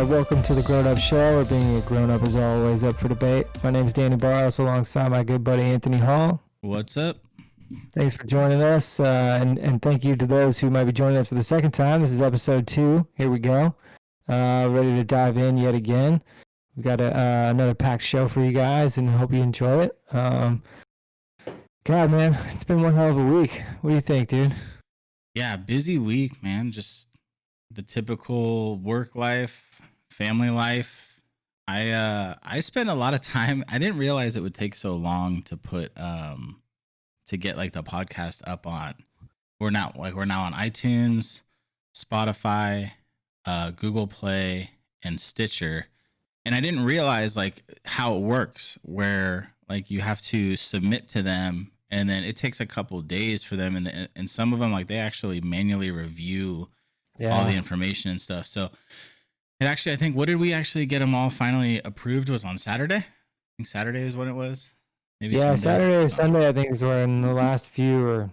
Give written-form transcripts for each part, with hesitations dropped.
Welcome to the Grown Up Show, where being a grown up is always up for debate. My name is Danny Barros, alongside my good buddy Anthony Hall. What's up? Thanks for joining us, and thank you to those who might be joining us for the second time. This is episode 2. Here we go. Ready to dive in yet again. We got another packed show for you guys, and hope you enjoy it. God, man, it's been one hell of a week. What do you think, dude? Yeah, busy week, man. Just the typical work life, family life. I spent a lot of time. I didn't realize it would take so long to put to get like the podcast up on. We're now on iTunes, Spotify, Google Play, and Stitcher. And I didn't realize like how it works, where like you have to submit to them, and then it takes a couple days for them, and some of them like they actually manually review all the information and stuff. So it actually, I think, what did we actually get them all finally approved was on Saturday. I think Saturday is when it was. Maybe Sunday. Saturday or Sunday, I think, is when the last few or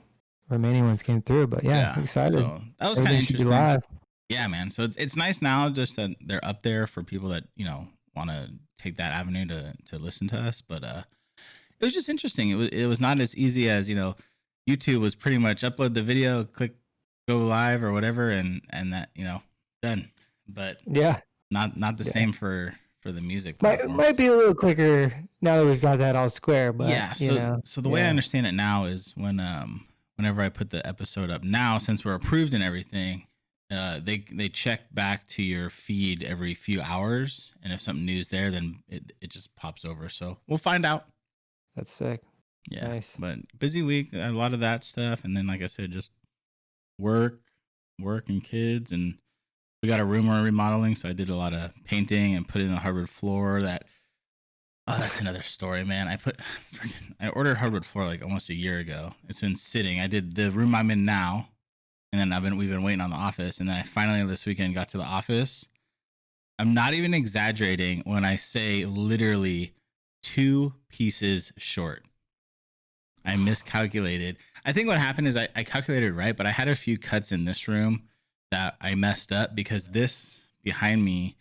remaining ones came through. But yeah, I'm excited. So that was kind of interesting. Live. Yeah, man. So it's nice now just that they're up there for people that, you know, want to take that avenue to listen to us. But it was just interesting. It was not as easy as, you know, YouTube was pretty much upload the video, click go live or whatever, and that, you know, done. But yeah, not the same for the music. Might be a little quicker now that we've got that all square. But yeah, so the way I understand it now is whenever I put the episode up now, since we're approved and everything, they check back to your feed every few hours, and if something new's there, then it just pops over. So we'll find out. That's sick. Yeah, nice. But busy week, a lot of that stuff, and then like I said, just work and kids, and we got a room we're remodeling, so I did a lot of painting and putting in the hardwood floor. That's another story, man. I ordered hardwood floor like almost a year ago. It's been sitting. I did the room I'm in now, and then we've been waiting on the office, and then I finally this weekend got to the office. I'm not even exaggerating when I say literally 2 pieces short. I miscalculated. I think what happened is I calculated right, but I had a few cuts in this room that I messed up because this behind me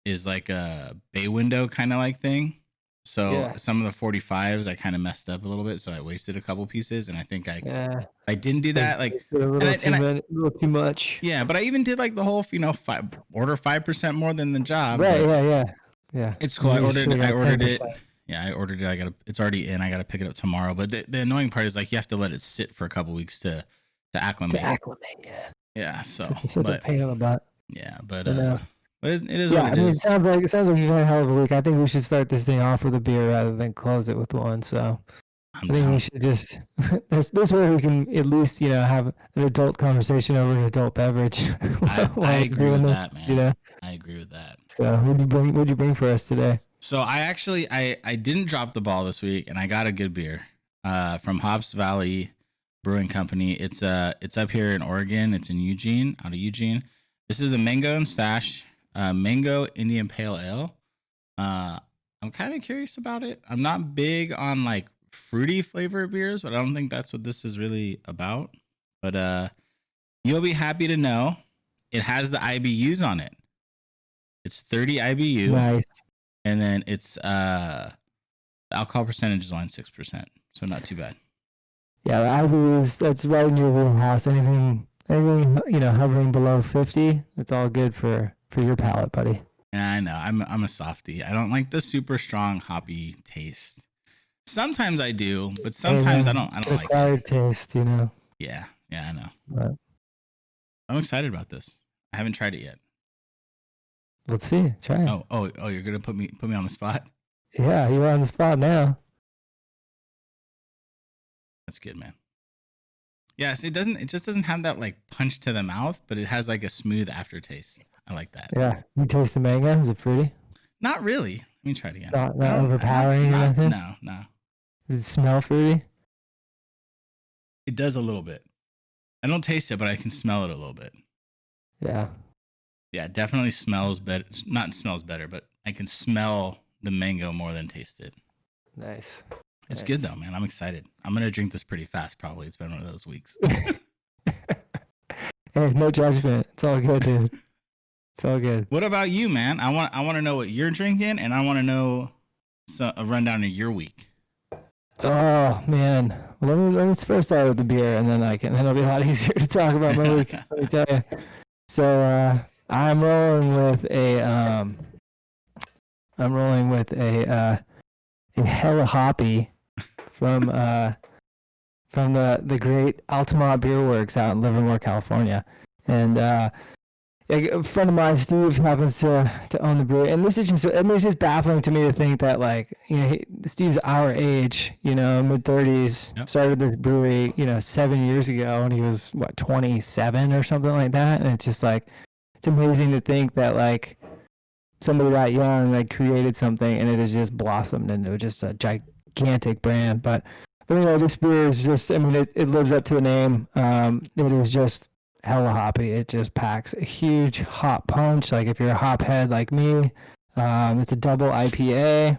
is like a bay window kind of like thing. So some of the 45s I kind of messed up a little bit, so I wasted a couple pieces, and I think I didn't do that. Like a little too much. Yeah, but I even did like the whole, you know, order 5% more than the job. Right? Yeah. It's cool. I ordered it. Yeah, I ordered it. It's already in. I got to pick it up tomorrow. But the annoying part is like you have to let it sit for a couple weeks to acclimate. Yeah. Yeah. So, but pain in the butt. Yeah, but it is. Yeah, what it is. It sounds like you've had a hell of a week. I think we should start this thing off with a beer rather than close it with one. So I think we should just this way we can at least, you know, have an adult conversation over an adult beverage. I agree with that, man. You know? I agree with that. So what'd you bring for us today? So I didn't drop the ball this week, and I got a good beer from Hops Valley Brewing Company. It's up here in Oregon. It's in Eugene, out of Eugene. This is the Mango and Stash Mango Indian Pale Ale. I'm kind of curious about it. I'm not big on like fruity flavored beers, but I don't think that's what this is really about. But you'll be happy to know it has the IBUs on it. It's 30 IBU. Nice. And then it's the alcohol percentage is on 6%, so not too bad. Yeah, the IBUs, that's right in your wheelhouse. Anything, you know, hovering below 50, it's all good for your palate, buddy. Yeah, I know. I'm a softie. I don't like the super strong hoppy taste. Sometimes I do, but sometimes I don't like it. Acquired taste, you know. Yeah, I know. But I'm excited about this. I haven't tried it yet. Let's see. Try it. Oh! You're gonna put me on the spot. Yeah, you're on the spot now. That's good, man. Yes, it just doesn't have that like punch to the mouth, but it has like a smooth aftertaste. I like that. Yeah, you taste the mango. Is it fruity? Not really. Let me try it again. Not overpowering or anything. No. Does it smell fruity? It does a little bit. I don't taste it, but I can smell it a little bit. Yeah. Yeah, it definitely smells better. Not smells better, but I can smell the mango more than taste it. Nice. It's good though, man. I'm excited. I'm gonna drink this pretty fast. Probably. It's been one of those weeks. Hey, no judgment. It's all good, dude. It's all good. What about you, man? I want to know what you're drinking, and I want to know a rundown of your week. Oh man, let me first start with the beer, and then it'll be a lot easier to talk about my week. Let me tell you. So I'm rolling with a hella hoppy from the great Altamont Beer Works out in Livermore, California, and a friend of mine, Steve, happens to own the brewery, and this is just baffling to me to think that Steve's our age, mid-30s, Yep. started this brewery, 7 years ago, and he was 27 or something like that, and it's just it's amazing to think that somebody that young created something, and it has just blossomed into just a gigantic brand. But anyway, this beer is just, it lives up to the name. It is just hella hoppy. It just packs a huge hop punch. If you're a hop head like me, it's a double IPA.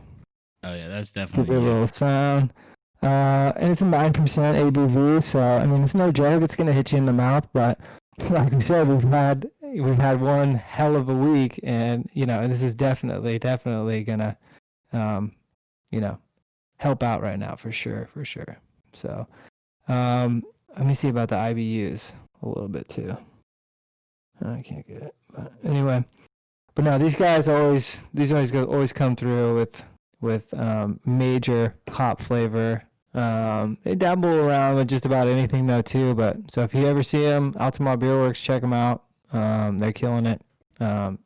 Oh yeah, that's Give definitely it a little sound. And it's a 9% ABV, so it's no joke. It's gonna hit you in the mouth, but like we said, we've had one hell of a week, and this is definitely gonna help out right now for sure. So let me see about the IBUs a little bit too. I can't get it, but anyway. But no, these guys always come through with major hop flavor. They dabble around with just about anything though too. But so if you ever see them, Altamont Beer Works, check them out. They're killing it. Hell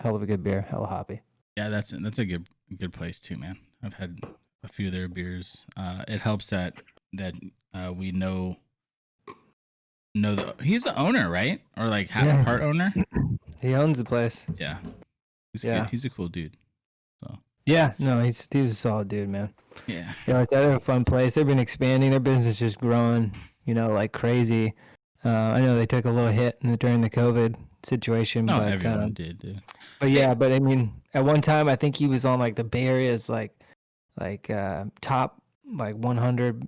of a good beer, hella hoppy. Yeah, that's a good place too, man. I've had a few of their beers. It helps that we know he's the owner, right? Or half part owner. He owns the place. Yeah, he's a cool dude. So yeah, no, he's a solid dude, man. Yeah, they're a fun place. They've been expanding. Their business is just growing, like crazy. I know they took a little hit during the COVID situation. No, but everyone did. But yeah, but at one time I think he was on the Bay Area's top 100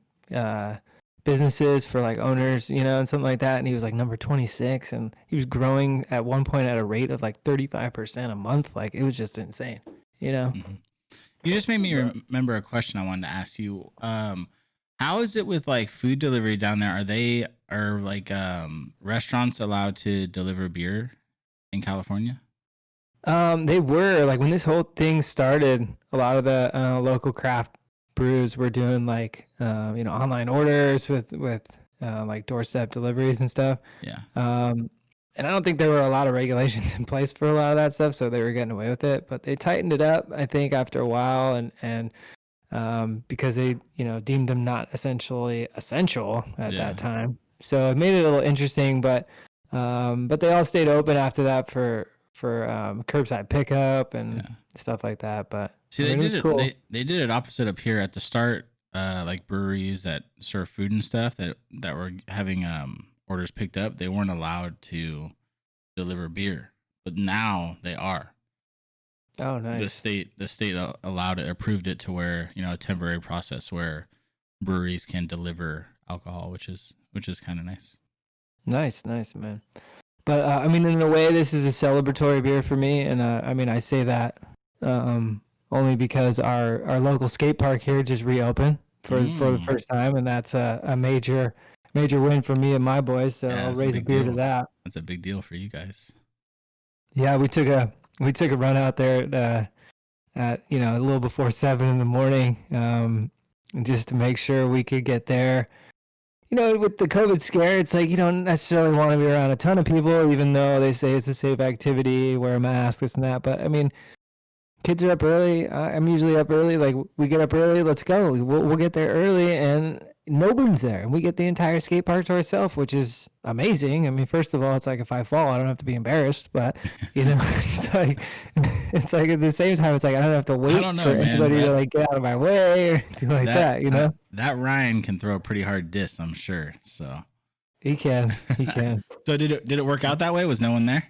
businesses for owners, and something like that, and he was number 26, and he was growing at one point at a rate of 35% a month. It was just insane, Mm-hmm. You just made me remember a question I wanted to ask you. How is it with food delivery down there? Are restaurants allowed to deliver beer in California? They were when this whole thing started. A lot of the local craft brews were doing online orders with doorstep deliveries and stuff. Yeah. And I don't think there were a lot of regulations in place for a lot of that stuff, so they were getting away with it. But they tightened it up, I think, after a while, and because they deemed them not essentially essential at that time. So it made it a little interesting, but they all stayed open after that for curbside pickup and stuff like that. But see, they did it. Cool. They did it opposite up here at the start. Breweries that serve food and stuff that were having orders picked up, they weren't allowed to deliver beer, but now they are. Oh, nice. The state allowed it, approved it to where a temporary process where breweries can deliver alcohol, which is kind of nice. Nice, man. But in a way, this is a celebratory beer for me, and I say that only because our local skate park here just reopened for the first time, and that's a major win for me and my boys. So I'll raise a beer to that. That's a big deal for you guys. Yeah, we took a run out there at a little before 7 a.m, just to make sure we could get there. With the COVID scare, it's you don't necessarily want to be around a ton of people, even though they say it's a safe activity, wear a mask, this and that. But kids are up early. I'm usually up early. We get up early, let's go. We'll get there early, and nobody's there, and we get the entire skate park to ourselves, which is amazing. First of all, it's if I fall, I don't have to be embarrassed, but it's at the same time, it's I don't have to wait for anybody to get out of my way or anything like that. That Ryan can throw a pretty hard diss, I'm sure. So he can. So did it work out that way? Was no one there?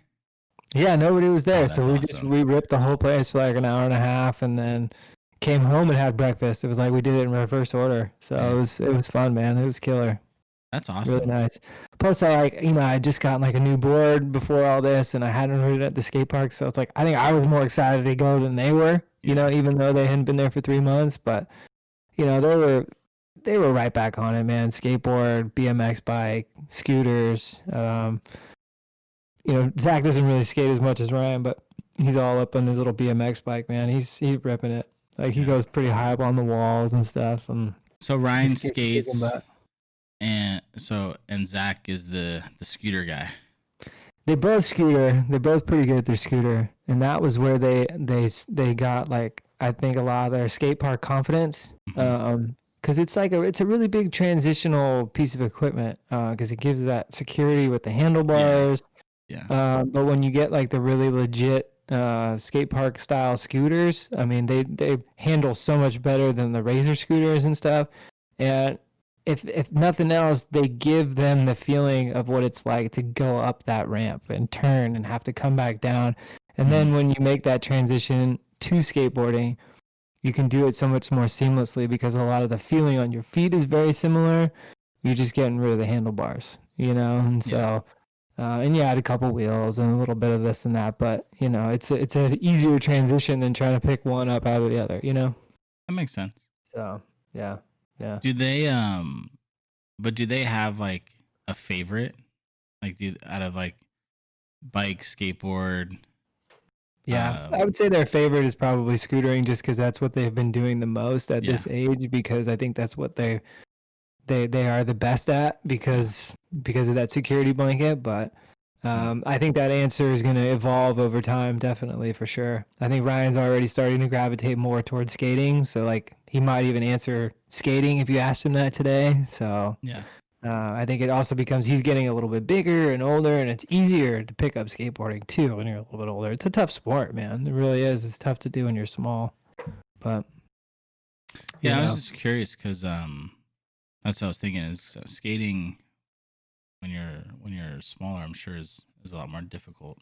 Yeah, nobody was there. So awesome. we ripped the whole place for an hour and a half, and then came home and had breakfast. It was we did it in reverse order. So it was fun, man. It was killer. That's Really awesome. nice. Plus, I like, I just got like a new board before all this, and I hadn't ridden at the skate park, so it's like I think I was more excited to go than they were. Yeah. Even though they hadn't been there for 3 months, but they were right back on it, man. Skateboard, BMX bike, scooters. Zach doesn't really skate as much as Ryan, but he's all up on his little BMX bike, man. He's ripping it. Like he Yeah. goes pretty high up on the walls and stuff, and So he's Ryan kicking skates, butt. and Zach is the scooter guy. They both scooter. They're both pretty good at their scooter, and that was where they got like I think a lot of their skate park confidence. Because it's like it's a really big transitional piece of equipment. Because it gives that security with the handlebars. Yeah. But when you get like the really legit skate park style scooters, I mean they handle so much better than the Razor scooters and stuff. And if nothing else, they give them the feeling of what it's like to go up that ramp and turn and have to come back down. And then when you make that transition to skateboarding, you can do it so much more seamlessly because a lot of the feeling on your feet is very similar. You're just getting rid of the handlebars, and so. And you add a couple wheels and a little bit of this and that, but it's an easier transition than trying to pick one up out of the other, That makes sense. So yeah. Do they but do they have like a favorite? Like out of like bike, skateboard? Yeah, I would say their favorite is probably scootering, just because that's what they've been doing the most at this age. Because I think that's what they are the best at because of that security blanket. But I think that answer is going to evolve over time, definitely, for sure. I think Ryan's already starting to gravitate more towards skating, so like he might even answer skating if you asked him that today. So Yeah. I think it also becomes he's getting a little bit bigger and older, and it's easier to pick up skateboarding too when you're a little bit older. It's a tough sport, man. It really is. It's tough to do when you're small. But yeah, I was just curious because that's what I was thinking is skating when you're smaller, I'm sure is a lot more difficult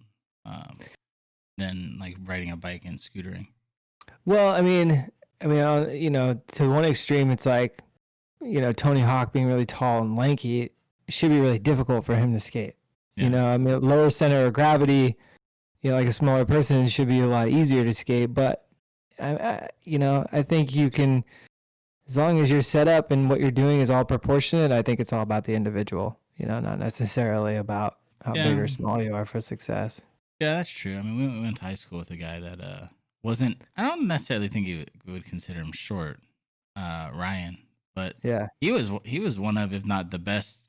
than like riding a bike and scootering. Well, I mean, to one extreme, it's like, Tony Hawk being really tall and lanky, it should be really difficult for him to skate. Yeah. I mean, lower center of gravity, like a smaller person, it should be a lot easier to skate. But I think you can, as long as you're set up and what you're doing is all proportionate. I think it's all about the individual. Not necessarily about how big or small you are for success. Yeah, that's true. I mean, we went to high school with a guy that wasn't. I don't necessarily think we would consider him short, Ryan, but yeah, he was one of, if not the best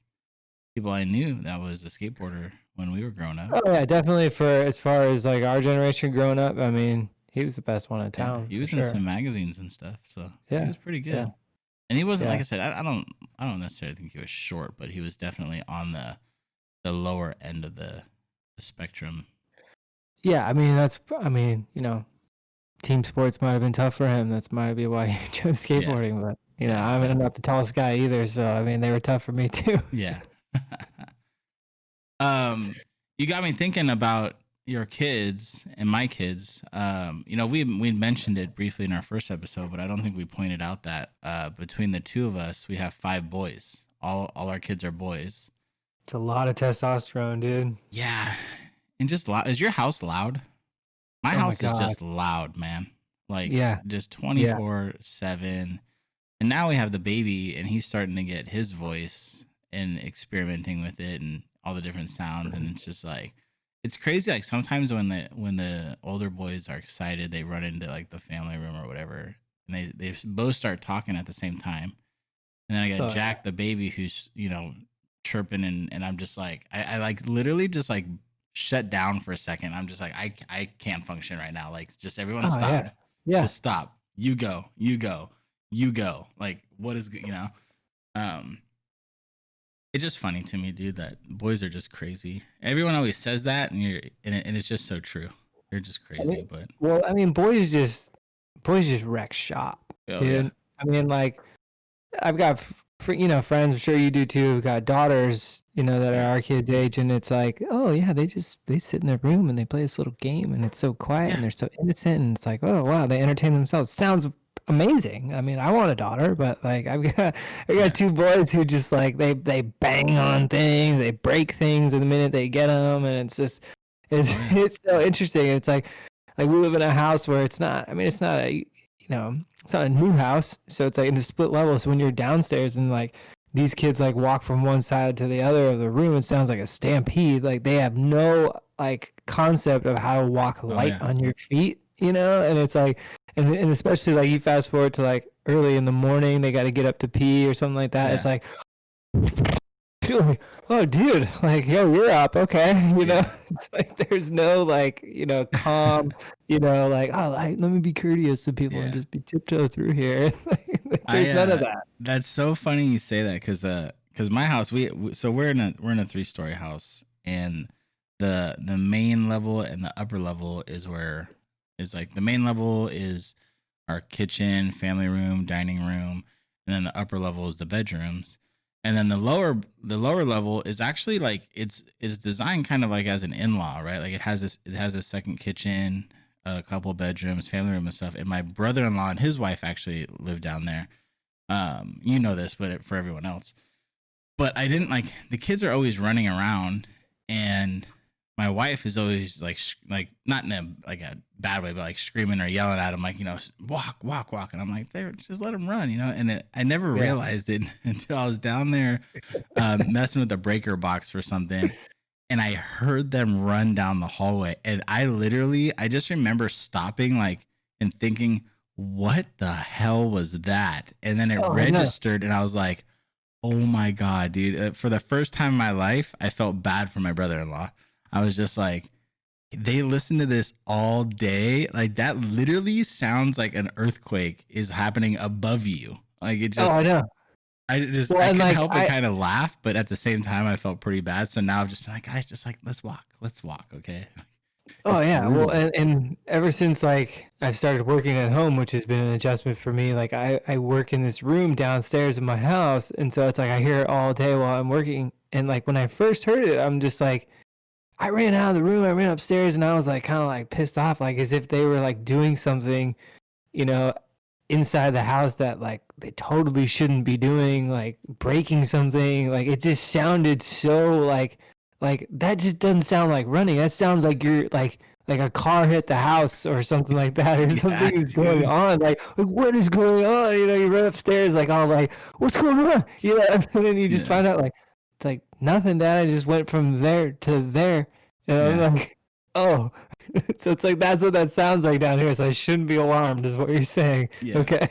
people I knew that was a skateboarder when we were growing up. Oh yeah, definitely. For as far as like our generation growing up, I mean, he was the best one in town. He was in some magazines and stuff, so he was pretty good. Yeah. And he wasn't, like I said, I don't necessarily think he was short, but he was definitely on the lower end of the spectrum. Yeah, I mean, team sports might have been tough for him. That's might be why he chose skateboarding. But I'm not the tallest guy either, so I mean, they were tough for me too. Yeah. You got me thinking about your kids and my kids. We mentioned it briefly in our first episode, but I don't think we pointed out that between the two of us, we have 5 boys. All our kids are boys. It's a lot of testosterone, dude. Yeah, and just loud. Is your house loud? My house is just loud, man. Like just 24/7. And now we have the baby, and he's starting to get his voice and experimenting with it and all the different sounds, and it's just like. It's crazy. Like sometimes when the older boys are excited, they run into like the family room or whatever, and they both start talking at the same time. And then I got Jack, the baby, who's chirping, and I'm just like I like literally just like shut down for a second. I'm just like I can't function right now. Like just everyone stop. Yeah. Just stop. You go. Like what is It's just funny to me, dude, that boys are just crazy. Everyone always says that, and it's just so true. They're just crazy, boys just wreck shop, dude. Yeah. I mean, like, I've got friends. I'm sure you do too. Who've got daughters, that are our kids' age, and it's like, oh yeah, they sit in their room and they play this little game, and it's so quiet and they're so innocent, and it's like, oh wow, they entertain themselves. Sounds amazing. I mean, I want a daughter, but like I Yeah. got two boys who just like they bang on things, they break things the minute they get them, and it's just it's Oh yeah. it's so interesting. It's like we live in a house where it's not. I mean, it's not a it's not a new house, so it's like in the split level. So when you're downstairs and like these kids like walk from one side to the other of the room, it sounds like a stampede. Like they have no like concept of how to walk Oh light yeah. on your feet, and it's like and especially like you fast forward to like early in the morning, they got to get up to pee or something like that. It's Yeah. like, oh, dude, like, yo, you're up, okay? Yeah. It's like there's no like, calm, like, oh, like, let me be courteous to people and Yeah. just be tiptoe through here. Like, I there's none of that. That's so funny you say that because my house so we're in a 3-story house, and the main level and the upper level is where is like the main level is our kitchen, family room, dining room, and then the upper level is the bedrooms. And then the lower level is actually like it's designed kind of like as an in-law, right? Like it has a second kitchen, a couple bedrooms, family room and stuff. And my brother-in-law and his wife actually live down there. You know this, but for everyone else. But I didn't like the kids are always running around, and my wife is always like not in a bad way, but like screaming or yelling at him, like walk, walk, walk, and I'm like, there, just let him run, And I never Yeah. realized it until I was down there messing with the breaker box for something, and I heard them run down the hallway, and I just remember stopping and thinking, what the hell was that? And then it Oh, I know. registered, and I was like, oh my God, dude. For the first time in my life, I felt bad for my brother-in-law. I was just like, they listen to this all day. Like that literally sounds like an earthquake is happening above you. Like it Oh, just, I know. Well, I and couldn't like help but kind of laugh, but at the same time, I felt pretty bad. So now I've just been like, guys, just like, let's walk. Okay. oh It's yeah, well, brutal. and ever since like I started working at home, which has been an adjustment for me. Like I work in this room downstairs in my house, and so it's like I hear it all day while I'm working. And like when I first heard it, I'm just like, I ran out of the room, I ran upstairs, and I was like kind of like pissed off, like as if they were like doing something, you know, inside the house that like they totally shouldn't be doing, like breaking something. Like it just sounded so like that just doesn't sound like running. That sounds like you're like a car hit the house or something like that, or Yeah, something is going dude. on. Like what is going on? You run upstairs like all like, what's going on? And then you just Yeah. find out like it's like nothing, Dad. I just went from there to there. And Yeah. I'm like, oh. So it's like that's what that sounds like down here. So I shouldn't be alarmed, is what you're saying. Yeah. Okay.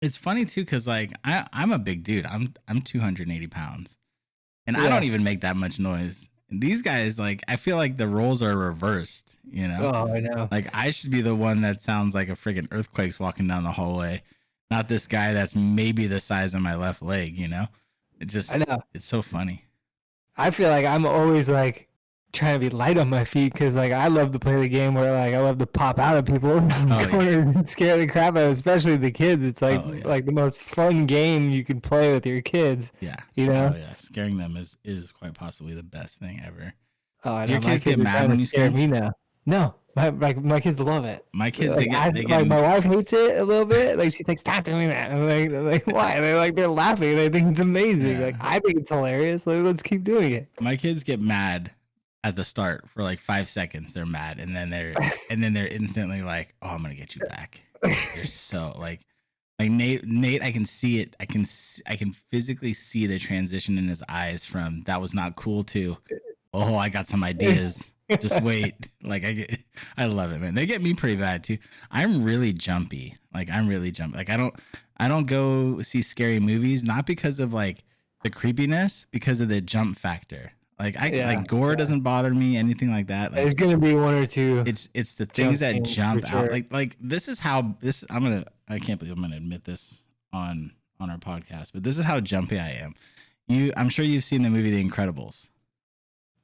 It's funny too, because like I'm a big dude. I'm 280 pounds. And I Yeah. don't even make that much noise. And these guys, like, I feel like the roles are reversed. Oh, I know. Like, I should be the one that sounds like a friggin' earthquake's walking down the hallway, not this guy that's maybe the size of my left leg. I know. It's so funny. I feel like I'm always like trying to be light on my feet because like I love to play the game where like I love to pop out at people Oh, corners and scare the crap out of, especially the kids. It's like Oh, yeah. like the most fun game you can play with your kids. Yeah. You know? Oh, yeah. Scaring them is quite possibly the best thing ever. Oh, I Do know. your My kids kids get are mad trying when to you scare scare them? me now. No, my kids love it. My kids, Like like my wife hates it a little bit. Like she's like, stop doing that. I'm like why? They're laughing. They think it's amazing. Yeah. Like I think it's hilarious. Like let's keep doing it. My kids get mad at the start for like 5 seconds. They're mad, and then they're instantly like, "Oh, I'm gonna get you back." They're so like Nate. I can see it. I can physically see the transition in his eyes from that was not cool to, oh, I got some ideas. Just wait. Like I love it, man. They get me pretty bad too. I'm really jumpy. Like I don't go see scary movies, not because of like the creepiness, because of the jump factor. Like like gore doesn't bother me, anything like that. Like There's gonna be one or two. it's the things that scenes jump for out. sure. Like this is how this I can't believe I'm gonna admit this on our podcast, but this is how jumpy I am. I'm sure you've seen the movie The Incredibles.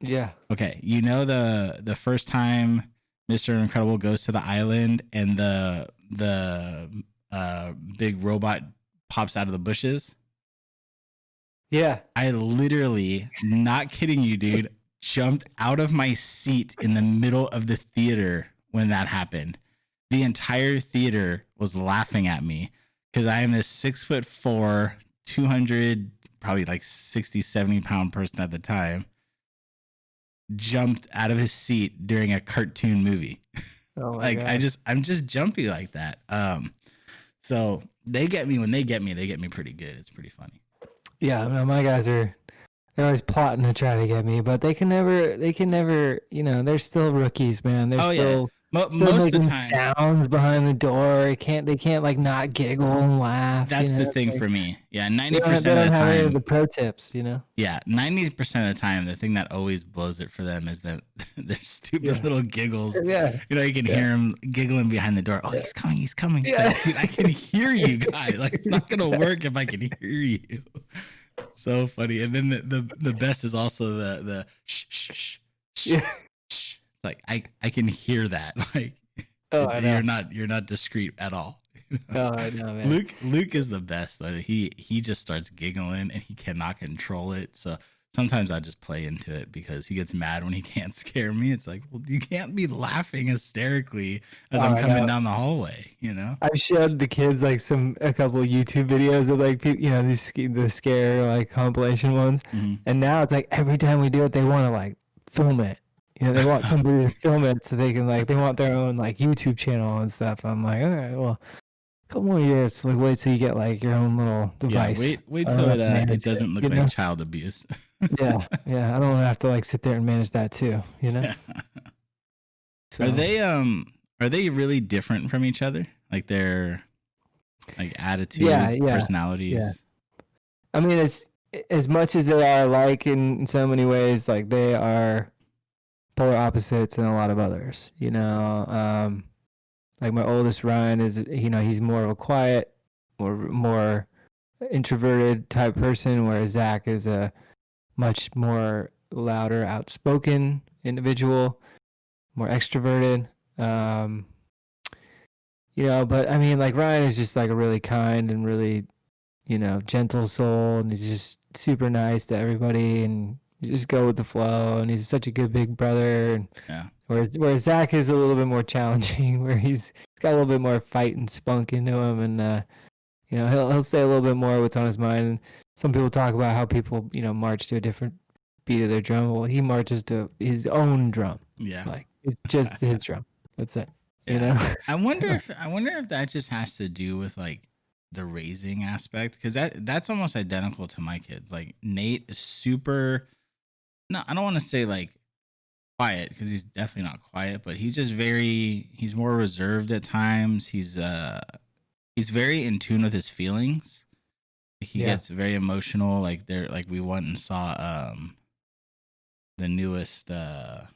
Yeah. Okay, the first time Mr. Incredible goes to the island and the big robot pops out of the bushes. Yeah. I literally, not kidding you, dude, jumped out of my seat in the middle of the theater when that happened. the entire theater was laughing at me because I am this 6'4", 200, probably like 60, 70-pound person at the time, jumped out of his seat during a cartoon movie. Oh my Like god. I'm just jumpy like that. So they get me when they get me pretty good. It's pretty funny. Yeah, no, my guys they're always plotting to try to get me, but they can never, they're still rookies, man. They're Oh yeah. still Most of the making time, sounds behind the door. They can't like not giggle and laugh, that's the thing Like, for me. Yeah, they 90% don't of the have any of time. the pro tips, Yeah, 90% of the time, the thing that always blows it for them is that their stupid Yeah. little giggles. Yeah. You can hear him giggling behind the door. Oh, Yeah. he's coming, he's coming. It's Yeah. like, dude, I can hear you, guy. Like, it's not gonna work if I can hear you. So funny. And then the best is also the shh shh shh shh. Yeah. Shh. It's like I can hear that. Like, Oh, I know. you're not discreet at all. Oh, I know, man. Luke is the best though. He just starts giggling and he cannot control it. So sometimes I just play into it because he gets mad when he can't scare me. It's like, well, you can't be laughing hysterically as I'm coming down the hallway, I've showed the kids like a couple of YouTube videos of like people, the scare like compilation ones, and now it's like every time we do it, they want to like film it. They want somebody to film it so they can they want their own like YouTube channel and stuff. I'm like, all right, well, a couple more years, like wait till you get like your own little device. Yeah, wait till it doesn't look like child abuse. yeah, I don't want to have to like sit there and manage that too. So. Are they really different from each other? Like their like attitudes, personalities? Yeah. I mean, as much as they are alike in so many ways, like they are polar opposites in a lot of others. Like my oldest Ryan is, he's more of a quiet, more introverted type person, whereas Zack is a much more louder, outspoken individual, more extroverted. But I mean, like Ryan is just like a really kind and really, gentle soul, and he's just super nice to everybody, and you just go with the flow, and he's such a good big brother. And yeah. Whereas Zack is a little bit more challenging, where he's got a little bit more fight and spunk into him, and he'll say a little bit more what's on his mind. And some people talk about how people march to a different beat of their drum. Well, he marches to his own drum. Yeah, like it's just his drum. That's it. Yeah. I wonder if that just has to do with like the raising aspect, because that's almost identical to my kids. Like Nate is super. No, I don't want to say like quiet, because he's definitely not quiet, but he's just he's more reserved at times. He's very in tune with his feelings. He gets very emotional. Like we went and saw the newest How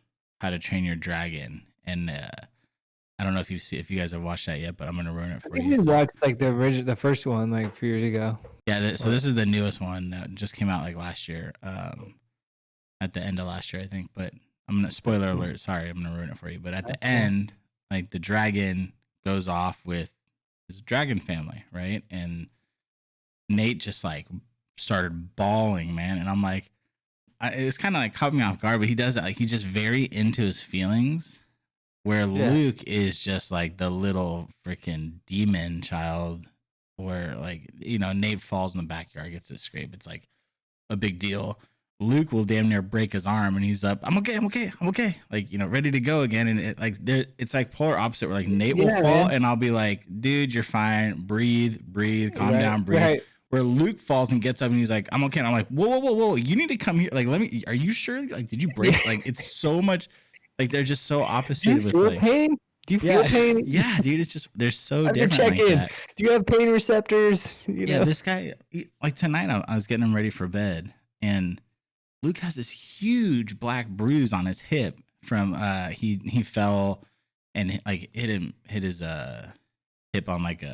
to Train Your Dragon, and I don't know if you guys have watched that yet, but I'm gonna ruin it for you. We watched like the first one like a few years ago. Yeah, so this is the newest one that just came out like last year, at the end of last year, I think. But I'm gonna spoiler alert. Sorry, I'm gonna ruin it for you. But at the end, like the dragon goes off with his dragon family, right? And Nate just like started bawling, man. And I'm like, it's kind of like caught me off guard, but he does that. Like he's just very into his feelings. Where Luke is just like the little freaking demon child, where like, Nate falls in the backyard, gets a scrape. It's like a big deal. Luke will damn near break his arm, and he's up. I'm okay. Like, ready to go again. And it's like polar opposite, where like Nate will fall, and I'll be like, dude, you're fine. Breathe, calm down, breathe. Right. Where Luke falls and gets up, and he's like, I'm okay. And I'm like, whoa. You need to come here. Like, are you sure? Like, did you break? Like, it's so much. Like they're just so opposite. Do you feel pain? Do you feel pain? Yeah, dude. It's just they're so different. Check like in. That. Do you have pain receptors? This guy. Like tonight, I was getting him ready for bed, and Luke has this huge black bruise on his hip from he fell and like hit his hip on like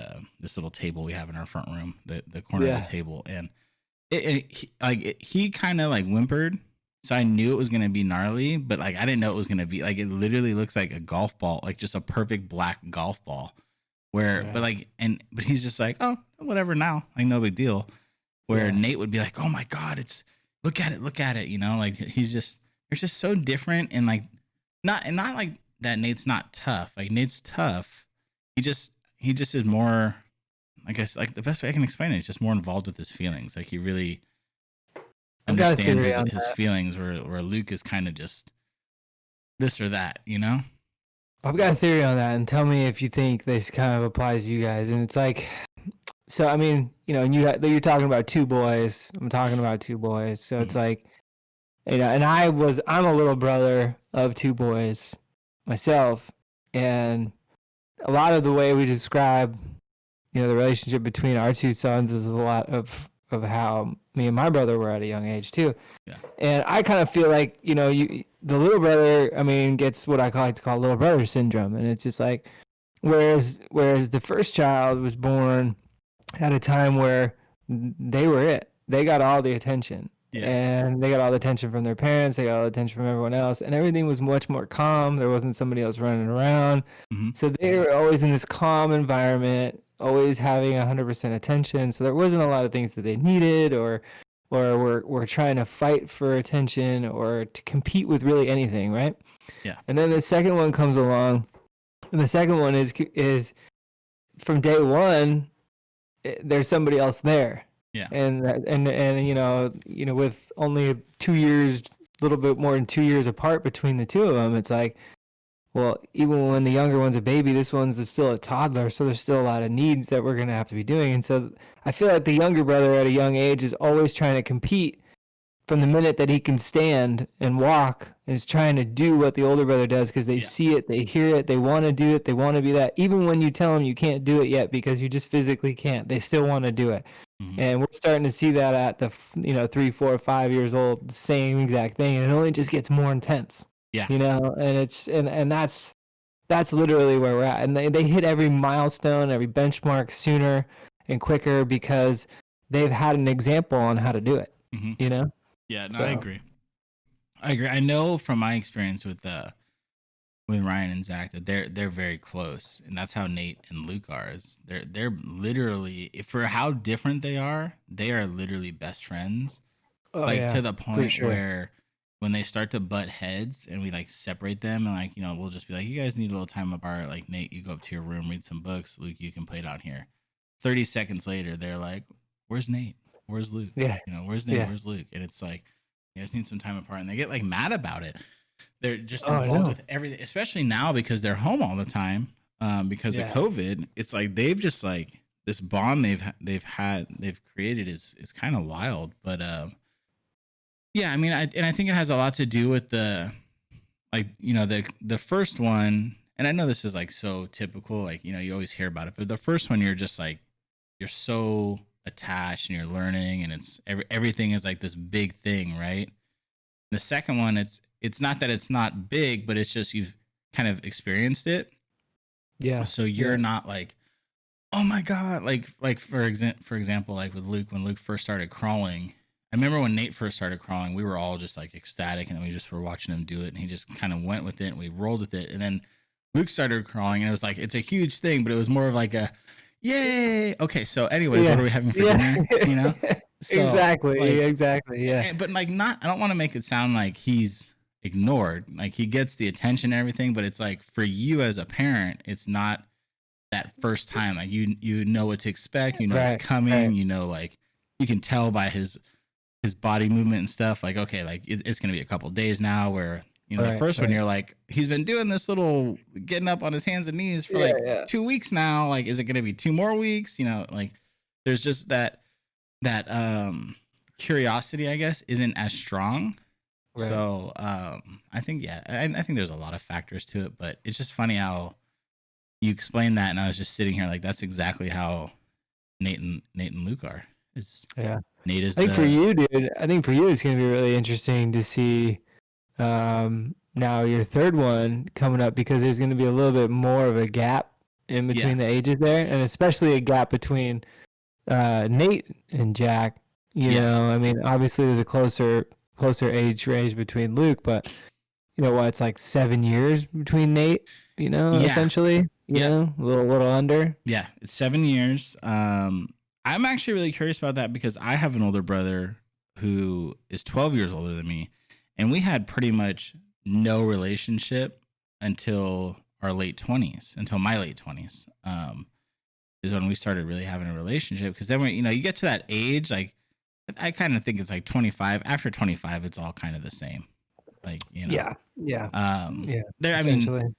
this little table we have in our front room, the corner of the table, and he kind of like whimpered. So I knew it was going to be gnarly, but like I didn't know it was going to be like, it literally looks like a golf ball, like just a perfect black golf ball but he's just like, oh, whatever now, like no big deal. Where Nate would be like, oh my God, look at it. Like they're just so different. And like, not like that Nate's not tough. Like Nate's tough, he just is more, I guess, like the best way I can explain it is just more involved with his feelings. Like he really I've got a understands theory on his that. feelings, where Luke is kind of just this or that, you know? I've got a theory on that, and tell me if you think this kind of applies to you guys. And it's like, so I mean, and you're talking about two boys. I'm talking about two boys. So it's Mhm. like, and I'm a little brother of two boys myself, and a lot of the way we describe, the relationship between our two sons is a lot of how me and my brother were at a young age too. Yeah. And I kind of feel like, the little brother, I mean, gets what I like to call little brother syndrome. And it's just like, whereas the first child was born at a time where they were it. They got all the attention. Yeah. And they got all the attention from their parents. They got all the attention from everyone else. And everything was much more calm. There wasn't somebody else running around. Mm-hmm. So they were always in this calm environment, always having 100% attention. So there wasn't a lot of things that they needed or were trying to fight for attention or to compete with really anything, right? Yeah. And then the second one comes along, and the second one is from day one, there's somebody else there. Yeah. And with only 2 years, a little bit more than 2 years apart between the two of them, it's like, well, even when the younger one's a baby, this one's still a toddler, so there's still a lot of needs that we're going to have to be doing. And so I feel like the younger brother at a young age is always trying to compete from the minute that he can stand and walk, and is trying to do what the older brother does because they see it, they hear it, they want to do it, they want to be that. Even when you tell them you can't do it yet because you just physically can't, they still want to do it. Mm-hmm. And we're starting to see that at the 3, 4, 5 years old, the same exact thing, and it only just gets more intense. Yeah. And it's and that's literally where we're at. And they hit every milestone, every benchmark sooner and quicker because they've had an example on how to do it. Mm-hmm. Yeah, no, So. I agree. I know from my experience with Ryan and Zach that they're very close, and that's how Nate and Luke are. They're literally, for how different they are literally best friends. To the point where when they start to butt heads and we like separate them and we'll just be like, you guys need a little time apart. Like, Nate, you go up to your room, read some books. Luke, you can play down here. 30 seconds later, they're like, where's Nate? Where's Luke? Yeah. Where's Nate? Yeah. Where's Luke? And it's like, you guys need some time apart. And they get like mad about it. They're just involved with everything, especially now because they're home all the time because of COVID. It's like they've just like this bond they've created is kind of wild. But yeah, I mean, I think it has a lot to do with the first one. And I know this is like so typical, like, you always hear about it, but the first one, you're just like, you're so attached and you're learning, and it's everything is like this big thing, right? The second one, it's not that it's not big, but it's just you've kind of experienced it. Yeah. So you're not like, oh my God, like for example, like with Luke, when Luke first started crawling. I remember when Nate first started crawling, we were all just like ecstatic, and then we just were watching him do it, and he just kind of went with it, and we rolled with it. And then Luke started crawling, and it was like, it's a huge thing, but it was more of like a, yay. Okay, so anyways, what are we having for dinner? So, exactly. Yeah. But like, I don't want to make it sound like he's ignored. Like, he gets the attention and everything, but it's like, for you as a parent, it's not that first time. Like, you know what to expect. It's coming. Right. Like, you can tell by his body movement and stuff. Like, okay, like it's gonna be a couple of days now. Where the first one, you're like, he's been doing this little getting up on his hands and knees for 2 weeks now. Like, is it gonna be 2 more weeks? Like, there's just that curiosity, I guess, isn't as strong. Right. So I think I think there's a lot of factors to it, but it's just funny how you explained that, and I was just sitting here like, that's exactly how Nate and Luke are. Nate is. I think for you, dude. I think for you, it's gonna be really interesting to see now your third one coming up, because there's gonna be a little bit more of a gap in between the ages there, and especially a gap between Nate and Jack. I mean, obviously there's a closer age range between Luke, but it's like 7 years between Nate. Essentially, a little under. Yeah, it's 7 years. I'm actually really curious about that because I have an older brother who is 12 years older than me, and we had pretty much no relationship until our late 20s, until my late 20s, is when we started really having a relationship. Because then, when you get to that age, like I kind of think it's like 25. After 25, it's all kind of the same. Like Yeah. there. I mean, Essentially.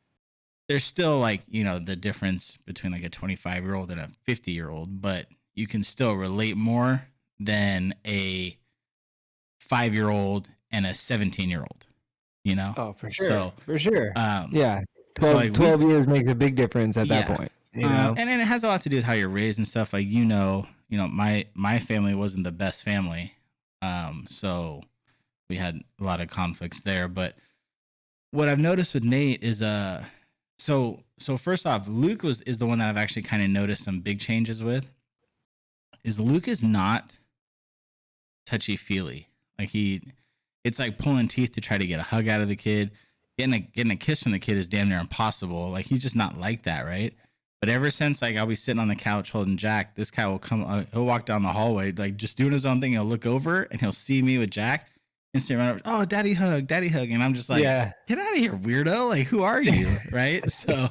there's still like the difference between like a 25-year-old and a 50-year-old, but you can still relate more than a 5-year-old and a 17-year-old. Oh, for sure. So For sure. Yeah. so 12, like 12 years makes a big difference at that yeah. point. And then it has a lot to do with how you're raised and stuff. Like my family wasn't the best family, so we had a lot of conflicts there. But what I've noticed with Nate is so first off, Luke is the one that I've actually kind of noticed some big changes with. Is Luke is not touchy feely. Like it's like pulling teeth to try to get a hug out of the kid. Getting a kiss from the kid is damn near impossible. Like he's just not like that, right? But ever since like I'll be sitting on the couch holding Jack, this guy will come. He'll walk down the hallway like just doing his own thing. He'll look over and he'll see me with Jack. Instantly run over, oh, daddy hug, and I'm just like, get out of here, weirdo! Like, who are you, right? So,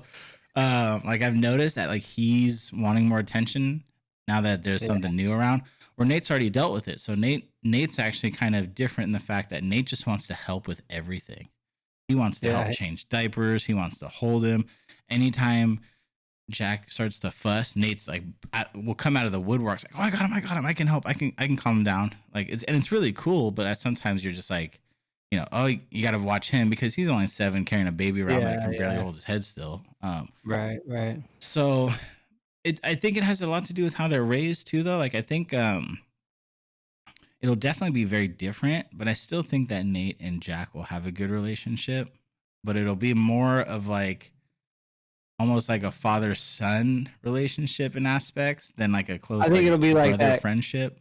like I've noticed that like he's wanting more attention now that there's something new around. Where Nate's already dealt with it, so Nate's actually kind of different in the fact that Nate just wants to help with everything. He wants to help change diapers. He wants to hold him. Anytime Jack starts to fuss, Nate's like will come out of the woodworks like, oh, I got him, I can help, I can calm him down. Like it's really cool, but sometimes you're just like, oh, you got to watch him because he's only 7 carrying a baby around that can barely hold his head still. Right. So I think it has a lot to do with how they're raised too, though. Like I think it'll definitely be very different, but I still think that Nate and Jack will have a good relationship, but it'll be more of like almost like a father-son relationship in aspects than like a close. I think it'll be like that friendship.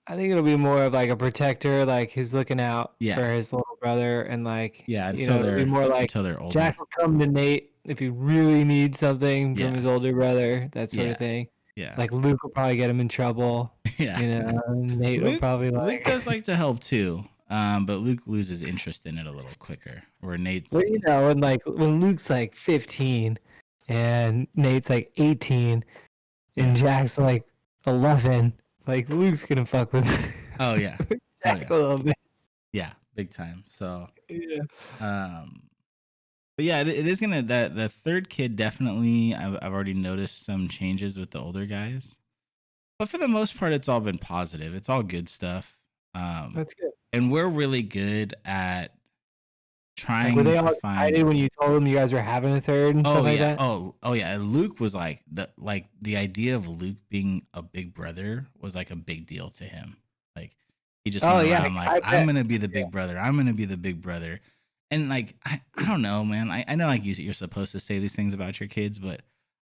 I think it'll be more of like a protector, like who's looking out for his little brother, and like until it'll be more like until they're older. Jack will come to Nate if he really needs something from his older brother, that sort of thing. Yeah, like Luke will probably get him in trouble. Nate will probably like. Luke does like to help too. But Luke loses interest in it a little quicker. Where Nate's when Luke's like 15 and Nate's like 18 and Jack's like 11, like Luke's gonna fuck with Jack a little bit. Yeah, big time. So but yeah, it is gonna that the third kid definitely. I've already noticed some changes with the older guys, but for the most part, it's all been positive. It's all good stuff. That's good. And we're really good at trying were they to all find. excited when you told them you guys were having a third and stuff like that? Oh yeah. Luke was like the idea of Luke being a big brother was like a big deal to him. Like he just went around like I'm gonna be the big brother. I'm gonna be the big brother. And like I don't know, man. I know like you're supposed to say these things about your kids, but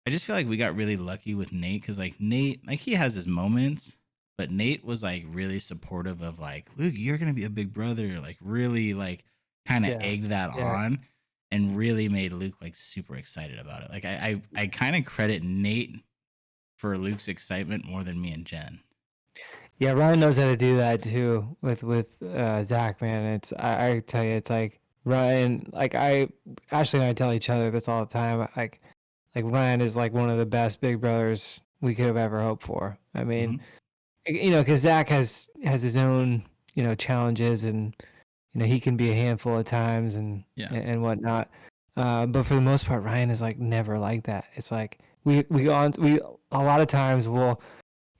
I just feel like we got really lucky with Nate because like Nate, like he has his moments, but Nate was like really supportive of like, Luke, you're gonna be a big brother. Like really like kind of egged that on and really made Luke like super excited about it. Like I kind of credit Nate for Luke's excitement more than me and Jen. Yeah, Ryan knows how to do that too with Zack, man. It's I tell you, it's like Ryan, like Ashley and I tell each other this all the time. Like Ryan is like one of the best big brothers we could have ever hoped for. I mean, because Zack has his own challenges, and he can be a handful at times and whatnot. But for the most part, Ryan is like never like that. It's like we a lot of times we'll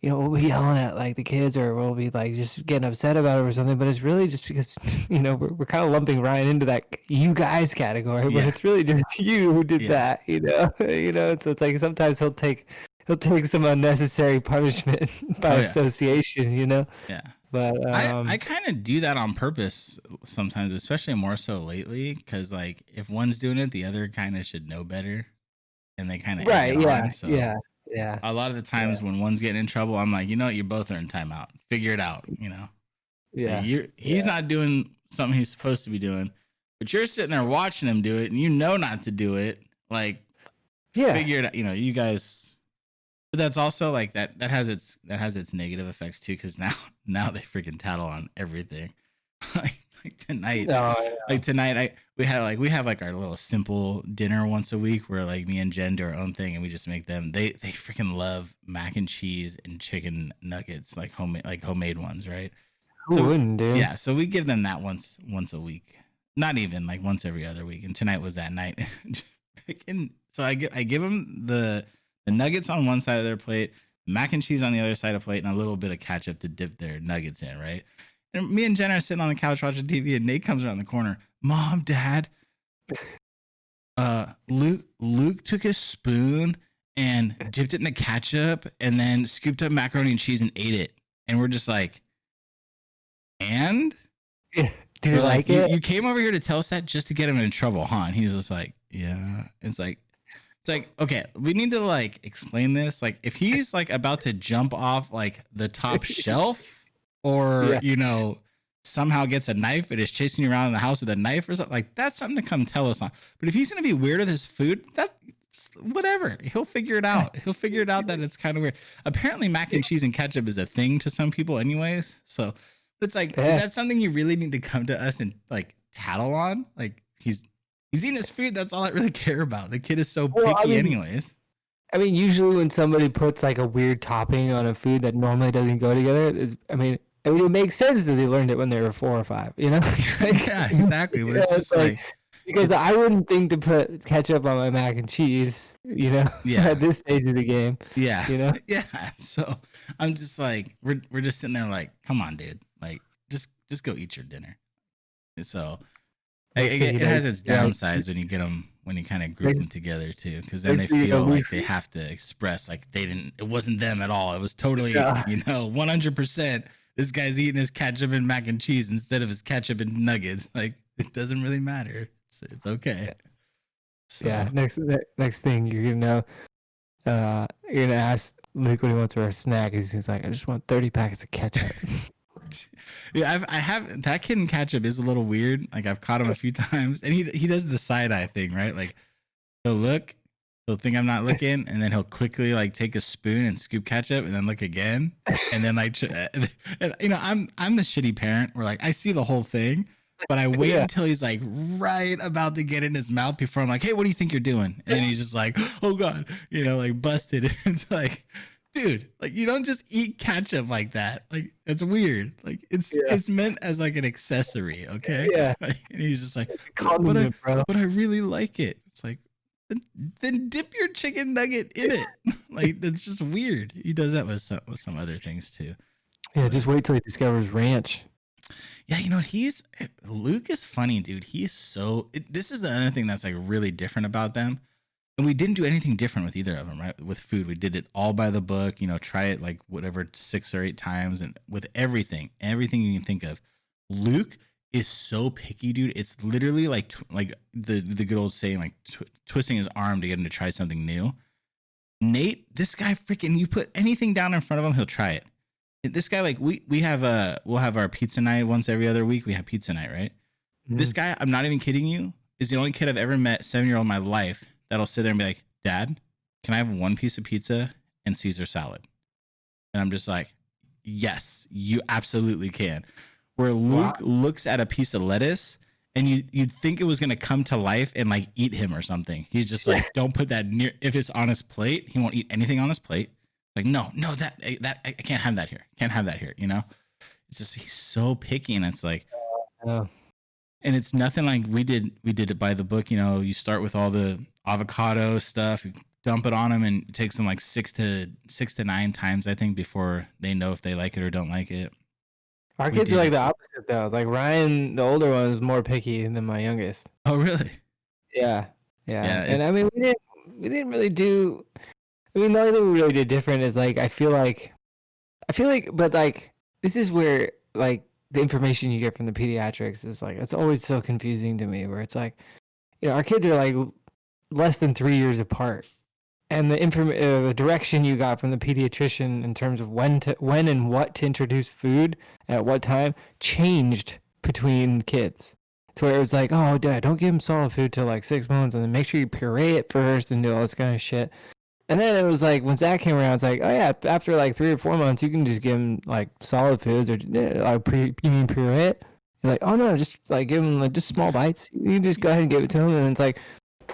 be yelling at like the kids, or we'll be like just getting upset about it or something, but it's really just because we're kind of lumping Ryan into that you guys category, but it's really just you who did that. So it's like sometimes he'll take some unnecessary punishment by association. But I kind of do that on purpose sometimes, especially more so lately, because like if one's doing it, the other kind of should know better, and they kind of Yeah. A lot of the times when one's getting in trouble, I'm like, you both are in timeout. Figure it out. Yeah. Like he's not doing something he's supposed to be doing, but you're sitting there watching him do it, and not to do it. Like, figure it out. You guys. But that's also like that has its negative effects too, because now they freaking tattle on everything. Like tonight, No, like tonight, we have like our little simple dinner once a week where like me and Jen do our own thing and we just make them. They freaking love mac and cheese and chicken nuggets, like homemade ones, right? who So wouldn't, dude? yeah, so we give them that once a week, not even like once every other week. And tonight was that night. And so I give them the nuggets on one side of their plate, mac and cheese on the other side of the plate, and a little bit of ketchup to dip their nuggets in, right? And me and Jen are sitting on the couch watching TV, and Nate comes around the corner. Mom, Dad, Luke took his spoon and dipped it in the ketchup, and then scooped up macaroni and cheese and ate it. And we're just like, and Do you like it? You came over here to tell us that just to get him in trouble, huh? And he's just like, yeah. It's like, okay, we need to like explain this. Like, if he's like about to jump off like the top shelf, or somehow gets a knife and is chasing you around in the house with a knife or something, like that's something to come tell us on. But if he's gonna be weird with his food, that whatever, he'll figure it out. He'll figure it out that it's kind of weird. Apparently, mac and cheese and ketchup is a thing to some people, anyways. So it's like, is that something you really need to come to us and like tattle on? Like he's eating his food. That's all I really care about. The kid is so picky, anyways. I mean, usually when somebody puts like a weird topping on a food that normally doesn't go together, it makes sense that they learned it when they were 4 or 5, you know? Yeah, exactly. But it's just like because I wouldn't think to put ketchup on my mac and cheese, at this stage of the game. Yeah. Yeah. So I'm just like, we're just sitting there like, come on, dude. Like, just go eat your dinner. So it has its downsides when you get them, when you kind of group them together too, because then they feel like they have to express like it wasn't them at all. It was totally, 100%. This guy's eating his ketchup and mac and cheese instead of his ketchup and nuggets. Like, it doesn't really matter. It's okay. So. Yeah. Next thing you're gonna know, you're gonna ask Luke what he wants for a snack. He's like, I just want 30 packets of ketchup. Yeah, I have that kid in ketchup is a little weird. Like I've caught him a few times, and he does the side eye thing, right? Like he'll look, he'll think I'm not looking, and then he'll quickly like take a spoon and scoop ketchup, and then look again, and then like, I'm the shitty parent where like I see the whole thing, but I wait until he's like right about to get in his mouth before I'm like, hey, what do you think you're doing? And then he's just like, oh god, like busted. It's like, dude, like you don't just eat ketchup like that. Like it's weird. Like it's meant as like an accessory, okay? Yeah. And he's just like, but I really like it. It's like, then dip your chicken nugget in it. Like that's just weird. He does that with some other things too. Yeah, just wait till he discovers ranch. Yeah, Luke is funny, dude. He is this is the other thing that's like really different about them. And we didn't do anything different with either of them, right? With food, we did it all by the book, try it like whatever 6 or 8 times, and with everything you can think of. Luke is so picky, dude. It's literally like the good old saying, like twisting his arm to get him to try something new. Nate, this guy freaking, you put anything down in front of him, he'll try it. This guy, like we'll have our pizza night once every other week. We have pizza night, right? Mm-hmm. This guy, I'm not even kidding you, is the only kid I've ever met, 7-year-old in my life, that'll sit there and be like, Dad, can I have 1 piece of pizza and Caesar salad? And I'm just like, yes, you absolutely can. Where Luke looks at a piece of lettuce and you'd think it was going to come to life and like eat him or something. He's just like, don't put that near, if it's on his plate, he won't eat anything on his plate. Like, no, that I can't have that here. Can't have that here. It's just, he's so picky. And it's like, and it's nothing like we did it by the book. You start with all the avocado stuff, you dump it on them, and it takes them like 6 to 9 times, I think, before they know if they like it or don't like it. Our kids are like the opposite though. Like Ryan, the older one, is more picky than my youngest. Oh, really? Yeah. And I mean, we didn't really do. I mean, the only thing we really did different is like I feel like, but like this is where like the information you get from the pediatrics is like, it's always so confusing to me. Where it's like, our kids are like less than 3 years apart, and the direction you got from the pediatrician in terms of when and what to introduce food at what time changed between kids. To where it was like, oh, Dad, don't give him solid food till like 6 months, and then make sure you puree it first and do all this kind of shit. And then it was like when Zack came around, it's like, oh yeah, after like 3 or 4 months, you can just give him like solid foods, or you mean puree it. You're like, oh no, just like give him like just small bites. You can just go ahead and give it to him, and it's like,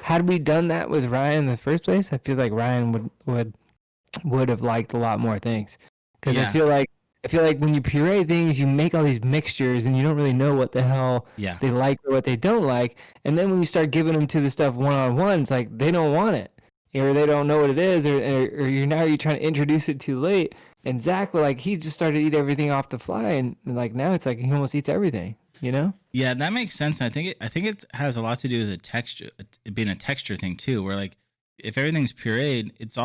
had we done that with Ryan in the first place, I feel like Ryan would have liked a lot more things, because Yeah. I feel like when you puree things, you make all these mixtures, and you don't really know what the hell Yeah. they like or what they don't like, and then when you start giving them to the stuff one on one, it's like they don't want it, or they don't know what it is, or you're trying to introduce it too late. And Zach, like, he just started to eat everything off the fly, and like now it's like he almost eats everything, you know? Yeah, that makes sense. I think it has a lot to do with the texture, it being a texture thing too. Where like if everything's pureed, it's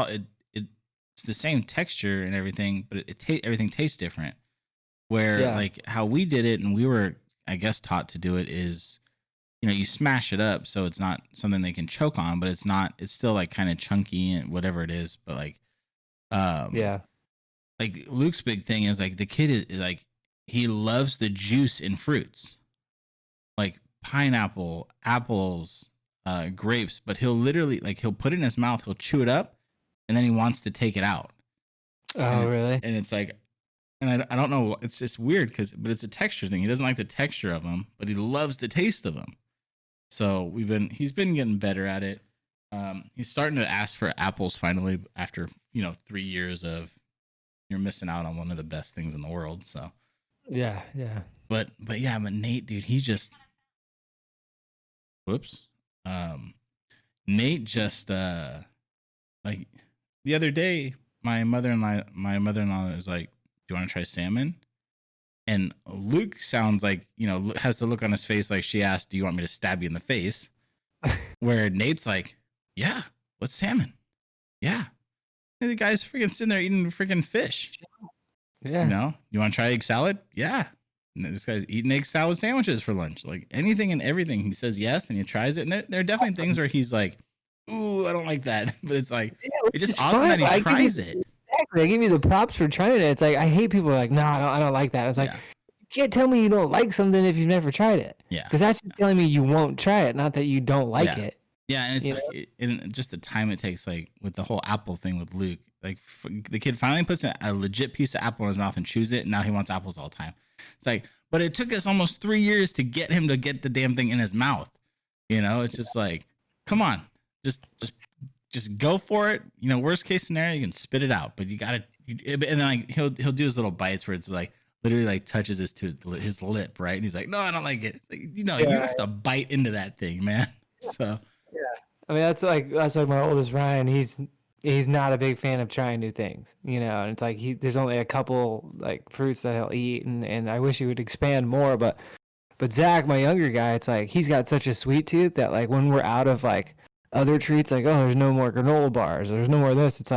the same texture and everything, but everything tastes different. Where Yeah. like how we did it, and we were, I guess, taught to do it is, you smash it up so it's not something they can choke on, but it's not. It's still like kind of chunky and whatever it is. But um, Yeah. like Luke's big thing is like the kid is like he loves the juice in fruits, like pineapple, apples, grapes, but he'll literally like he'll put it in his mouth, he'll chew it up, and then he wants to take it out, Oh, really? and it's like, and I don't know, it's just weird but it's a texture thing. He doesn't like the texture of them, but he loves the taste of them. So he's been getting better at it. He's starting to ask for apples finally after 3 years of you're missing out on one of the best things in the world. So, Yeah. Yeah. but yeah, but Nate, dude, he just whoops. Um, Nate just like the other day, my mother-in-law is like, "Do you want to try salmon?" And Luke sounds like has the look on his face like she asked, "Do you want me to stab you in the face?" Where Nate's like, "Yeah, what's salmon? Yeah." And the guy's freaking sitting there eating freaking fish. Yeah. You want to try egg salad? Yeah. And this guy's eating egg salad sandwiches for lunch. Like anything and everything. He says yes and he tries it. And there are definitely things where he's like, ooh, I don't like that. But it's like, Yeah, it's which just is awesome fine. that he I give you tries it. exactly. I give you the props for trying it. It's like I hate people who are like, no, I don't like that. It's like Yeah. you can't tell me you don't like something if you've never tried it. Yeah. Because that's just telling me you won't try it, not that you don't like Yeah. it. Yeah. And it's You like, and just the time it takes, like with the whole apple thing with Luke, like the kid finally puts a legit piece of apple in his mouth and chews it. And now he wants apples all the time. It's like, but it took us almost 3 years to get him to get the damn thing in his mouth. It's just like, come on, just go for it. Worst case scenario, you can spit it out, but you gotta. And then like he'll do his little bites where it's like literally like touches his lip, right? And he's like, no, I don't like it. It's like, you have to bite into that thing, man. So Yeah. I mean, that's like my oldest Ryan. He's not a big fan of trying new things, and it's like there's only a couple like fruits that he'll eat, and I wish he would expand more, but Zach, my younger guy, it's like he's got such a sweet tooth that like when we're out of like other treats, like, oh, there's no more granola bars, or there's no more of this. It's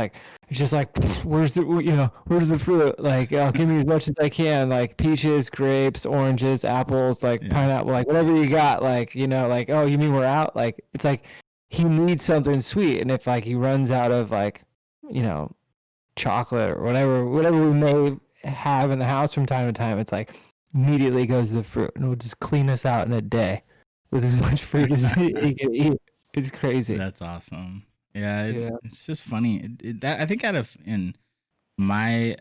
just like where's the fruit? Like, I'll give you as much as I can, like peaches, grapes, oranges, apples, like pineapple, like whatever you got, like like, oh, you mean we're out? Like it's like he needs something sweet, and if like he runs out of like chocolate or whatever we may have in the house from time to time, it's like immediately goes to the fruit, and it'll just clean us out in a day with as much fruit as he can eat. It's crazy. that's awesome. Yeah, Yeah. it's just funny. That I think out of in my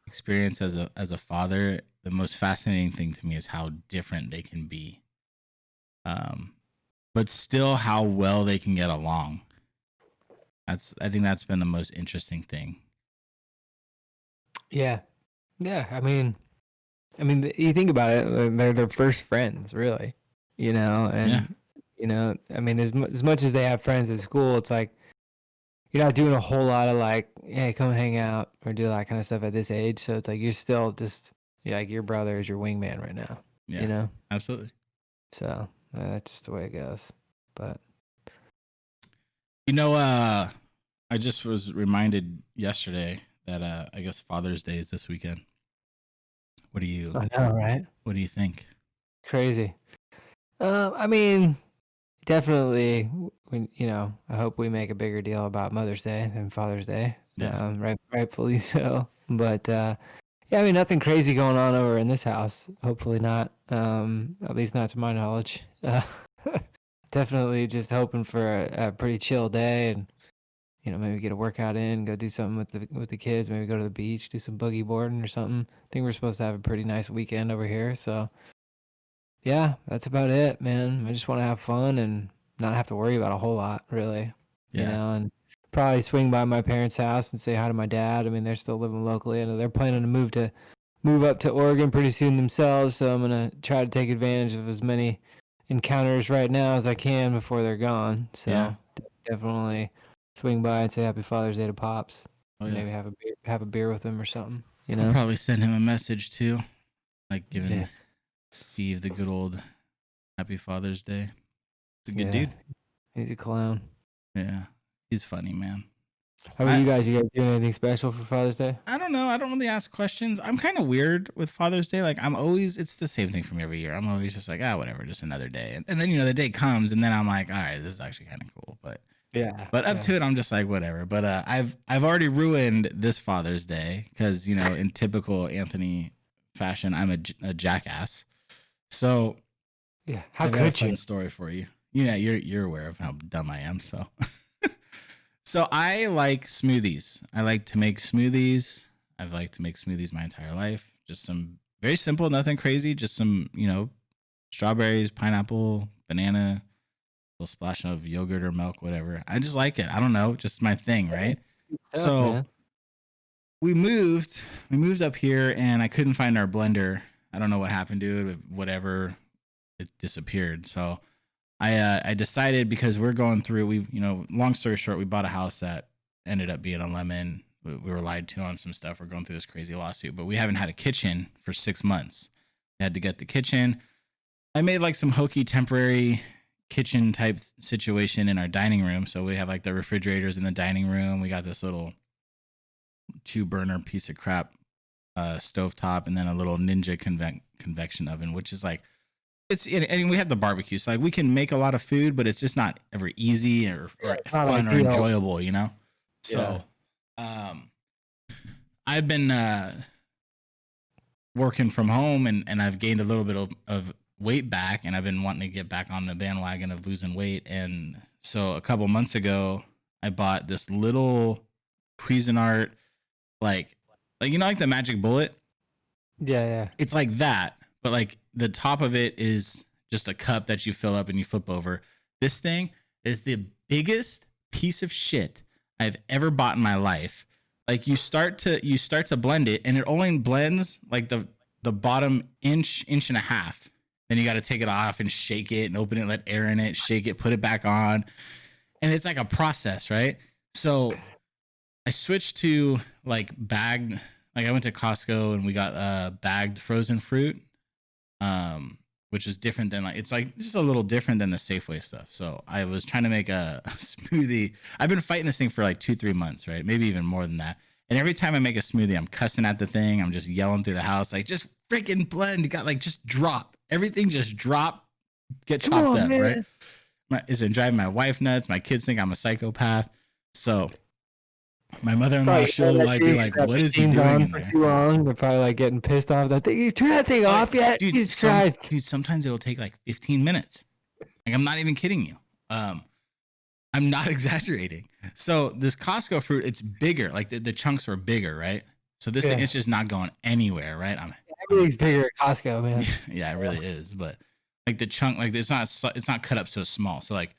experience as a father, the most fascinating thing to me is how different they can be, but still how well they can get along. I think that's been the most interesting thing. Yeah. Yeah. I mean, you think about it, they're their first friends, really, and I mean, as much as they have friends at school, it's like you're not doing a whole lot of like, hey, come hang out or do that kind of stuff at this age. So it's like you're still just like your brother is your wingman right now. Yeah, absolutely. So that's just the way it goes. But I just was reminded yesterday that I guess Father's Day is this weekend. What do you I know, right? What do you think? Crazy. I mean, definitely. I hope we make a bigger deal about Mother's Day than Father's Day. Yeah. Rightfully so. But yeah, I mean, nothing crazy going on over in this house. Hopefully not. At least not to my knowledge. Definitely just hoping for a pretty chill day, and maybe get a workout in, go do something with the kids, maybe go to the beach, do some boogie boarding or something. I think we're supposed to have a pretty nice weekend over here, so yeah, that's about it, man. I just want to have fun and not have to worry about a whole lot, really. Yeah. And probably swing by my parents' house and say hi to my dad. I mean, they're still living locally, and they're planning to move up to Oregon pretty soon themselves. So I'm gonna try to take advantage of as many encounters right now as I can before they're gone. Yeah. So definitely swing by and say Happy Father's Day to Pops. Oh And yeah. maybe have a beer with him or something. You I'll know? probably send him a message too, like Yeah, giving Steve the good old Happy Father's Day. He's a good yeah. dude. He's a clown. Yeah, he's funny, man. How about I you guys? You guys doing anything special for Father's Day? I don't know. I don't really ask questions. I'm kind of weird with Father's Day. Like I'm always, it's the same thing for me every year. I'm always just like, whatever, just another day. And then the day comes, and then I'm like, all right, this is actually kind of cool. Yeah, But up yeah. to it, I'm just like whatever. But I've already ruined this Father's Day because in typical Anthony fashion, I'm a jackass. So Yeah. How I got a could fun you? story for you. Yeah, you're aware of how dumb I am. So so I like smoothies. I like to make smoothies. I've liked to make smoothies my entire life. Just some very simple, nothing crazy. Just some strawberries, pineapple, banana, little splash of yogurt or milk, whatever. I just like it. I don't know, just my thing, Yeah, right? it's good stuff, So man. we moved up here and I couldn't find our blender. I don't know what happened to it, whatever, it disappeared. So I decided because we're going through, long story short, we bought a house that ended up being a lemon. We were lied to on some stuff. We're going through this crazy lawsuit, but we haven't had a kitchen for 6 months. We had to get the kitchen. I made like some hokey temporary kitchen type situation in our dining room. So we have like the refrigerators in the dining room. We got this little 2 burner piece of crap stovetop, and then a little Ninja convection oven, which is like and we have the barbecue. So like we can make a lot of food, but it's just not ever easy or It's not fun or ideal. enjoyable. Yeah. So I've been working from home and I've gained a little bit of weight back, and I've been wanting to get back on the bandwagon of losing weight. And so a couple months ago, I bought this little Cuisinart, like the Magic Bullet. Yeah, yeah. It's like that, but like the top of it is just a cup that you fill up and you flip over. This thing is the biggest piece of shit I've ever bought in my life. Like you start to blend it, and it only blends like the bottom inch and a half. Then you got to take it off and shake it and open it, let air in it, shake it, put it back on, and it's like a process, right? So I switched to like bagged. Like I went to Costco and we got bagged frozen fruit, which is different than it's like just a little different than the Safeway stuff. So I was trying to make a smoothie. I've been fighting this thing for like 2-3 months, right? Maybe even more than that. And every time I make a smoothie, I'm cussing at the thing. I'm just yelling through the house, like just freaking blend. You got like just drop everything, just drop, get Come chopped on, up, right? man. It's been driving my wife nuts. My kids think I'm a psychopath. So my mother-in-law, Probably she'll like be like, "What is he machine's doing on in for there?" too long. They're probably like getting pissed off. That thing, you turn that thing off yet? Dude, Jesus Christ. sometimes it'll take like 15 minutes. Like I'm not even kidding you. I'm not exaggerating. So this Costco fruit, it's bigger. Like the chunks are bigger, right? So this thing, Yeah. it's just not going anywhere, right? Everything's bigger at Costco, man. Yeah, it really is. But like the chunk, like it's not cut up so small. So like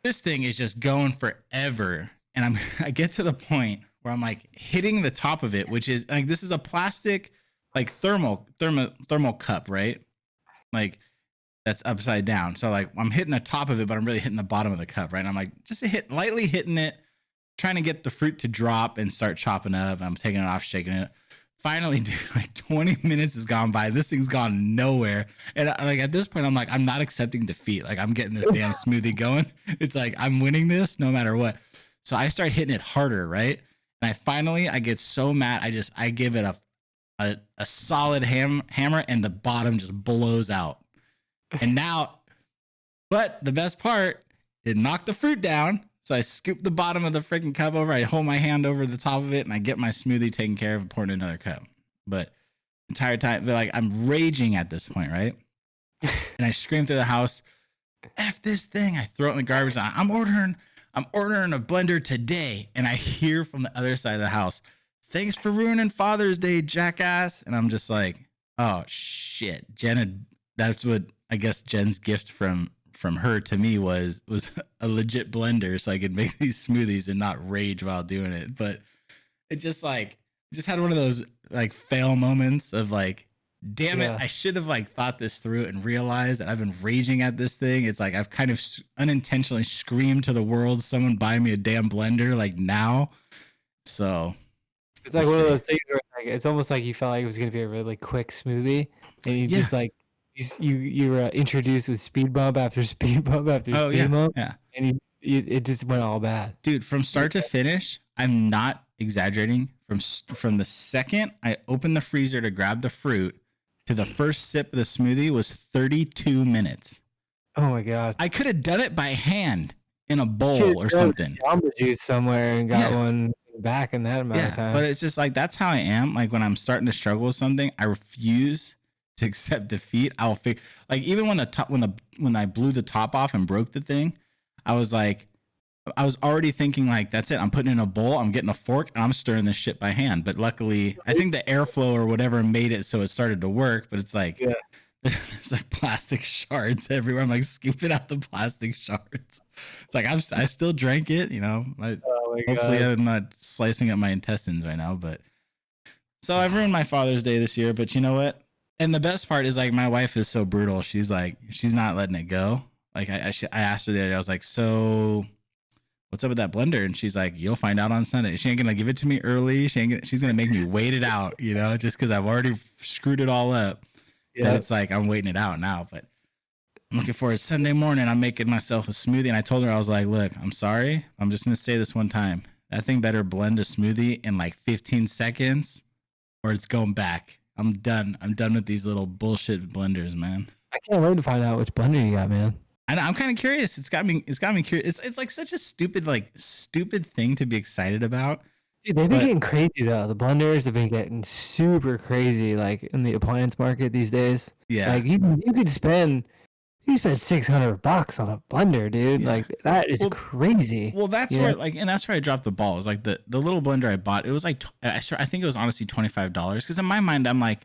this thing is just going forever, and I get to the point where I'm like hitting the top of it, which is like this is a plastic like thermal cup, right? Like that's upside down. So like I'm hitting the top of it, but I'm really hitting the bottom of the cup, right? And I'm like just lightly hitting it, trying to get the fruit to drop and start chopping up. I'm taking it off, shaking it. Finally, dude, like 20 minutes has gone by. This thing's gone nowhere. And like at this point, I'm like, I'm not accepting defeat. Like I'm getting this damn smoothie going. It's like I'm winning this no matter what. So I start hitting it harder, right? And I get so mad. I give it a solid hammer, and the bottom just blows out. And now, but the best part, it knocked the fruit down. So I scoop the bottom of the freaking cup over. I hold my hand over the top of it, and I get my smoothie taken care of, poured in another cup. But entire time, like I'm raging at this point, right? And I scream through the house, "F this thing!" I throw it in the garbage. I'm ordering a blender today. And I hear from the other side of the house, "Thanks for ruining Father's Day, jackass." And I'm just like, oh shit, Jenna that's what I guess Jen's gift from her to me was a legit blender, so I could make these smoothies and not rage while doing it. But it just had one of those like fail moments of like, damn it, Yeah. I should have like thought this through and realized that I've been raging at this thing. It's like I've kind of unintentionally screamed to the world, someone buy me a damn blender like now. So It's like one of those things where like, it's almost like you felt like it was gonna be a really quick smoothie, and you yeah. just like you were introduced with speed bump after speed bump after Oh speed bump, yeah. and it just went all bad. Dude, from start to finish, I'm not exaggerating. From the second I opened the freezer to grab the fruit to the first sip of the smoothie was 32 minutes. Oh my god! I could have done it by hand in a You bowl or something. Jamba Juice somewhere and got one back in that amount of time. But it's just like that's how I am. Like when I'm starting to struggle with something, I refuse to accept defeat. I'll like even when when I blew the top off and broke the thing, I was already thinking like that's it. I'm putting it in a bowl. I'm getting a fork and I'm stirring this shit by hand. But luckily, I think the airflow or whatever made it so it started to work. But it's like there's like plastic shards everywhere. I'm like scooping out the plastic shards. It's like I still drank it. You know, hopefully I'm not slicing up my intestines right now. But so I've ruined my Father's Day this year. But you know what? And the best part is like my wife is so brutal. She's like she's not letting it go. Like I asked her the other day. I was like, so what's up with that blender? And she's like, you'll find out on Sunday. She ain't gonna give it to me early. She's gonna make me wait it out, you know, just because I've already screwed it all up. Yeah. That it's like I'm waiting it out now. But I'm looking forward to Sunday morning. I'm making myself a smoothie. And I told her, I was like, look, I'm sorry. I'm just gonna say this one time. That thing better blend a smoothie in like 15 seconds or it's going back. I'm done. I'm done with these little bullshit blenders, man. I can't wait to find out which blender you got, man. I'm kind of curious. It's got me curious. It's like such a stupid thing to be excited about. Dude, they've been getting crazy though. The blenders have been getting super crazy, like in the appliance market these days. Yeah, like you could spend $600 on a blender, dude. Yeah. Like that is crazy. Well, that's where that's where I dropped the ball. Is like the little blender I bought. It was like I think it was honestly $25 because in my mind I'm like.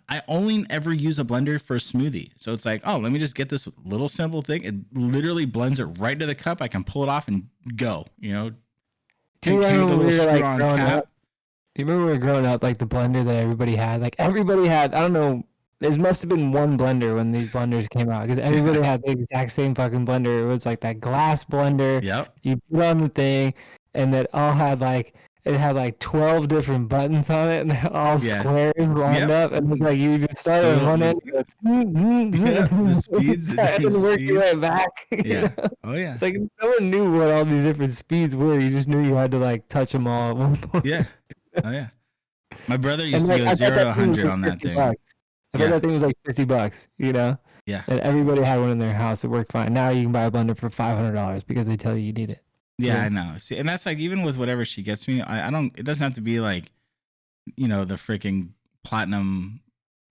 I only ever use a blender for a smoothie. So it's like, oh, let me just get this little simple thing. It literally blends it right to the cup. I can pull it off and go, you know. Do you remember when we were like growing up? You remember when we were growing up, like the blender that everybody had? Like everybody had, I don't know, there must have been one blender when these blenders came out because everybody had the exact same fucking blender. It was like that glass blender. Yep. You put on the thing and it all had like, it had like 12 different buttons on it and all squares lined up. And it's like you just started on one end. The speeds. And then work your way back. Yeah. Oh, yeah. It's like no one knew what all these different speeds were. You just knew you had to like touch them all at one point. Yeah. Oh, yeah. My brother used to go 0 to 100 on that thing. I thought that thing was like $50, you know? Yeah. And everybody had one in their house. It worked fine. Now you can buy a blender for $500 because they tell you need it. Yeah, I know. See, and that's like even with whatever she gets me, I don't. It doesn't have to be like, you know, the freaking platinum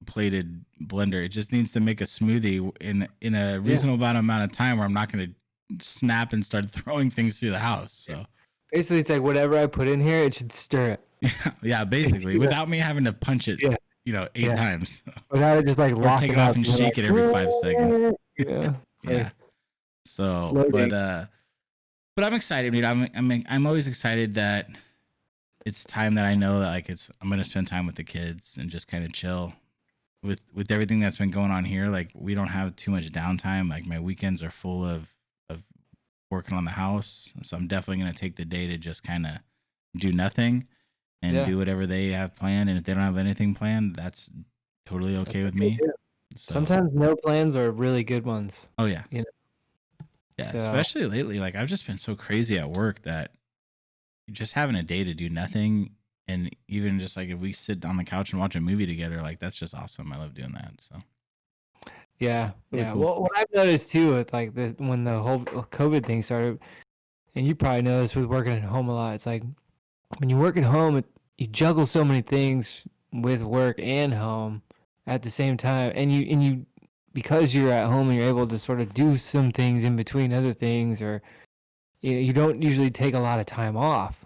plated blender. It just needs to make a smoothie in a reasonable amount of time where I'm not going to snap and start throwing things through the house. So basically, it's like whatever I put in here, it should stir it. Yeah, basically, without me having to punch it, you know, 8 times. Without it just like take it off and shake it every 5 seconds. Yeah, yeah. So, but I'm excited, dude. I'm always excited that it's time that I know that like I'm gonna spend time with the kids and just kind of chill. With everything that's been going on here, like we don't have too much downtime. Like my weekends are full of working on the house, so I'm definitely gonna take the day to just kind of do nothing and do whatever they have planned. And if they don't have anything planned, that's totally okay with me. So, sometimes no plans are really good ones. Oh yeah. You know? Yeah, so, especially lately, like I've just been so crazy at work that just having a day to do nothing, and even just like if we sit on the couch and watch a movie together, like that's just awesome. I love doing that. So yeah. Cool. Well, what I've noticed too with like when the whole COVID thing started, and you probably know this with working at home a lot. It's like when you work at home, you juggle so many things with work and home at the same time, and you. Because you're at home and you're able to sort of do some things in between other things, or you don't usually take a lot of time off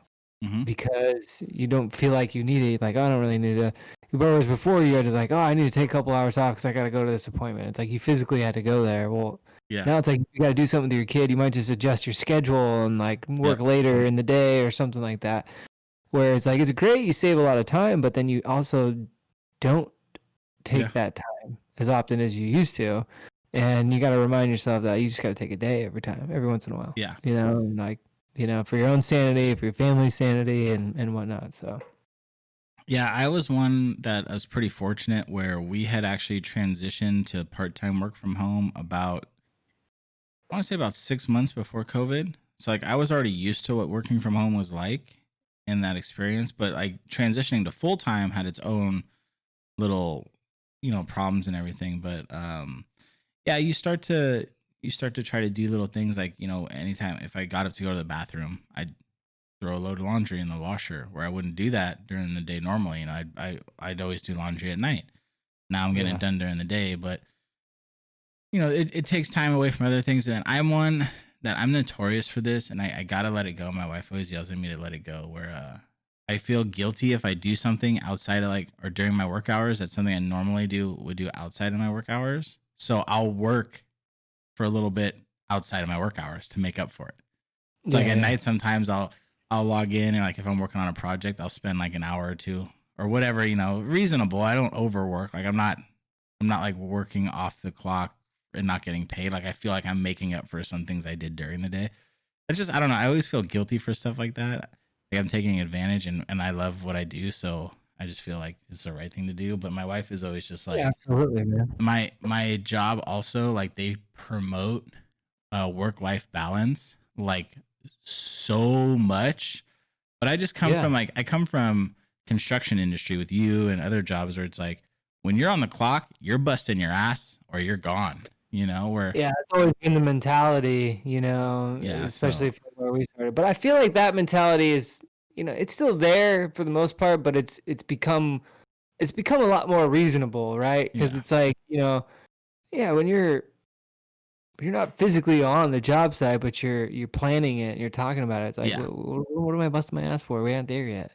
because you don't feel like you need it. Like, I don't really need to Whereas before you had to like, oh, I need to take a couple hours off because I got to go to this appointment. It's like you physically had to go there. Well, Yeah. now it's like you got to do something with your kid. You might just adjust your schedule and like work Yep. later in the day or something like that. Where it's like it's great, you save a lot of time, but then you also don't take that time as often as you used to. And you got to remind yourself that you just got to take a day every once in a while. Yeah. You know, and like, you know, for your own sanity, for your family's sanity and whatnot. So. Yeah, I was one that I was pretty fortunate where we had actually transitioned to part-time work from home about, I want to say about 6 months before COVID. So like I was already used to what working from home was like in that experience, but like transitioning to full-time had its own little, problems and everything. But yeah, you start to try to do little things like, anytime if I got up to go to the bathroom, I'd throw a load of laundry in the washer where I wouldn't do that during the day normally. I'd always do laundry at night. Now I'm getting it done during the day, but it takes time away from other things. And I'm one that I'm notorious for this, and I gotta let it go. My wife always yells at me to let it go. Where I feel guilty if I do something outside of or during my work hours. That's something I normally would do outside of my work hours. So I'll work for a little bit outside of my work hours to make up for it. So at night, sometimes I'll log in and like if I'm working on a project, I'll spend like an hour or two or whatever, reasonable. I don't overwork. Like I'm not like working off the clock and not getting paid. Like I feel like I'm making up for some things I did during the day. It's just, I don't know. I always feel guilty for stuff like that. Like I'm taking advantage and I love what I do. So I just feel like it's the right thing to do. But my wife is always just like, Yeah, absolutely, man. my job also, like they promote work-life balance like so much. But I just come from I come from construction industry with you and other jobs where it's like when you're on the clock, you're busting your ass or you're gone, where it's always been the mentality, especially from where we started. But I feel like that mentality is, it's still there for the most part, but it's become a lot more reasonable, right? Because it's like, when you're not physically on the job site, but you're planning it and you're talking about it. It's like, what am I busting my ass for? We aren't there yet,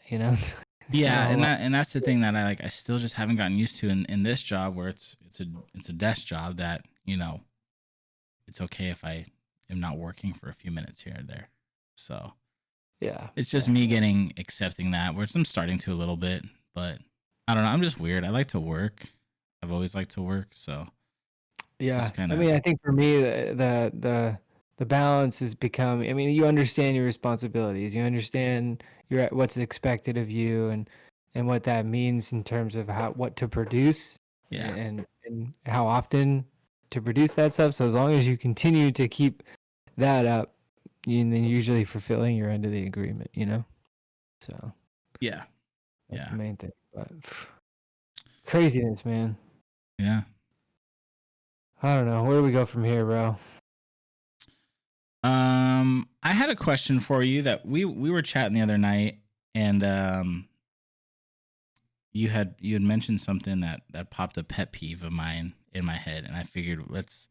Yeah, and that's the thing that I still just haven't gotten used to in this job where it's a desk job that, it's okay if I am not working for a few minutes here or there. So it's just me accepting that, which I'm starting to a little bit, but I don't know. I'm just weird. I like to work. I've always liked to work. So I mean, I think for me, the balance has become. I mean, you understand your responsibilities. You understand what's expected of you, and what that means in terms of what to produce, and how often to produce that stuff. So as long as you continue to keep that up, you then usually fulfilling your end of the agreement. So that's the main thing. But craziness, man. Yeah. I don't know. Where do we go from here, bro? I had a question for you that we were chatting the other night, and you had mentioned something that popped a pet peeve of mine in my head, and I figured let's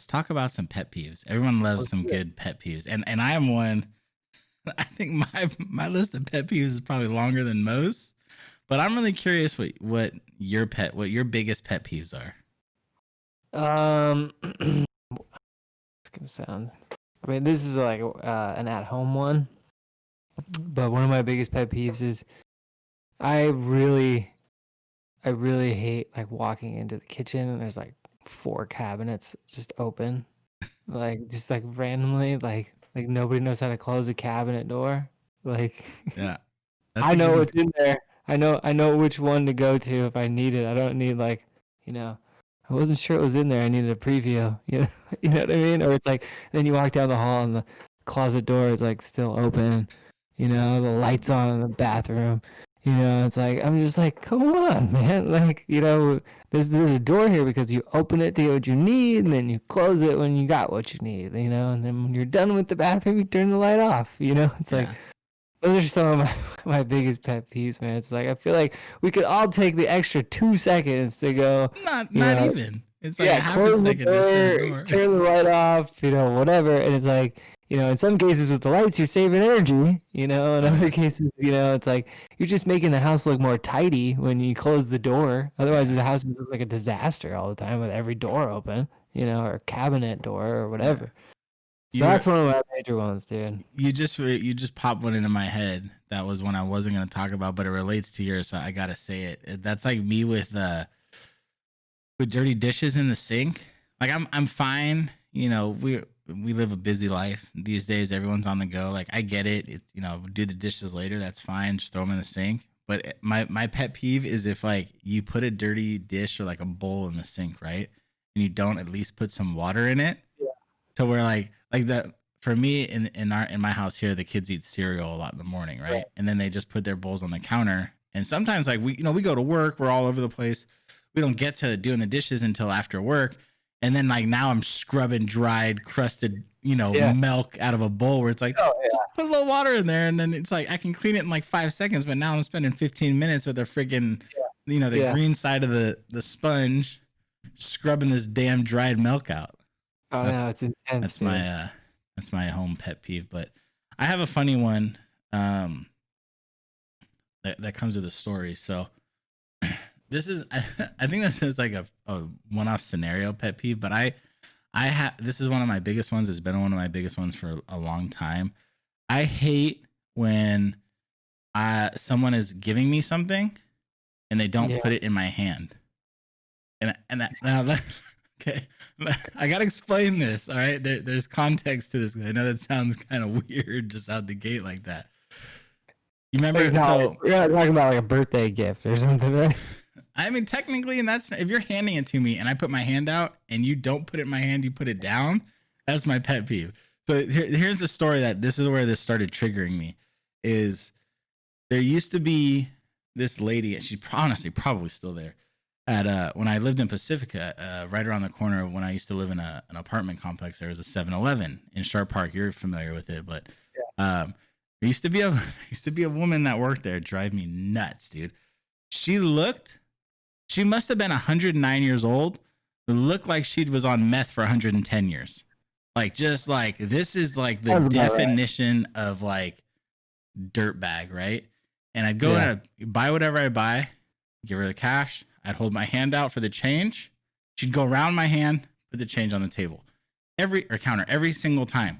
talk about some pet peeves. Everyone loves some good pet peeves, and I am one. I think my list of pet peeves is probably longer than most, but I'm really curious what your biggest pet peeves are. It's gonna sound. I mean, this is like an at-home one, but one of my biggest pet peeves is I really hate like walking into the kitchen and there's like 4 cabinets just open, like just like randomly, like nobody knows how to close a cabinet door. Like, I know what's in there. I know which one to go to if I need it. I don't need I wasn't sure it was in there. I needed a preview. You know what I mean? Or it's like then you walk down the hall and the closet door is like still open. The lights on in the bathroom. It's like I'm just like, come on, man. Like, there's a door here because you open it to get what you need and then you close it when you got what you need, and then when you're done with the bathroom, you turn the light off. It's like those are some of my biggest pet peeves, man. It's like I feel like we could all take the extra 2 seconds to go. Not even. It's like half close a second the door, to shut the door. turn the light off, whatever. And it's like in some cases with the lights, you're saving energy. In other yeah. cases, it's like you're just making the house look more tidy when you close the door. Otherwise, Yeah. the house looks like a disaster all the time with every door open, or cabinet door or Yeah. whatever. So You were that's one of my major ones, dude. you just popped one into my head. That was one I wasn't gonna talk about, but it relates to yours, so I gotta say it. That's like me with dirty dishes in the sink. Like I'm fine. We live a busy life these days. Everyone's on the go. Like I get it. Do the dishes later. That's fine. Just throw them in the sink. But my pet peeve is if like you put a dirty dish or like a bowl in the sink, right? And you don't at least put some water in it Yeah. to where like the for me in my house here, the kids eat cereal a lot in the morning, Right. right? And then they just put their bowls on the counter. And sometimes like we go to work, we're all over the place. We don't get to doing the dishes until after work. And then like now I'm scrubbing dried, crusted, Yeah. milk out of a bowl where it's like Oh, just put a little water in there, and then it's like I can clean it in like 5 seconds. But now I'm spending 15 minutes with a freaking, the yeah. green side of the sponge, scrubbing this damn dried milk out. Oh, no, That's it's intense, that's dude. my home pet peeve. But I have a funny one that comes with a story. So this is I think this is like a one-off scenario pet peeve, but I have this is one of my biggest ones. It's been one of my biggest ones for a long time. I hate when someone is giving me something and they don't Yeah. put it in my hand. Okay, I gotta explain this. All right, there's context to this. I know that sounds kind of weird just out the gate like that. You remember? So We're not talking about like a birthday gift or something, right? I mean, technically, and that's if you're handing it to me and I put my hand out and you don't put it in my hand, you put it down. That's my pet peeve. So here's the story that this is where this started triggering me. Is there used to be this lady, and she's honestly probably still there. At when I lived in Pacifica, right around the corner of when I used to live in an apartment complex, there was a 7-Eleven in Sharp Park. You're familiar with it, but there used to be a woman that worked there. Drive me nuts, dude. She must have been 109 years old. It looked like she was on meth for 110 years. Like, just like, this is like the Sounds about right. definition of like dirt bag, right? And I'd go Yeah. and I'd buy whatever I buy, give her the cash. I'd hold my hand out for the change. She'd go around my hand, put the change on the table, counter every single time.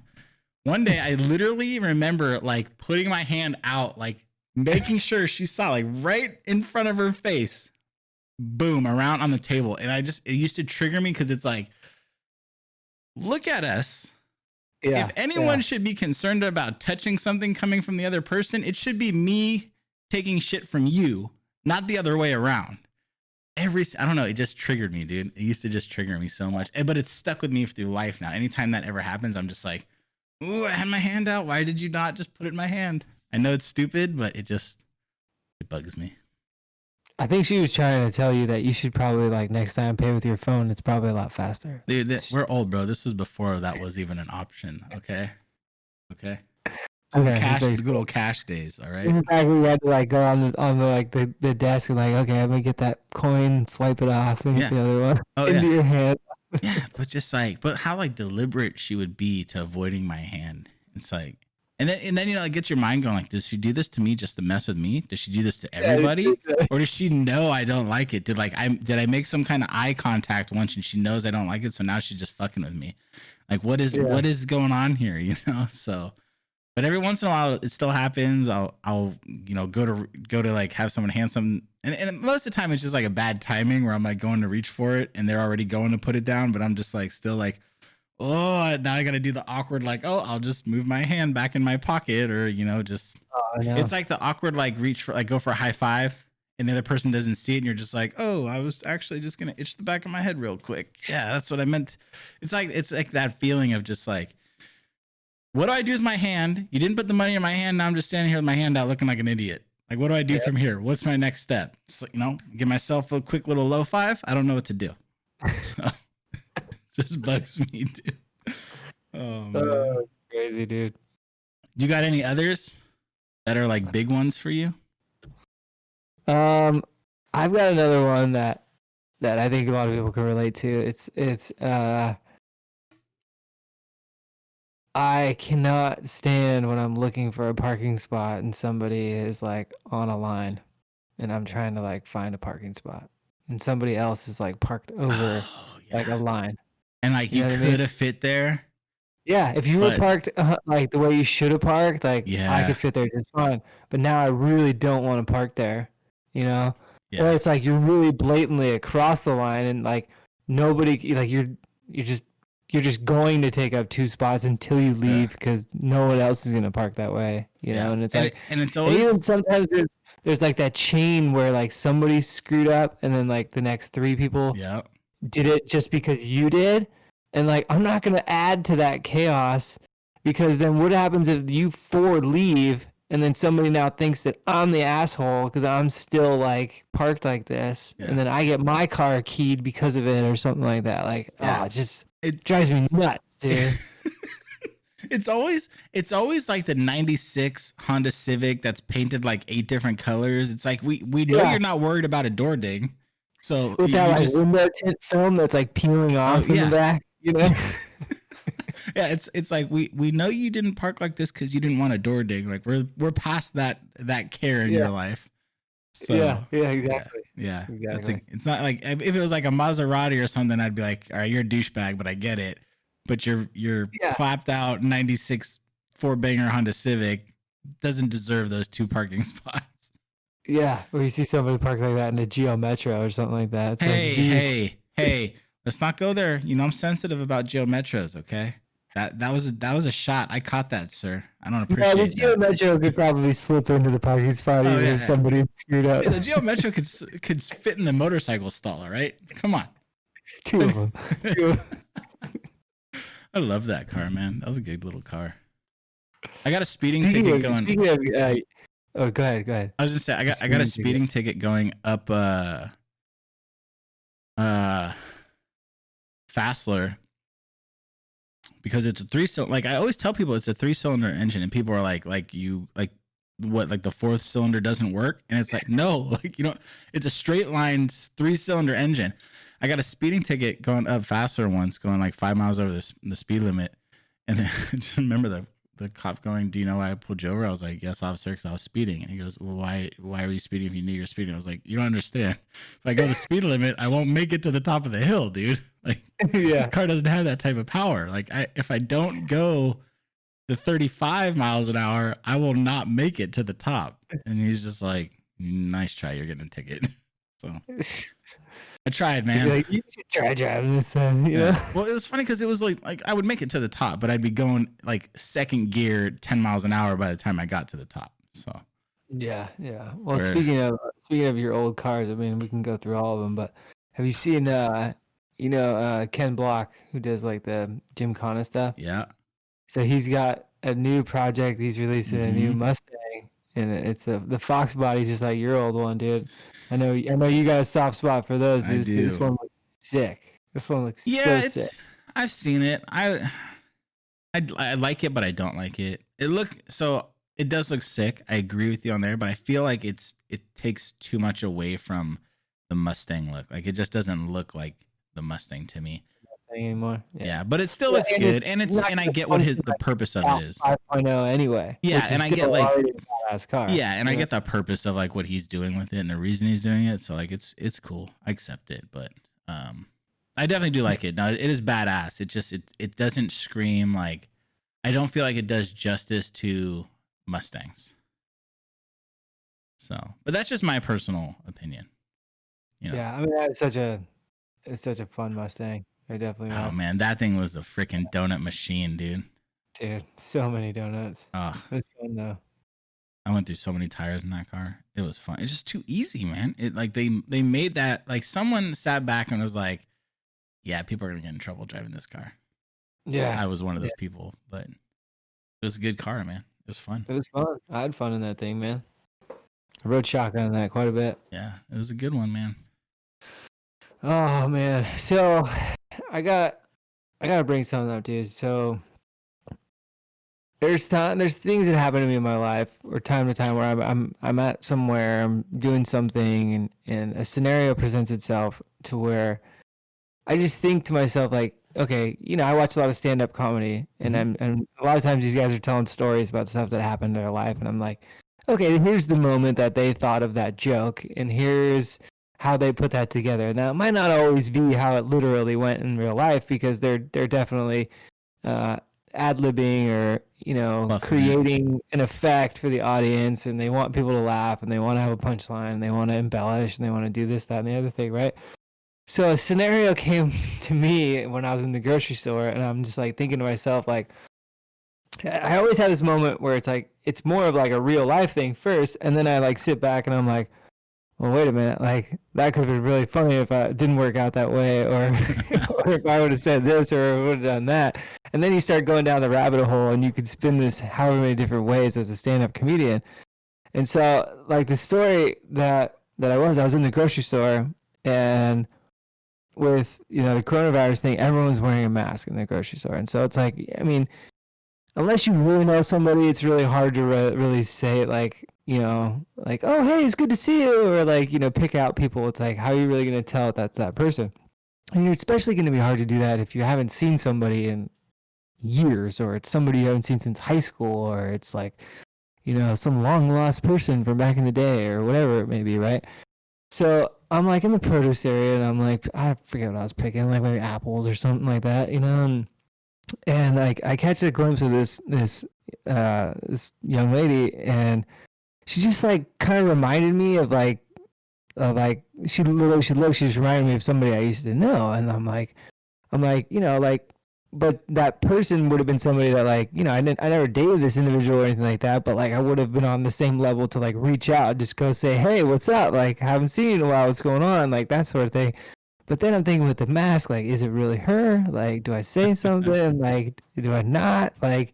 One day, I literally remember like putting my hand out, like making sure she saw, like right in front of her face, boom, around on the table. And it used to trigger me because it's like, look at us. Yeah. If anyone should be concerned about touching something coming from the other person, it should be me taking shit from you, not the other way around. I don't know, it just triggered me, dude. It used to just trigger me so much, but it's stuck with me through life now. Anytime that ever happens, I'm just like, ooh, I had my hand out. Why did you not just put it in my hand? I know it's stupid, but it bugs me. I think she was trying to tell you that you should probably like next time pay with your phone. It's probably a lot faster. Dude, we're old, bro. This was before that was even an option. Okay. This is the good old cash days. All right. In fact, we had to like go on the like the desk and like, okay, I'm gonna get that coin, swipe it off, and get the other one into your hand. Yeah, but how like deliberate she would be to avoiding my hand. It's like, and then it gets your mind going like, does she do this to me just to mess with me? Does she do this to everybody, or does she know I don't like it? Did I make some kind of eye contact once and she knows I don't like it, so now she's just fucking with me? Like, what is going on here? So. But every once in a while, it still happens. I'll go to like have someone hand something, and most of the time it's just like a bad timing where I'm like going to reach for it and they're already going to put it down, but I'm just like still like, oh, now I got to do the awkward like, oh, I'll just move my hand back in my pocket, or just it's like the awkward like reach for like go for a high five and the other person doesn't see it and you're just like, oh, I was actually just gonna itch the back of my head real quick. Yeah, that's what I meant. It's like that feeling of just like, what do I do with my hand? You didn't put the money in my hand. Now I'm just standing here with my hand out looking like an idiot. Like, what do I do from here? What's my next step? So, give myself a quick little low five. I don't know what to do. So, just bugs me, dude. Oh, man. It's crazy, dude. You got any others that are like big ones for you? I've got another one that I think a lot of people can relate to. It's I cannot stand when I'm looking for a parking spot and somebody is like on a line and I'm trying to like find a parking spot and somebody else is like parked over Oh like a yeah. line. And like You you know what I mean? could have fit there, Yeah, if you were but parked like the way you should have parked, like I yeah, could fit there just fine. But now I really don't want to park there, you know? Or yeah, it's like you're really blatantly across the line and like nobody like you're just you're just going to take up two spots until you yeah, leave because no one else is gonna park that way, you know? yeah. And it's And like, it, and it's and always even sometimes there's like that chain where like somebody screwed up and then like the next three people yeah, did it just because you did. And like, I'm not going to add to that chaos because then what happens if you four leave and then somebody now thinks that I'm the asshole because I'm still like parked like this. And yeah, then I get my car keyed because of it or something like that. Like, yeah. oh, it just drives me It's nuts, dude. it's always like the 96 Honda Civic that's painted like 8 different colors. It's like we know Yeah. you're not worried about a door ding. So With that you like just window tint film that's like peeling oh off in the yeah. back, you know? Yeah, it's like we know you didn't park like this cuz you didn't want a door ding. Like we're past that care in Yeah. your life. Yeah. So, Yeah. yeah. Exactly. Yeah. That's Exactly. like it's not like if it was like a Maserati or something I'd be like, "All right, you're a douchebag, but I get it." But your Yeah. clapped out 96 four-banger Honda Civic doesn't deserve those 2 parking spots. Yeah, or you see somebody park like that in a Geo Metro or something like that. It's like, Hey, geez. hey. Let's not go there. You know I'm sensitive about Geo Metros, okay? That was a shot. I caught that, sir. I don't Yeah, the appreciate Geo that. Metro could probably slip into the parking spot Oh even yeah, if yeah. somebody screwed up. Hey, the Geo Metro could fit in the motorcycle stall, all right? Come on. Two of them. Two of them. I love that car, man. That was a good little car. I got a speeding Speaking ticket of, going. speaking of, oh, go ahead, go ahead. I was just saying, The I got a speeding ticket. speeding ticket going up uh Fassler because it's a three-cylinder. Like I always tell people, it's a 3-cylinder engine, and people are like you like what like the fourth cylinder doesn't work, and it's like no, like it's a straight line 3-cylinder engine. I got a speeding ticket going up Fassler once, going like 5 miles over the speed limit, and then I just remember the cop going, "Do you know why I pulled you over?" I was like, "Yes, officer, because I was speeding." And he goes, "Well, why were you speeding if you knew you're speeding?" I was like, "You don't understand. If I go the speed limit, I won't make it to the top of the hill, dude. Like this Yeah. car doesn't have that type of power. Like if I don't go the 35 miles an hour, I will not make it to the top." And he's just like, "Nice try. You're getting a ticket." So I tried, You'd be man. like, you should try driving this thing, you know? Yeah. Well, it was funny because it was like I would make it to the top, but I'd be going like second gear, 10 miles an hour by the time I got to the top. So Yeah, yeah. Well, where speaking of your old cars, I mean, we can go through all of them, but have you seen Ken Block who does like the Gymkhana stuff? yeah. So he's got a new project. He's releasing a new Mm-hmm. Mustang, and it's the Fox body, just like your old one, dude. I know you got a soft spot for those. I This do. one looks sick. This one looks so Yeah, sick. I've seen it. I like it, but I don't like it. It does look sick. I agree with you on there, but I feel like it takes too much away from the Mustang look. Like it just doesn't look like the Mustang to me. Anymore. Yeah, but it still Yeah, looks and it's good, and not I gonna get what function the like purpose of it Cal is. 5.0 anyway, Yeah, which is and I get still like already a badass car. yeah, and I you know? get the purpose of like what he's doing with it and the reason he's doing it. So like it's cool. I accept it, but I definitely do like it. Now it is badass. It doesn't scream like I don't feel like it does justice to Mustangs. So, but that's just my personal opinion. Yeah, I mean it's such a fun Mustang. I definitely Oh was. man, that thing was a freaking donut machine, dude. Dude, so many donuts. Oh, It's fun though. I went through so many tires in that car. It was fun. It's just too easy, man. It like they made that like someone sat back and was like, "Yeah, people are gonna get in trouble driving this car." Yeah. I was one of Yeah. those people, but it was a good car, man. It was fun. It was fun. I had fun in that thing, man. I rode shotgun in that quite a bit. Yeah, it was a good one, man. Oh man. So I gotta bring something up, dude. So there's things that happen to me in my life or time to time where I'm at somewhere, I'm doing something and a scenario presents itself to where I just think to myself like okay, I watch a lot of stand-up comedy, and and a lot of times these guys are telling stories about stuff that happened in their life, and I'm like, okay, here's the moment that they thought of that joke, and here's how they put that together. Now, it might not always be how it literally went in real life, because they're definitely uh, ad-libbing, or Fluffing it. creating an effect for the audience, and they want people to laugh, and they want to have a punchline, and they want to embellish, and they want to do this, that, and the other thing, right? So a scenario came to me when I was in the grocery store, and I'm just like thinking to myself, like, I always have this moment where it's like, it's more of like a real life thing first, and then I like sit back and I'm like, well, wait a minute, like that could have been really funny if it didn't work out that way, or or if I would have said this or would have done that. And then you start going down the rabbit hole, and you could spin this however many different ways as a stand-up comedian. And so, like, the story that I was in the grocery store, and with the coronavirus thing, everyone's wearing a mask in the grocery store, and so it's like, I mean, unless you really know somebody, it's really hard to really say it, like, like, oh, hey, it's good to see you, or like, pick out people. It's like, how are you really going to tell if that's that person? And it's especially going to be hard to do that if you haven't seen somebody in years, or it's somebody you haven't seen since high school, or it's like, some long lost person from back in the day, or whatever it may be, right? So I'm like in the produce area, and I'm like, I forget what I was picking, like maybe apples or something like that, and like I catch a glimpse of this young lady, and she just like kind of reminded me of like she just reminded me of somebody I used to know, and I'm like, like, but that person would have been somebody that, like, I never dated this individual or anything like that, but like I would have been on the same level to like reach out, just go say, hey, what's up? Like, haven't seen you in a while. What's going on? Like, that sort of thing. But then I'm thinking with the mask, like, is it really her? Like, do I say something? Like, do I not? Like,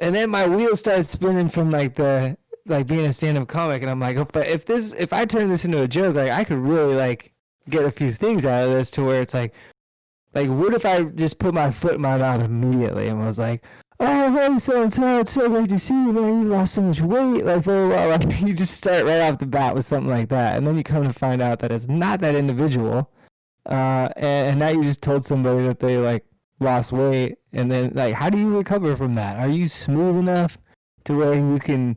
and then my wheels started spinning from like being a stand-up comic, and I'm like, but if I turn this into a joke, like I could really like get a few things out of this, to where it's like, what if I just put my foot in my mouth immediately and was like, oh, hey, so-and-so, it's so great to see you, man. You lost so much weight. Like, blah, blah, blah. Like, you just start right off the bat with something like that. And then you come to find out that it's not that individual. And now you just told somebody that they, like, lost weight. And then, like, how do you recover from that? Are you smooth enough to where you can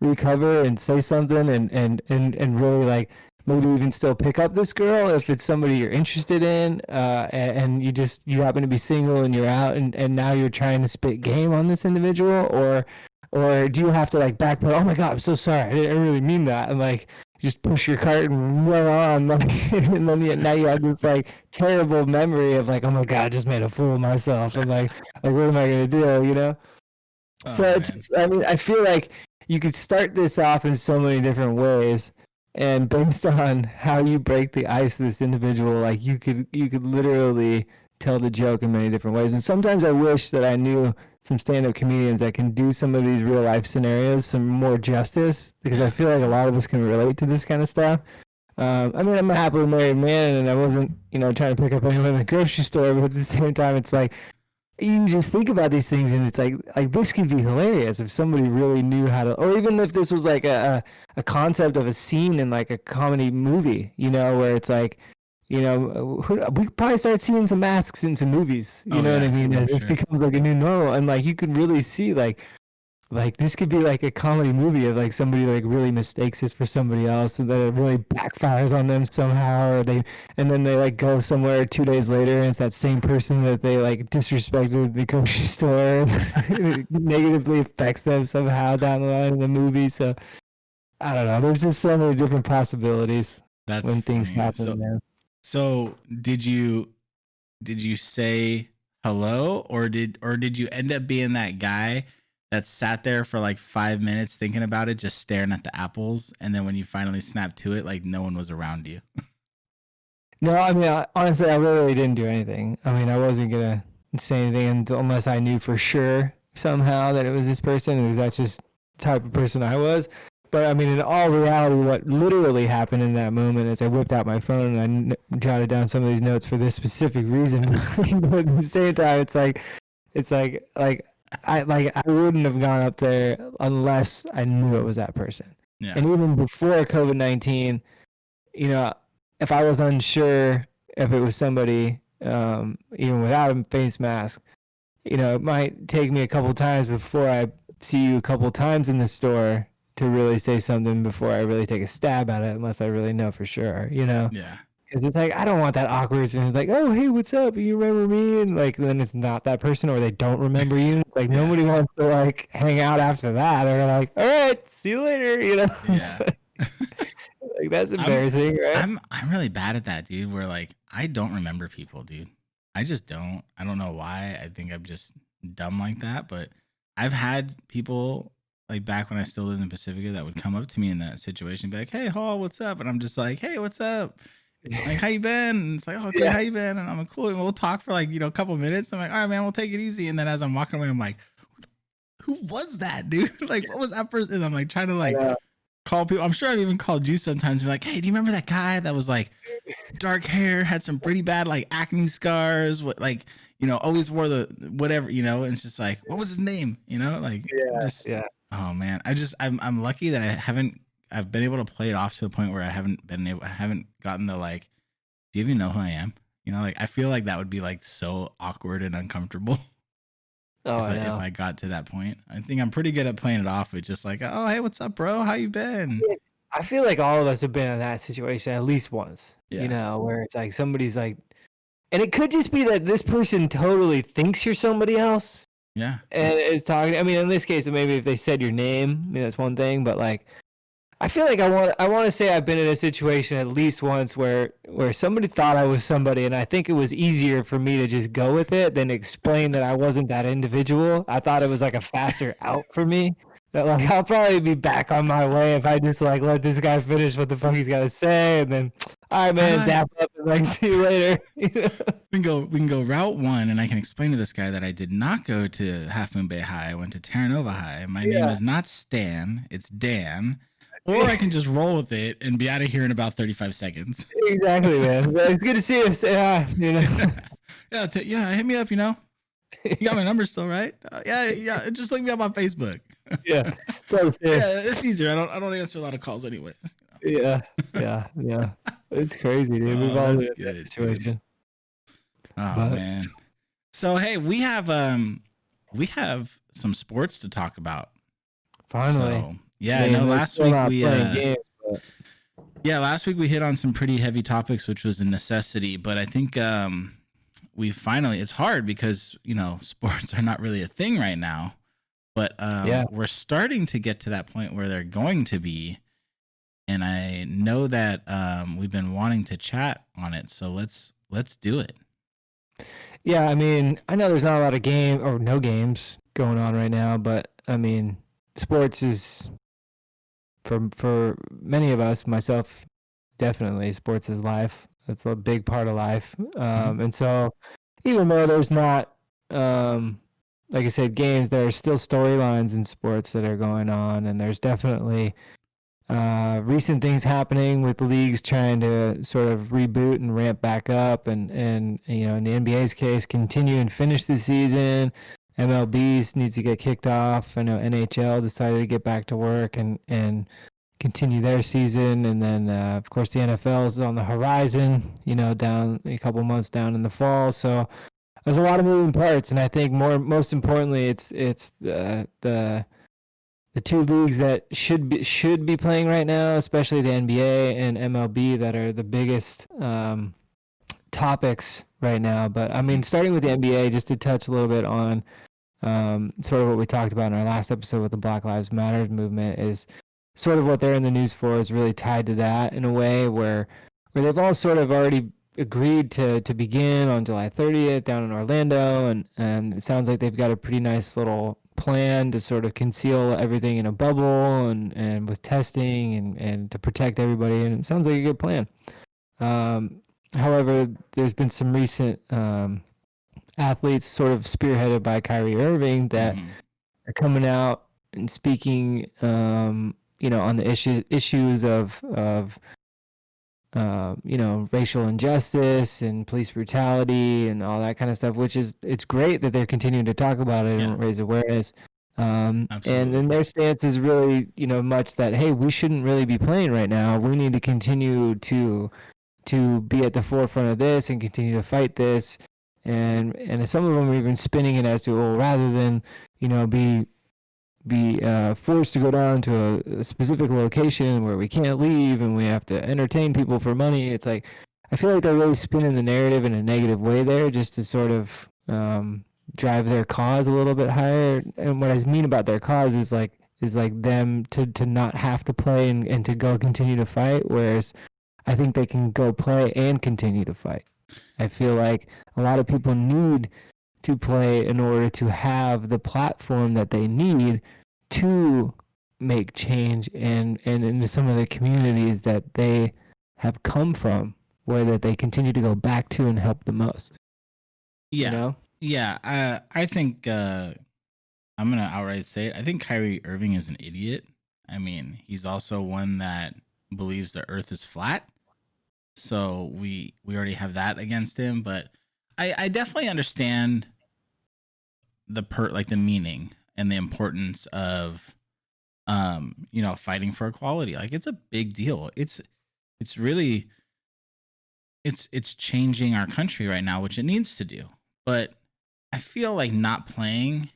recover and say something, and really, like, maybe even still pick up this girl if it's somebody you're interested in, and you happen to be single and you're out, and now you're trying to spit game on this individual, or do you have to like backpedal? Oh my god, I'm so sorry, I didn't really mean that, and like just push your cart and run on, like, and then now you have this like terrible memory of like, oh my god, I just made a fool of myself, and like what am I gonna do? Oh, So man. it's, I mean, I feel like you could start this off in so many different ways, and based on how you break the ice of this individual, like you could literally tell the joke in many different ways. And sometimes I wish that I knew some stand-up comedians that can do some of these real life scenarios some more justice, because I feel like a lot of us can relate to this kind of stuff. I mean, I'm a happily married man, and I wasn't, trying to pick up anyone in the grocery store, but at the same time, it's like, you just think about these things, and it's like this could be hilarious if somebody really knew how to, or even if this was like a concept of a scene in like a comedy movie, where it's like, we could probably start seeing some masks in some movies, you know what I mean? This becomes like a new normal, and like you could really see like this could be like a comedy movie of like somebody like really mistakes this for somebody else, and then it really backfires on them somehow, or and then they like go somewhere 2 days later, and it's that same person that they like disrespected at the grocery store, and it negatively affects them somehow down the line in the movie. So I don't know. There's just so many different possibilities. That's when things funny. happen, man. So did you say hello, or did you end up being that guy that sat there for like 5 minutes thinking about it, just staring at the apples, and then when you finally snapped to it, like no one was around you? No, I mean, honestly, I really didn't do anything. I mean, I wasn't gonna say anything unless I knew for sure somehow that it was this person, because that's just the type of person I was. But I mean, in all reality, what literally happened in that moment is I whipped out my phone and I jotted down some of these notes for this specific reason. But at the same time, it's like I wouldn't have gone up there unless I knew it was that person. Yeah. And even before COVID-19, if I was unsure if it was somebody, even without a face mask. It might take me a couple times before I see you a couple times in the store to really say something before I really take a stab at it, unless I really know for sure, Yeah. Because it's like, I don't want that awkward thing. Like, oh, hey, what's up? You remember me? And like, then it's not that person, or they don't remember you. It's like, Yeah. nobody wants to like hang out after that. They're like, all right, see you later. It's Yeah. like that's embarrassing, right? I'm really bad at that, dude. Where like I don't remember people, dude. I just don't. I don't know why. I think I'm just dumb like that. But I've had people like back when I still lived in Pacifica that would come up to me in that situation, and be like, "Hey, Hall, what's up?" And I'm just like, "Hey, what's up? Like, how you been?" And it's like, "Oh, good. Yeah. How you been?" And I'm like, "Cool." And we'll talk for like a couple minutes. I'm like, "All right, man, we'll take it easy." And then as I'm walking away, I'm like, "Who was that, dude? Like, what was that person?" And I'm like trying to like call people. I'm sure I've even called you sometimes. Be like, "Hey, do you remember that guy that was like dark hair, had some pretty bad like acne scars, what like always wore the whatever, and it's just like, what was his name? Like Yeah. oh man, I'm lucky that I've been able to play it off to a point where I haven't gotten the like, do you even know who I am? Like I feel like that would be like so awkward and uncomfortable. Oh, if I got to that point. I think I'm pretty good at playing it off with just like, oh, hey, what's up, bro? How you been? I feel like all of us have been in that situation at least once, Yeah. where it's like somebody's like, and it could just be that this person totally thinks you're somebody else Yeah. and is talking. I mean, in this case, maybe if they said your name, I mean, that's one thing, but like, I feel like I want to say I've been in a situation at least once where somebody thought I was somebody, and I think it was easier for me to just go with it than explain that I wasn't that individual. I thought it was like a faster out for me. That like I'll probably be back on my way if I just like let this guy finish what the fuck he's got to say, and then all right, man, dap up and like see you later. We can go route one, and I can explain to this guy that I did not go to Half Moon Bay High. I went to Terra Nova High. My name is not Stan, it's Dan. Or I can just roll with it and be out of here in about 35 seconds. Exactly, man. It's good to see you. Say hi, Yeah, hit me up, You got my number still, right? Yeah. Just look me up on Facebook. Yeah. So yeah, it's easier. I don't answer a lot of calls anyways. Yeah. It's crazy, dude. We've all been in that situation. Oh man. So hey, we have some sports to talk about. Finally. So, yeah, I know last week last week we hit on some pretty heavy topics, which was a necessity, but I think we finally, it's hard because sports are not really a thing right now, but we're starting to get to that point where they're going to be, and I know that we've been wanting to chat on it, so let's do it. Yeah, I mean, I know there's not a lot of no games going on right now, but I mean, sports is for many of us, myself definitely, sports is life. That's a big part of life. And so even though there's not like I said, games, there are still storylines in sports that are going on, and there's definitely recent things happening with leagues trying to sort of reboot and ramp back up, and in the NBA's case, continue and finish the season. MLB's needs to get kicked off. I know NHL decided to get back to work and continue their season, and then of course the NFL is on the horizon. Down a couple months down in the fall, so there's a lot of moving parts, and I think most importantly, it's the two leagues that should be playing right now, especially the NBA and MLB, that are the biggest topics right now. But I mean, starting with the NBA, just to touch a little bit on sort of what we talked about in our last episode with the Black Lives Matter movement, is sort of what they're in the news for is really tied to that in a way where they've all sort of already agreed to begin on July 30th down in Orlando, and it sounds like they've got a pretty nice little plan to sort of conceal everything in a bubble and with testing and to protect everybody, and it sounds like a good plan. However, there's been some recent athletes sort of spearheaded by Kyrie Irving that are coming out and speaking on the issues of racial injustice and police brutality and all that kind of stuff, which it's great that they're continuing to talk about it and raise awareness. And then their stance is really, much that, hey, we shouldn't really be playing right now. We need to continue to to be at the forefront of this and continue to fight this. And some of them are even spinning it as to, well, rather than, be forced to go down to a specific location where we can't leave and we have to entertain people for money. It's like, I feel like they're really spinning the narrative in a negative way there, just to sort of drive their cause a little bit higher. And what I mean about their cause is like them to not have to play and to go continue to fight. Whereas I think they can go play and continue to fight. I feel like a lot of people need to play in order to have the platform that they need to make change and into some of the communities that they have come from, where that they continue to go back to and help the most. Yeah. Yeah. I think I'm going to outright say it. I think Kyrie Irving is an idiot. I mean, he's also one that believes the earth is flat. So we already have that against him, but I definitely understand the meaning and the importance of fighting for equality. Like, it's a big deal. It's really it's changing our country right now, which it needs to do. But I feel like not playing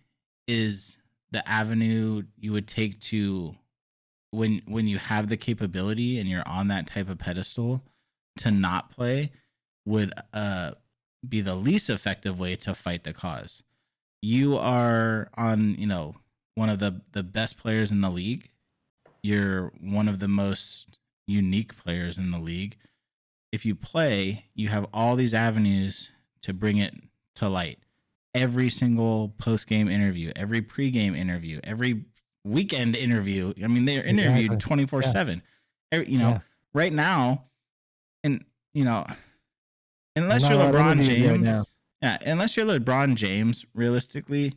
is the avenue you would take to when you have the capability and you're on that type of pedestal. To not play would be the least effective way to fight the cause. You are on, one of the best players in the league. You're one of the most unique players in the league. If you play, you have all these avenues to bring it to light. Every single post-game interview, every pre-game interview, every weekend interview. I mean, they're interviewed 24/7. Right now, and unless you're LeBron James, unless you're LeBron James, realistically,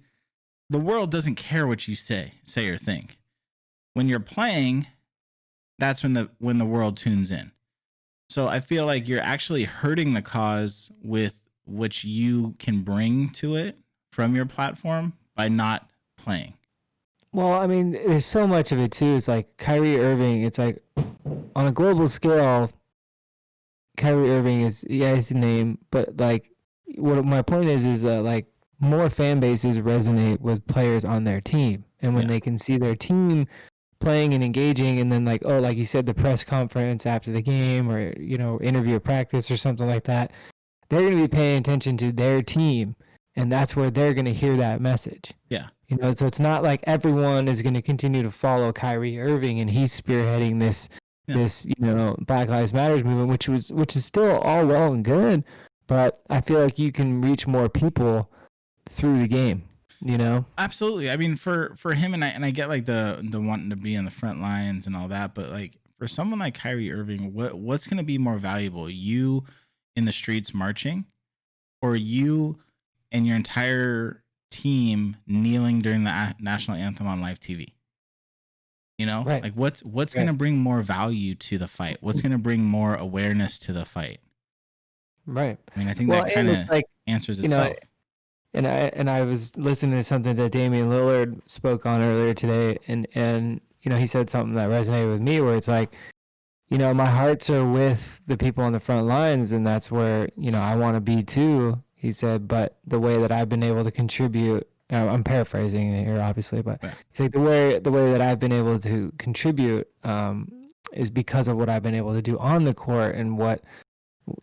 the world doesn't care what you say or think. When you're playing, that's when the world tunes in. So I feel like you're actually hurting the cause with what you can bring to it from your platform by not playing. Well, I mean, there's so much of it too. It's like Kyrie Irving. It's like on a global scale, Kyrie Irving is his name, but like, what my point is like more fan bases resonate with players on their team, and when they can see their team playing and engaging, and then like you said, the press conference after the game, or interview or practice or something like that, they're going to be paying attention to their team, and that's where they're going to hear that message. Yeah. So it's not like everyone is going to continue to follow Kyrie Irving and he's spearheading this Black Lives Matters movement, which is still all well and good, but I feel like you can reach more people through the game. Absolutely. I mean, for him, and I get like the wanting to be on the front lines and all that, but like for someone like Kyrie Irving, what's going to be more valuable? You in the streets marching, or you and your entire team kneeling during the national anthem on live TV? Right. Like what's going to bring more value to the fight? What's going to bring more awareness to the fight? Right. I mean, I think that kind of answers itself. And I was listening to something that Damian Lillard spoke on earlier today, and he said something that resonated with me, where it's like, my hearts are with the people on the front lines, and that's where I want to be too. He said, but the way that I've been able to contribute, I'm paraphrasing it here, obviously, but he's like, the way that I've been able to contribute is because of what I've been able to do on the court, and what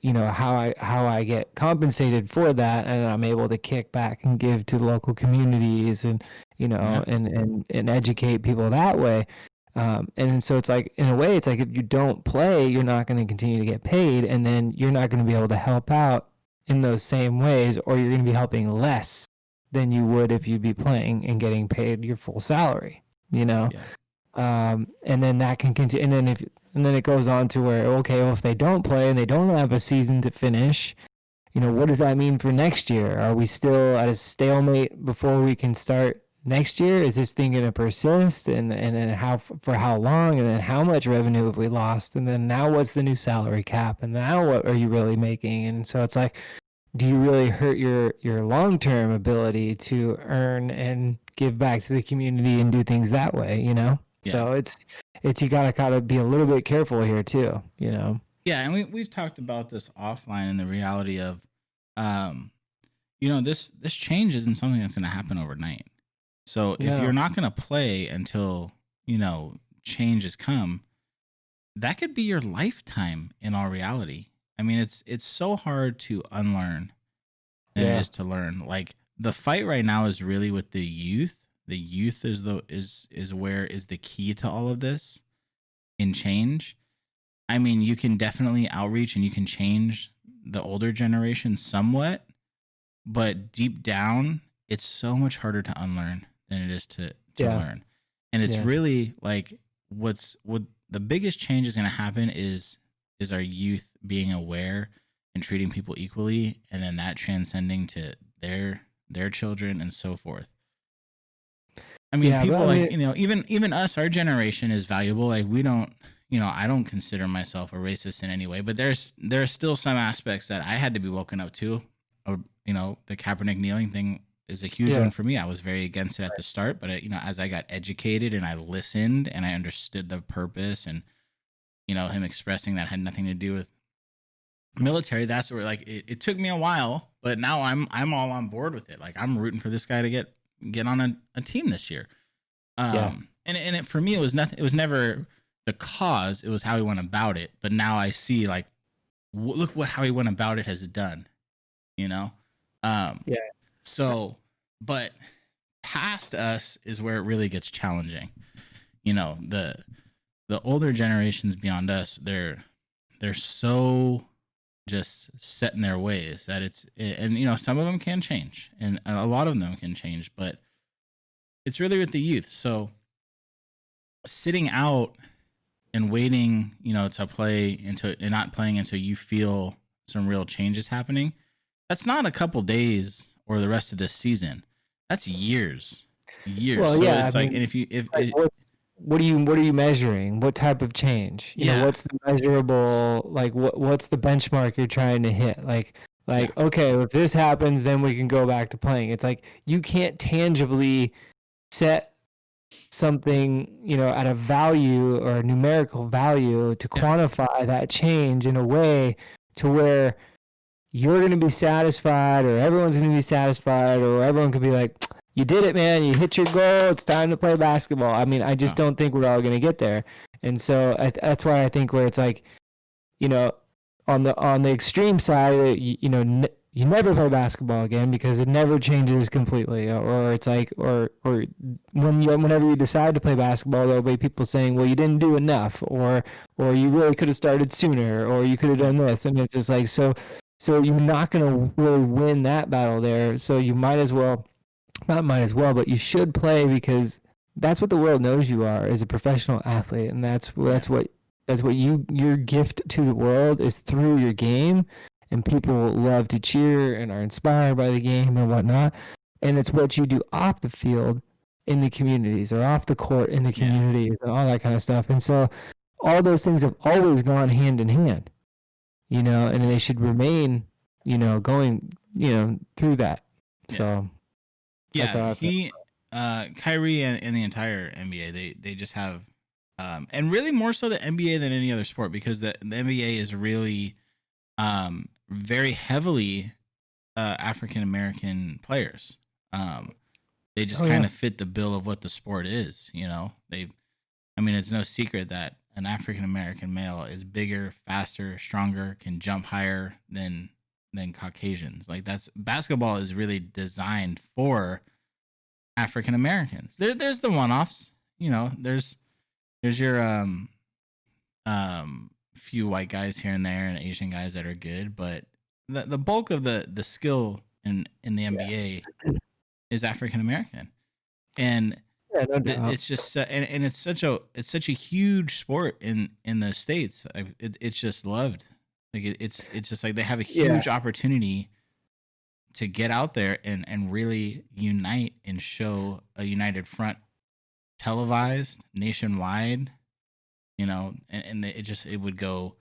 how I get compensated for that, and I'm able to kick back and give to the local communities, and and educate people that way. And so it's like, in a way, it's like, if you don't play, you're not going to continue to get paid, and then you're not going to be able to help out in those same ways, or you're going to be helping less than you would if you'd be playing and getting paid your full salary. And then that can continue, and then it goes on to where, okay, well, if they don't play and they don't have a season to finish, what does that mean for next year? Are we still at a stalemate before we can start next year? Is this thing going to persist? And then for how long? And then how much revenue have we lost? And then now what's the new salary cap? And now what are you really making? And so it's like, do you really hurt your long-term ability to earn and give back to the community and do things that way, Yeah. So it's you gotta be a little bit careful here too, Yeah, and we've talked about this offline and the reality of, um, this change isn't something that's going to happen overnight. So if No. you're not going to play until change has come, that could be your lifetime in all reality. I mean, it's so hard to unlearn than it Yeah. is to learn. Like the fight right now is really with the youth. The youth is where is the key to all of this in change. I mean, you can definitely outreach and you can change the older generation somewhat, but deep down, it's so much harder to unlearn than it is to Yeah. learn. And it's Yeah. really like what the biggest change is going to happen is our youth being aware and treating people equally, and then that transcending to their children and so forth. I mean, Yeah. But people I like, mean, even us, our generation is valuable. Like we don't, I don't consider myself a racist in any way, but there's still some aspects that I had to be woken up to. Or, the Kaepernick kneeling thing is a huge yeah. one for me. I was very against it at the start, but as I got educated and I listened and I understood the purpose and him expressing that had nothing to do with military, that's where like it took me a while, but now I'm all on board with it. Like I'm rooting for this guy to get on a team this year. Yeah. And it for me it was nothing. It was never the cause. It was how he went about it. But now I see like look what how he went about it has done. You know, um. Yeah. So, but past us is where it really gets challenging. The older generations beyond us, they're so just set in their ways that and some of them can change and a lot of them can change, but it's really with the youth. So sitting out and waiting, to play into and not playing until you feel some real changes happening, that's not a couple days or the rest of this season. That's years. Well, So yeah. I it's like, mean, and if you, if like it, what are you measuring? What type of change? yeah, What's the measurable, like what's the benchmark you're trying to hit? yeah, Okay, if this happens, then we can go back to playing. It's like you can't tangibly set something, at a value or a numerical value to yeah, quantify that change in a way to where you're going to be satisfied or everyone's going to be satisfied or everyone could be like, you did it, man. You hit your goal. It's time to play basketball. I mean, I just no, don't think we're all going to get there. And so that's why I think where it's like, you know, on the extreme side, you never play basketball again because it never changes completely. Or it's like, or whenever you decide to play basketball, there'll be people saying, well, you didn't do enough, or you really could have started sooner, or you could have yeah, done this. And it's just like, so you're not going to really win that battle there. So you might as well, not might as well, but you should play because that's what the world knows you are as a professional athlete, and yeah, that's what your gift to the world is through your game, and people love to cheer and are inspired by the game and whatnot, and it's what you do off the field in the communities or off the court in the yeah, communities and all that kind of stuff, and so all those things have always gone hand in hand, and they should remain, going, through that. yeah. So that's Yeah, how I feel. Kyrie and the entire NBA, they just have, and really more so the NBA than any other sport because the NBA is really, very heavily, African American players. Um, they just Oh kind yeah. of fit the bill of what the sport is. I mean, it's no secret that an African American male is bigger, faster, stronger, can jump higher than Caucasians. Like that's basketball is really designed for African Americans. There's the one offs. There's your few white guys here and there and Asian guys that are good, but the bulk of the skill in the Yeah. NBA is African American, and Yeah, no doubt. it's just and it's such a huge sport in the states. It's just loved. Like it's just like they have a Yeah. huge opportunity to get out there and really unite and show a united front televised nationwide, and it would go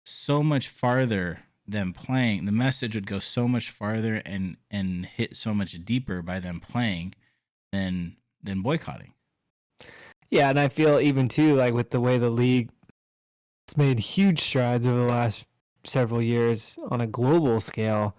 so much farther than playing. The message would go so much farther and hit so much deeper by them playing than boycotting. Yeah, and I feel even too like with the way the league it's made huge strides over the last several years on a global scale.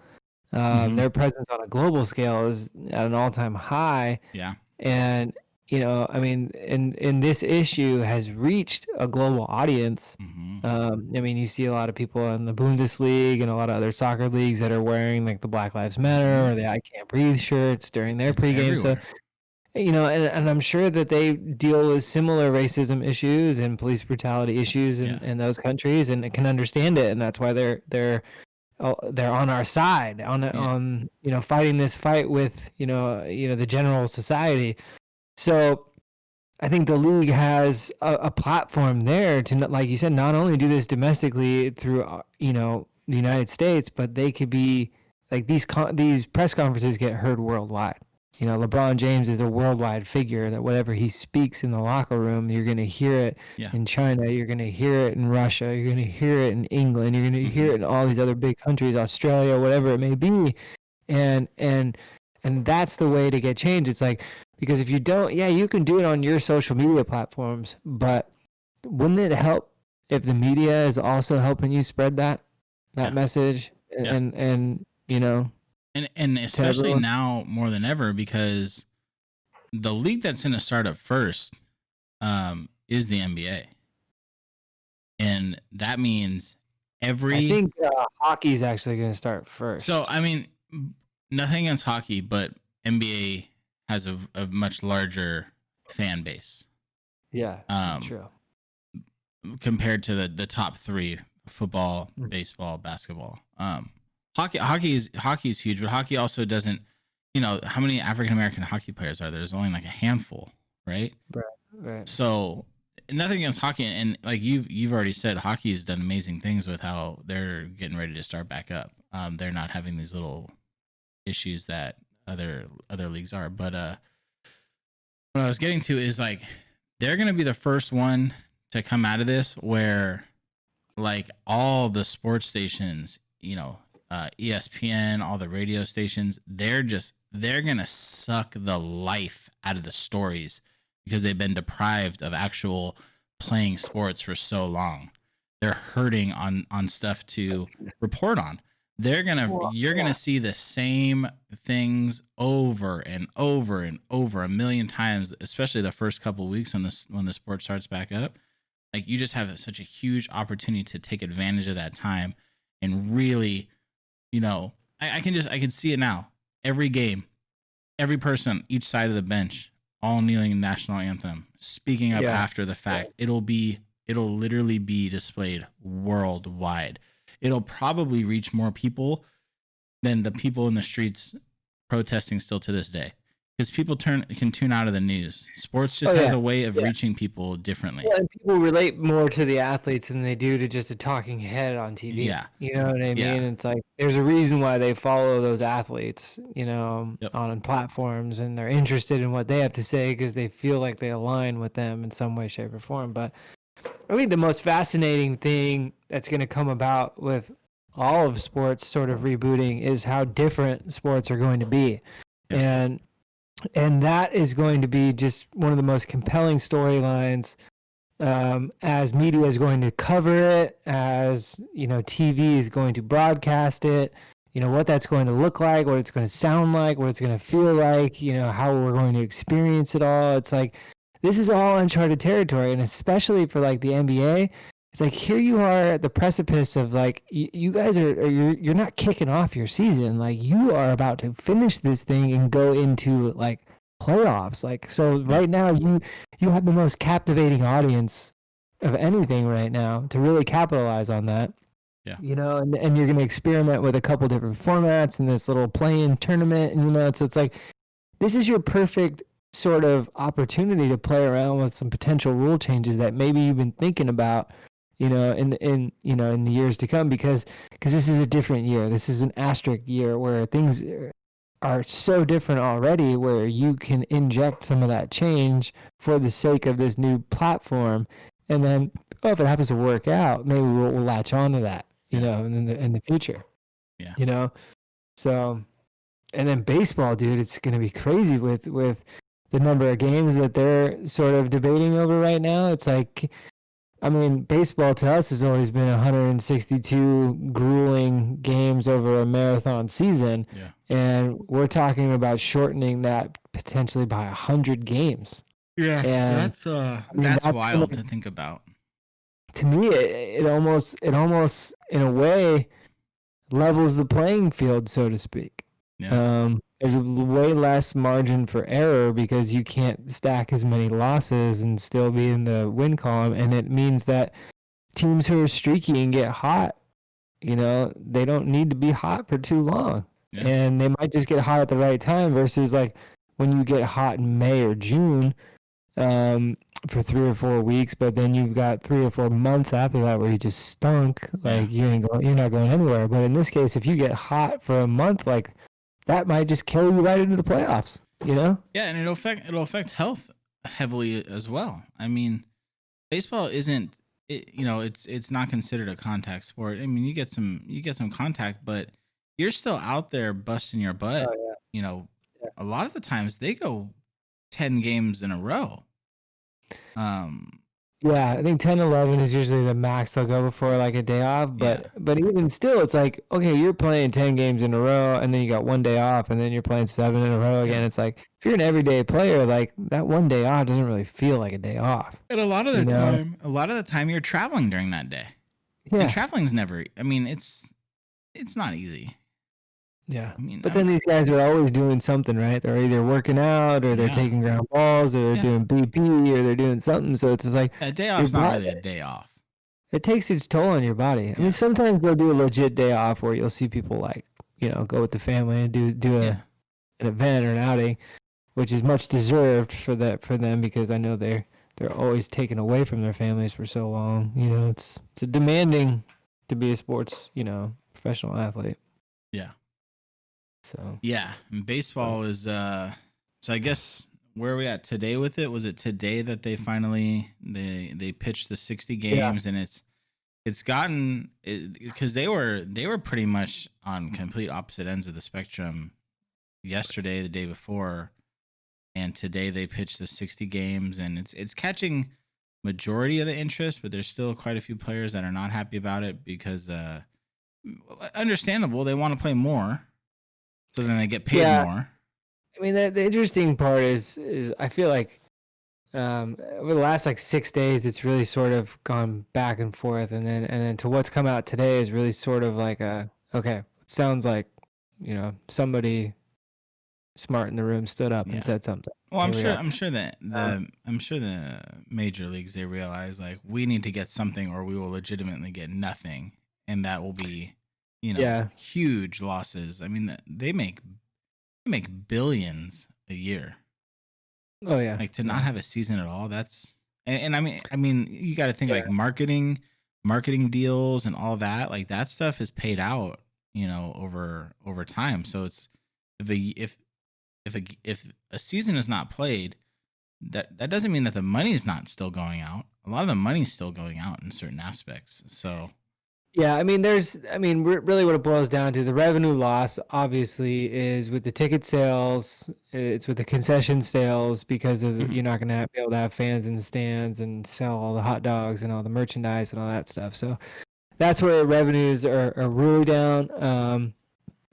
Their presence on a global scale is at an all-time high. Yeah. And, I mean, in this issue has reached a global audience. I mean, you see a lot of people in the Bundesliga and a lot of other soccer leagues that are wearing like the Black Lives Matter or the I Can't Breathe shirts during their pregame. Everywhere. So, and I'm sure that they deal with similar racism issues and police brutality issues in those countries, and can understand it, and that's why they're on our side on fighting this fight with the general society. So I think the league has a platform there to, like you said, not only do this domestically through the United States, but they could be like these press conferences get heard worldwide. LeBron James is a worldwide figure that whatever he speaks in the locker room, you're going to hear it in China, you're going to hear it in Russia, you're going to hear it in England, you're going to hear it in all these other big countries, Australia, whatever it may be. And that's the way to get change. It's like, because if you don't, you can do it on your social media platforms, but wouldn't it help if the media is also helping you spread that message and And especially now more than ever, because the league that's going to start up first is the NBA. And that means I think hockey is actually going to start first. So, I mean, nothing against hockey, but NBA has a much larger fan base. Yeah, true. Compared to the top three, football, baseball, basketball. Hockey is huge, but hockey also doesn't, how many African American hockey players are there? There's only like a handful, right? Right. So nothing against hockey, and like you've already said, hockey has done amazing things with how they're getting ready to start back up. They're not having these little issues that other leagues are. But what I was getting to is like they're gonna be the first one to come out of this where like all the sports stations, ESPN, all the radio stations, they're gonna suck the life out of the stories because they've been deprived of actual playing sports for so long. They're hurting on stuff to report on. You're gonna see the same things over and over and over a million times, especially the first couple of weeks when the sport starts back up. Like you just have such a huge opportunity to take advantage of that time and really, I can see it now. Every game, every person, each side of the bench, all kneeling in national anthem, speaking up after the fact. It'll literally be displayed worldwide. It'll probably reach more people than the people in the streets protesting still to this day. Because people can tune out of the news. Sports just has a way of reaching people differently. Yeah, and people relate more to the athletes than they do to just a talking head on TV. Yeah. You know what I mean? It's like there's a reason why they follow those athletes, on platforms, and they're interested in what they have to say because they feel like they align with them in some way, shape, or form. But I think the most fascinating thing that's going to come about with all of sports sort of rebooting is how different sports are going to be. Yeah. And that is going to be just one of the most compelling storylines as media is going to cover it, as TV is going to broadcast it, what that's going to look like, what it's going to sound like, what it's going to feel like, how we're going to experience it all. It's like this is all uncharted territory, and especially for like the NBA, it's like here you are at the precipice of like you guys you're not kicking off your season. Like you are about to finish this thing and go into like playoffs. Like so right now you have the most captivating audience of anything right now to really capitalize on that. Yeah. And you're going to experiment with a couple different formats in this little play-in tournament, and so it's like this is your perfect sort of opportunity to play around with some potential rule changes that maybe you've been thinking about in the years to come, because this is a different year. This is an asterisk year where things are so different already, where you can inject some of that change for the sake of this new platform, and then if it happens to work out, maybe we'll latch on to that in the future. So and then baseball, dude, it's going to be crazy with the number of games that they're sort of debating over right now. It's like I mean, baseball to us has always been 162 grueling games over a marathon season, Yeah. and we're talking about shortening that potentially by 100 games. Yeah, And I mean, that's that's gonna, wild to think about. to me, it almost in a way levels the playing field, so to speak. Yeah. There's way less margin for error because you can't stack as many losses and still be in the win column, and it means that teams who are streaky and get hot, they don't need to be hot for too long. Yeah. And they might just get hot at the right time versus like when you get hot in May or June for 3 or 4 weeks, but then you've got 3 or 4 months after that where you just stunk. Like you're not going anywhere. But in this case, if you get hot for a month, like that might just carry you right into the playoffs, Yeah, and it'll affect health heavily as well. I mean, baseball isn't it's not considered a contact sport. I mean, you get some contact, but you're still out there busting your butt. Oh, yeah. A lot of the times they go 10 games in a row. Yeah, I think 10, 11 is usually the max they'll go before like a day off. But even still, it's like, okay, you're playing 10 games in a row and then you got one day off and then you're playing 7 in a row again. Yeah. It's like, if you're an everyday player, like that one day off doesn't really feel like a day off. And a lot of the time you're traveling during that day. Yeah. And traveling's never, I mean, it's not easy. Yeah. I mean, but then these guys are always doing something, right? They're either working out or they're taking ground balls or they're doing BP or they're doing something. So it's just like a day off's not really a day off. It takes its toll on your body. I mean, sometimes they'll do a legit day off where you'll see people like, go with the family and do an event or an outing, which is much deserved for them because I know they're always taken away from their families for so long. It's demanding to be a sports, professional athlete. Yeah. So and baseball is so I guess where are we at today with it? Was it today that they finally they pitched the 60 games and it's gotten because they were pretty much on complete opposite ends of the spectrum yesterday, the day before, and today they pitched the 60 games and it's catching majority of the interest, but there's still quite a few players that are not happy about it because understandable, they want to play more. So then they get paid more. I mean, the interesting part is I feel like over the last like 6 days, it's really sort of gone back and forth, and then to what's come out today is really sort of like okay, it sounds like somebody smart in the room stood up and said something. Well, I'm sure the major leagues, they realize like we need to get something or we will legitimately get nothing, and that will be huge losses. I mean, they make billions a year. Oh yeah. Like to not have a season at all. That's and I mean, you got to think like marketing deals and all that. Like that stuff is paid out, over time. So it's if a season is not played, that doesn't mean that the money is not still going out. A lot of the money is still going out in certain aspects. So. Yeah, I mean, really what it boils down to, the revenue loss obviously is with the ticket sales, it's with the concession sales because of you're not going to be able to have fans in the stands and sell all the hot dogs and all the merchandise and all that stuff. So that's where revenues are really down.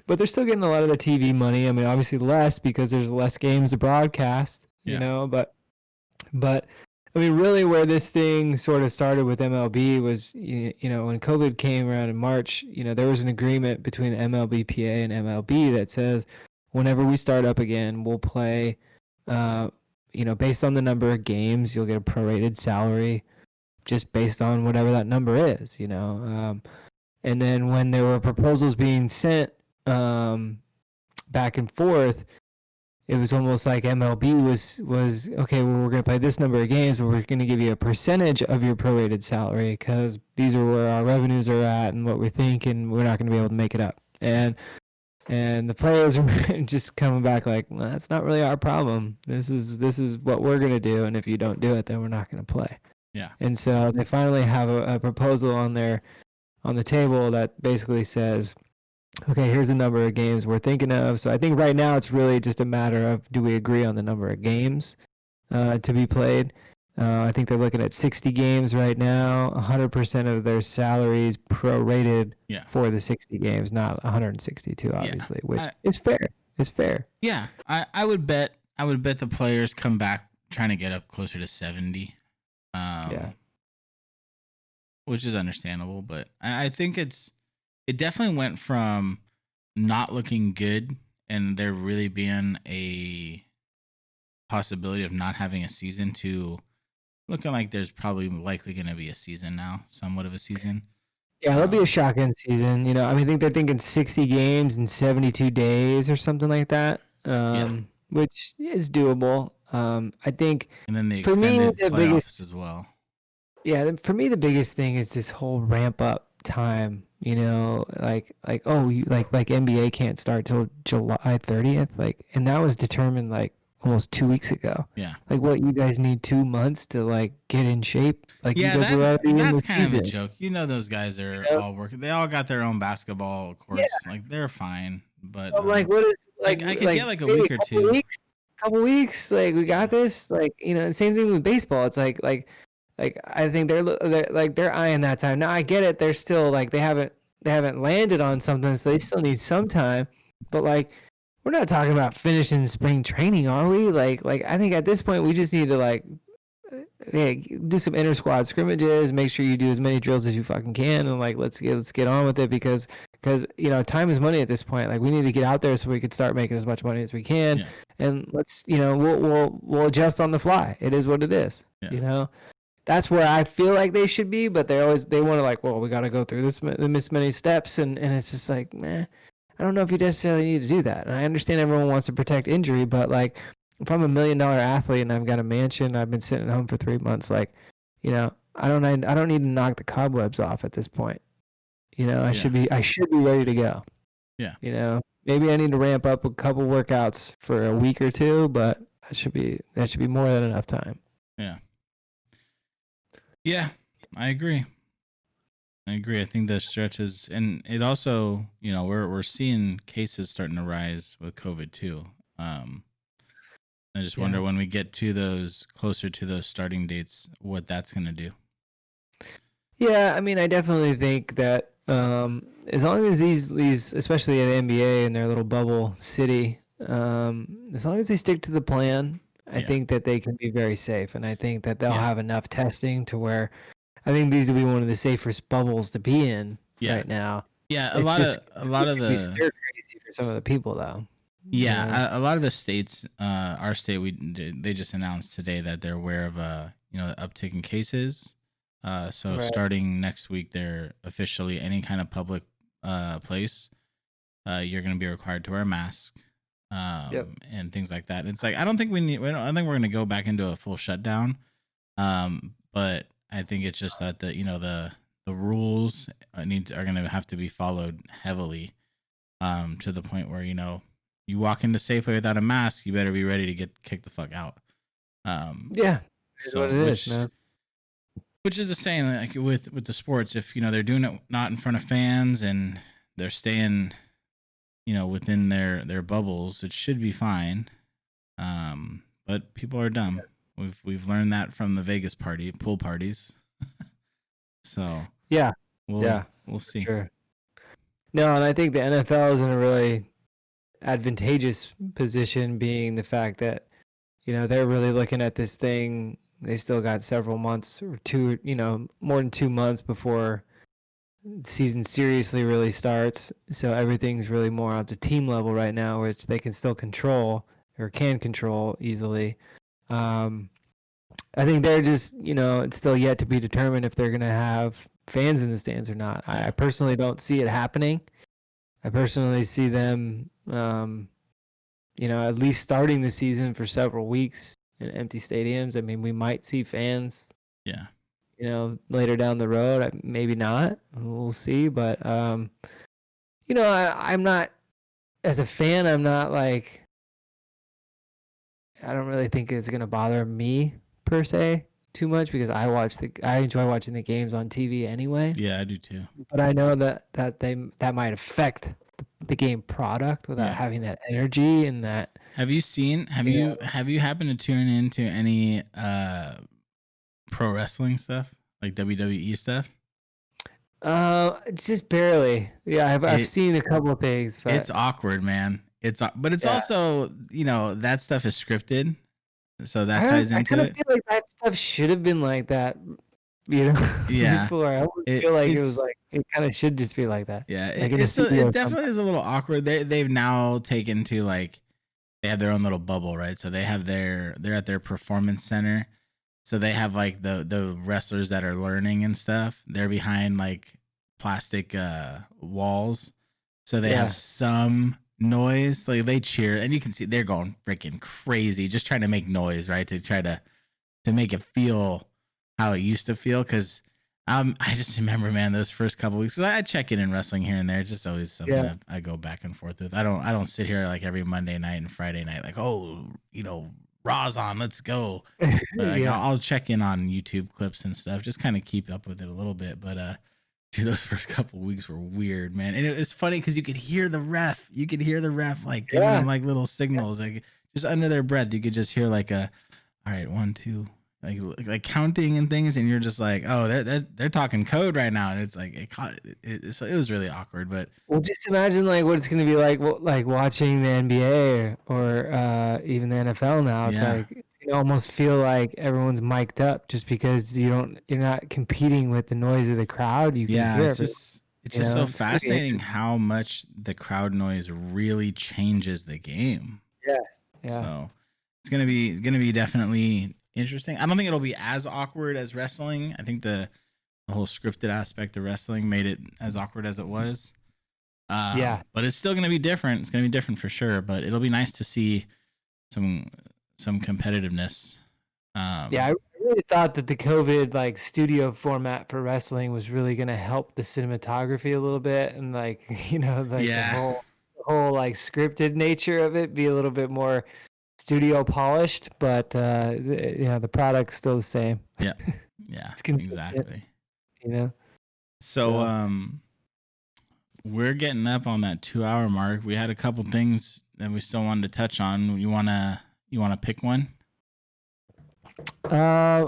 But they're still getting a lot of the TV money. I mean, obviously less because there's less games to broadcast, but I mean, really where this thing sort of started with MLB was, when COVID came around in March, there was an agreement between the MLBPA and MLB that says whenever we start up again, we'll play, based on the number of games, you'll get a prorated salary just based on whatever that number is, and then when there were proposals being sent back and forth, it was almost like MLB was okay, well, we're going to play this number of games, but we're going to give you a percentage of your prorated salary because these are where our revenues are at and what we think, and we're not going to be able to make it up. And the players are just coming back like, well, that's not really our problem. This is what we're going to do, and if you don't do it, then we're not going to play. Yeah. And so they finally have a proposal on the table that basically says, okay, here's the number of games we're thinking of. So I think right now it's really just a matter of do we agree on the number of games to be played. I think they're looking at 60 games right now. 100% of their salaries prorated Yeah. for the 60 games, not 162, Yeah. obviously, which is fair. It's fair. Yeah. I would bet the players come back trying to get up closer to 70. Yeah. Which is understandable, but I think it definitely went from not looking good and there really being a possibility of not having a season to looking like there's probably likely going to be a season now, somewhat of a season. Yeah, there'll be a shotgun season. You know, I mean, I think they're thinking 60 games in 72 days or something like that, which is doable. I think and then the for me, extended the biggest, playoffs as well. yeah, for me, the biggest thing is this whole ramp up time. You know, like oh, like NBA can't start till July 30th, like, and that was determined like almost 2 weeks ago. Yeah. Like, what, you guys need 2 months to like get in shape? Like, you Yeah, guys were already in that's the kind of a season. joke. You know, those guys are You know? all working. They all got their own basketball Yeah. courts. Like they're fine, but I'm like, what is like I could get like a maybe week or two. couple weeks, like we got this, like, you know. And same thing with baseball. It's like I think they're eyeing that time. Now I get it. They're still like they haven't landed on something, so they still need some time. But like, we're not talking about finishing spring training, are we? Like I think at this point we just need to like, do some inter squad scrimmages, make sure you do as many drills as you fucking can, and like let's get on with it, because you know, time is money at this point. Like, we need to get out there so we could start making as much money as we can. Yeah. And let's, you know, we'll adjust on the fly. It is what it is. Yeah. You know, that's where I feel like they should be, but they want to like, well, we got to go through this many steps, and it's just like, man, I don't know if you necessarily need to do that. And I understand everyone wants to protect injury, but like, if I'm $1 million athlete and I've got a mansion, I've been sitting at home for 3 months, like, you know, I don't need to knock the cobwebs off at this point. You know, I should be ready to go. Yeah. You know, maybe I need to ramp up a couple workouts for a week or two, but that should be more than enough time. Yeah. Yeah, I agree. I think the stretches, and it also, you know, we're seeing cases starting to rise with COVID too. I just wonder when we get to those closer to those starting dates, what that's going to do. Yeah, I mean, I definitely think that as long as these, especially in the NBA and their little bubble city, as long as they stick to the plan, I think that they can be very safe, and I think that they'll have enough testing to where I think these will be one of the safest bubbles to be in right now. Yeah, It's a lot of the stir crazy for some of the people though. Yeah, You know? a lot of the states, our state, they just announced today that they're aware of you know, the uptick in cases. So starting next week, they're officially any kind of public place, you're going to be required to wear a mask, and things like that. And it's like I don't think I don't think we're going to go back into a full shutdown, but I think it's just that the rules are going to have to be followed heavily, to the point where, you know, you walk into Safeway without a mask, you better be ready to get kicked the fuck out. So what it is, man. Which is the same like with the sports. If, you know, they're doing it not in front of fans and they're staying, you know, within their bubbles, it should be fine. But people are dumb. We've learned that from the Vegas pool parties. So we'll see. Sure. No, and I think the NFL is in a really advantageous position, being the fact that, you know, they're really looking at this thing. They still got several months or two, you know, more than 2 months before the season seriously really starts. So everything's really more at the team level right now, which they can still control or can control easily. I think they're just, you know, it's still yet to be determined if they're going to have fans in the stands or not. I personally don't see it happening. I personally see them, you know, at least starting the season for several weeks in empty stadiums. I mean, we might see fans, you know, later down the road. Maybe not. We'll see. But, you know, I'm not, as a fan, I'm not like, I don't really think it's going to bother me per se too much, because I enjoy watching the games on TV anyway. Yeah, I do too. But I know that might affect the game product without having that energy and that. Have you happened to tune into any pro wrestling stuff, like WWE stuff? Just barely. Yeah, I've It seen a couple of things, it's but awkward, man. But it's yeah. also, that stuff is scripted, so that ties I into kind of it. feel like that stuff should have been like that, Yeah. before. I always It feel like it was it's like it kind of should just be like that, yeah, like in a it studio definitely sometimes. is a little awkward. They've now taken to, like, they have their own little bubble, right? So they're at their performance center. So they have, like, the wrestlers that are learning and stuff. They're behind, like, plastic walls. So they have Yeah, some noise. Like, they cheer, and you can see they're going freaking crazy just trying to make noise, right? To try to make it feel how it used to feel. Because I just remember, man, those first couple weeks. 'Cause I check in wrestling here and there. It's just always something yeah, I go back and forth with. I don't sit here like every Monday night and Friday night like, oh, Raw's on, let's go. But, like, yeah, I'll check in on YouTube clips and stuff, just kind of keep up with it a little bit. But dude, those first couple weeks were weird, man. And it was funny because you could hear the ref. You could hear the ref, like, giving yeah. them, like, little signals, like, just under their breath. You could just hear, like, all right, 1, 2, like counting and things, and you're just like, oh, they're talking code right now, and it's like so it was really awkward, but Well, just imagine like what it's gonna be like, like watching the NBA or even the NFL now. It's yeah, like you almost feel like everyone's mic'd up just because you're not competing with the noise of the crowd. You can yeah, hear everyone. it's just so It's gonna be fascinating interesting. how much the crowd noise really changes the game. Yeah, yeah, So it's gonna be definitely interesting. I don't think it'll be as awkward as wrestling. I think the whole scripted aspect of wrestling made it as awkward as it was. yeah, But it's still gonna be different. It's gonna be different for sure. But it'll be nice to see some competitiveness. yeah. I Um, really thought that the COVID like studio format for wrestling was really gonna help the cinematography a little bit, and like like yeah, the whole like scripted nature of it be a little bit more studio polished, but the product's still the same. yeah, yeah, It's consistent, exactly. you know. So So we're getting up on that 2 hour mark. We had a couple things that we still wanted to touch on. You wanna pick one? uh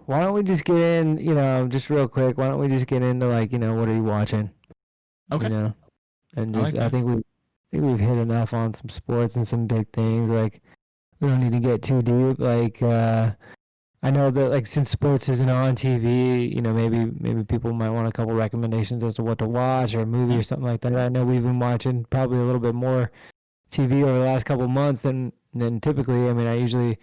why don't we just get in, just real quick, why don't we just get into like, what are you watching? You Okay, know? And I like just I that. think we've hit enough on some sports and some big things. Like we don't need to get too deep. Like I know that like since sports isn't on TV, maybe people might want a couple recommendations as to what to watch or a movie Yeah, or something like that. I know we've been watching probably a little bit more TV over the last couple months than typically. I mean, I usually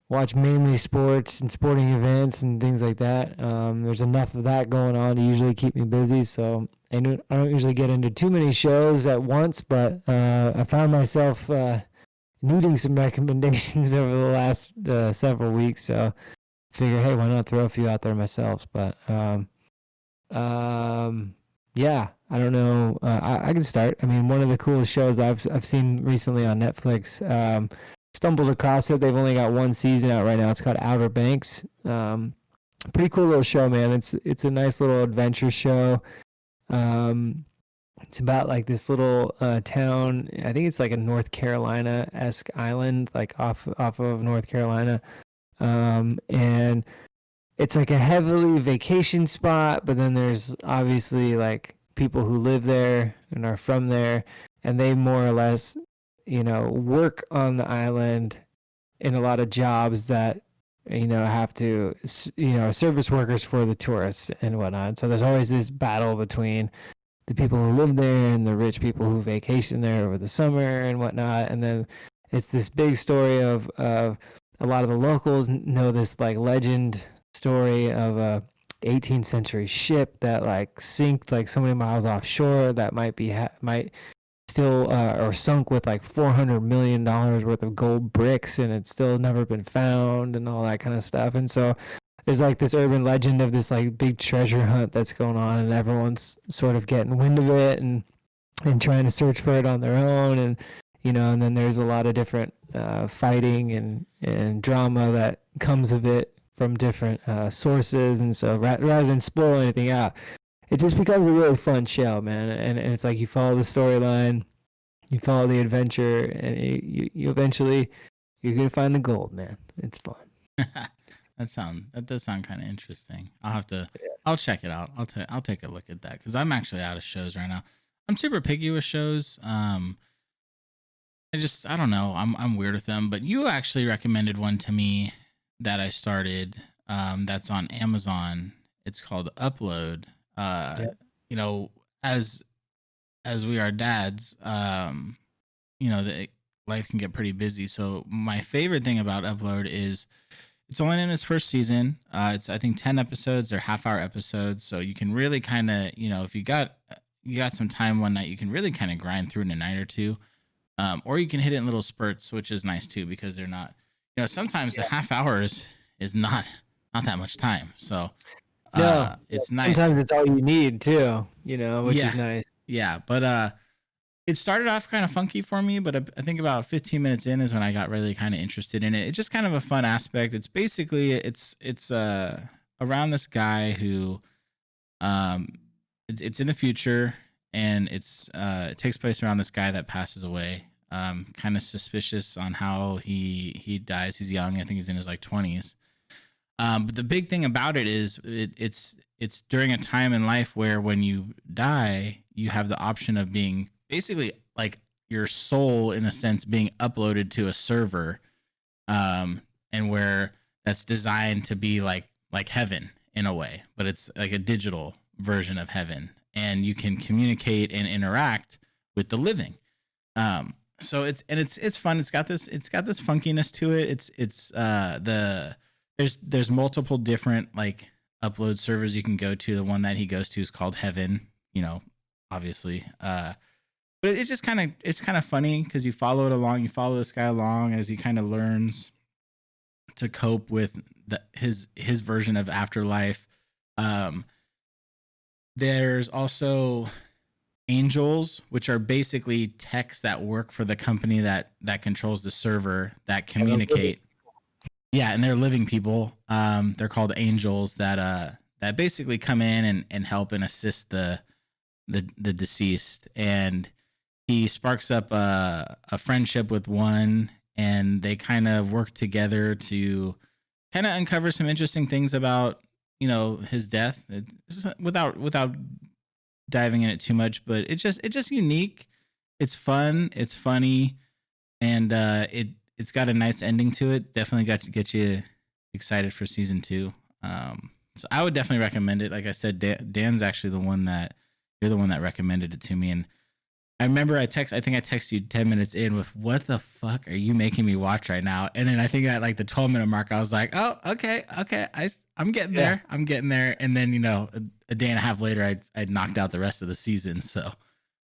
watch mainly sports and sporting events and things like that. There's enough of that going on to usually keep me busy. So I don't usually get into too many shows at once, but I found myself needing some recommendations over the last several weeks. So figure, hey, why not throw a few out there myself? But um, yeah, I don't know. I can start. I mean, one of the coolest shows I've seen recently on Netflix. Stumbled across it. They've only got one season out right now. It's called Outer Banks. Pretty cool little show, man. It's a nice little adventure show. Um, it's about like this little town. I think it's like a North Carolina esque island, like off of North Carolina. And it's like a heavily vacation spot, but then there's obviously like people who live there and are from there, and they more or less, work on the island in a lot of jobs that have to service workers for the tourists and whatnot. So there's always this battle between the people who live there and the rich people who vacation there over the summer and whatnot. And then it's this big story of a lot of the locals know this like legend story of a 18th century ship that like sinked like so many miles offshore that might still or sunk with like $400 million worth of gold bricks, and it's still never been found and all that kind of stuff. And so there's like this urban legend of this like big treasure hunt that's going on, and everyone's sort of getting wind of it and trying to search for it on their own. And and then there's a lot of different fighting and drama that comes of it from different sources. And so rather than spoil anything out, it just becomes a really fun show, man. And it's like you follow the storyline, you follow the adventure, and you eventually you're gonna find the gold, man. It's fun. That does sound kind of interesting. I'll check it out. I'll take a look at that because I'm actually out of shows right now. I'm super picky with shows. I don't know. I'm weird with them. But you actually recommended one to me that I started. That's on Amazon. It's called Upload. Yeah. You know, as we are dads, the life can get pretty busy. So my favorite thing about Upload is it's only in its first season. It's I think 10 episodes. They're half-hour episodes, so you can really kind of if you got some time one night, you can really kind of grind through in a night or two. Or you can hit it in little spurts, which is nice too because they're not. Sometimes a half hour is not that much time. So No, it's nice. sometimes it's all you need too, which Yeah, is nice. yeah. But it started off kind of funky for me, but I think about 15 minutes in is when I got really kind of interested in it. It's just kind of a fun aspect. It's basically it's around this guy who um it's in the future and it takes place around this guy that passes away. Kind of suspicious on how he dies. He's young. I think he's in his like 20s. But the big thing about it is it's during a time in life where when you die, you have the option of being basically like your soul in a sense being uploaded to a server, and where that's designed to be like heaven in a way, but it's like a digital version of heaven, and you can communicate and interact with the living. So it's fun. It's got this funkiness to it. There's multiple different like upload servers you can go to. The one that he goes to is called Heaven, obviously. But it's kind of funny because you follow this guy along as he kind of learns to cope with his version of afterlife. There's also angels, which are basically techs that work for the company that controls the server that communicate. Yeah, and they're living people. They're called angels that basically come in and help and assist the deceased. And he sparks up a friendship with one, and they kind of work together to kind of uncover some interesting things about his death without diving in it too much. But it's just unique. It's fun. It's funny, and it's got a nice ending to it. Definitely got to get you excited for season 2. So I would definitely recommend it. Like I said, Dan's actually you're the one that recommended it to me. And I remember I think I texted you 10 minutes in with, what the fuck are you making me watch right now? And then I think at like the 12-minute mark, I was like, oh, okay. I'm getting there. I'm getting there. And then, a day and a half later, I'd knocked out the rest of the season. So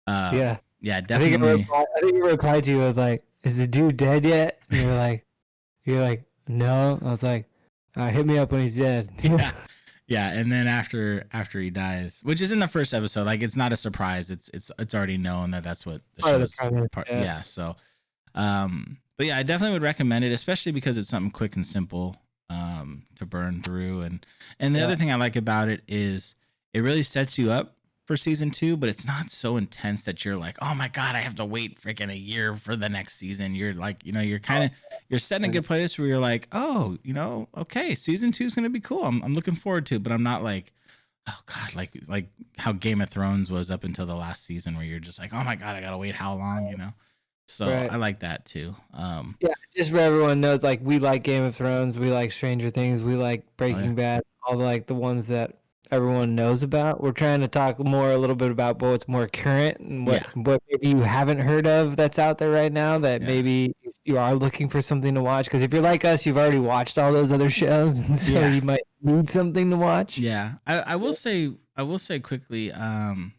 yeah, definitely. I think you replied to you with like, is the dude dead yet? And you're like, no. I was like, hit me up when he's dead. Yeah. And then after he dies, which is in the first episode, like it's not a surprise. It's already known that's what the show's part. Yeah. So, but yeah, I definitely would recommend it, especially because it's something quick and simple to burn through. And the other thing I like about it is it really sets you up for season 2, but it's not so intense that you're like, oh my God, I have to wait freaking a year for the next season. You're like, you're setting a good place where you're like, oh, okay, season 2 is going to be cool. I'm looking forward to it, but I'm not like, oh God, like how Game of Thrones was up until the last season where you're just like, oh my God, I got to wait how long, So I like that too. Yeah, just for everyone knows, like we like Game of Thrones, we like Stranger Things, we like Breaking Bad, all the ones that everyone knows about. We're trying to talk a little bit about what's more current and what maybe you haven't heard of that's out there right now that maybe you are looking for something to watch. Because if you're like us, you've already watched all those other shows, and so you might need something to watch. Yeah, I will say quickly, I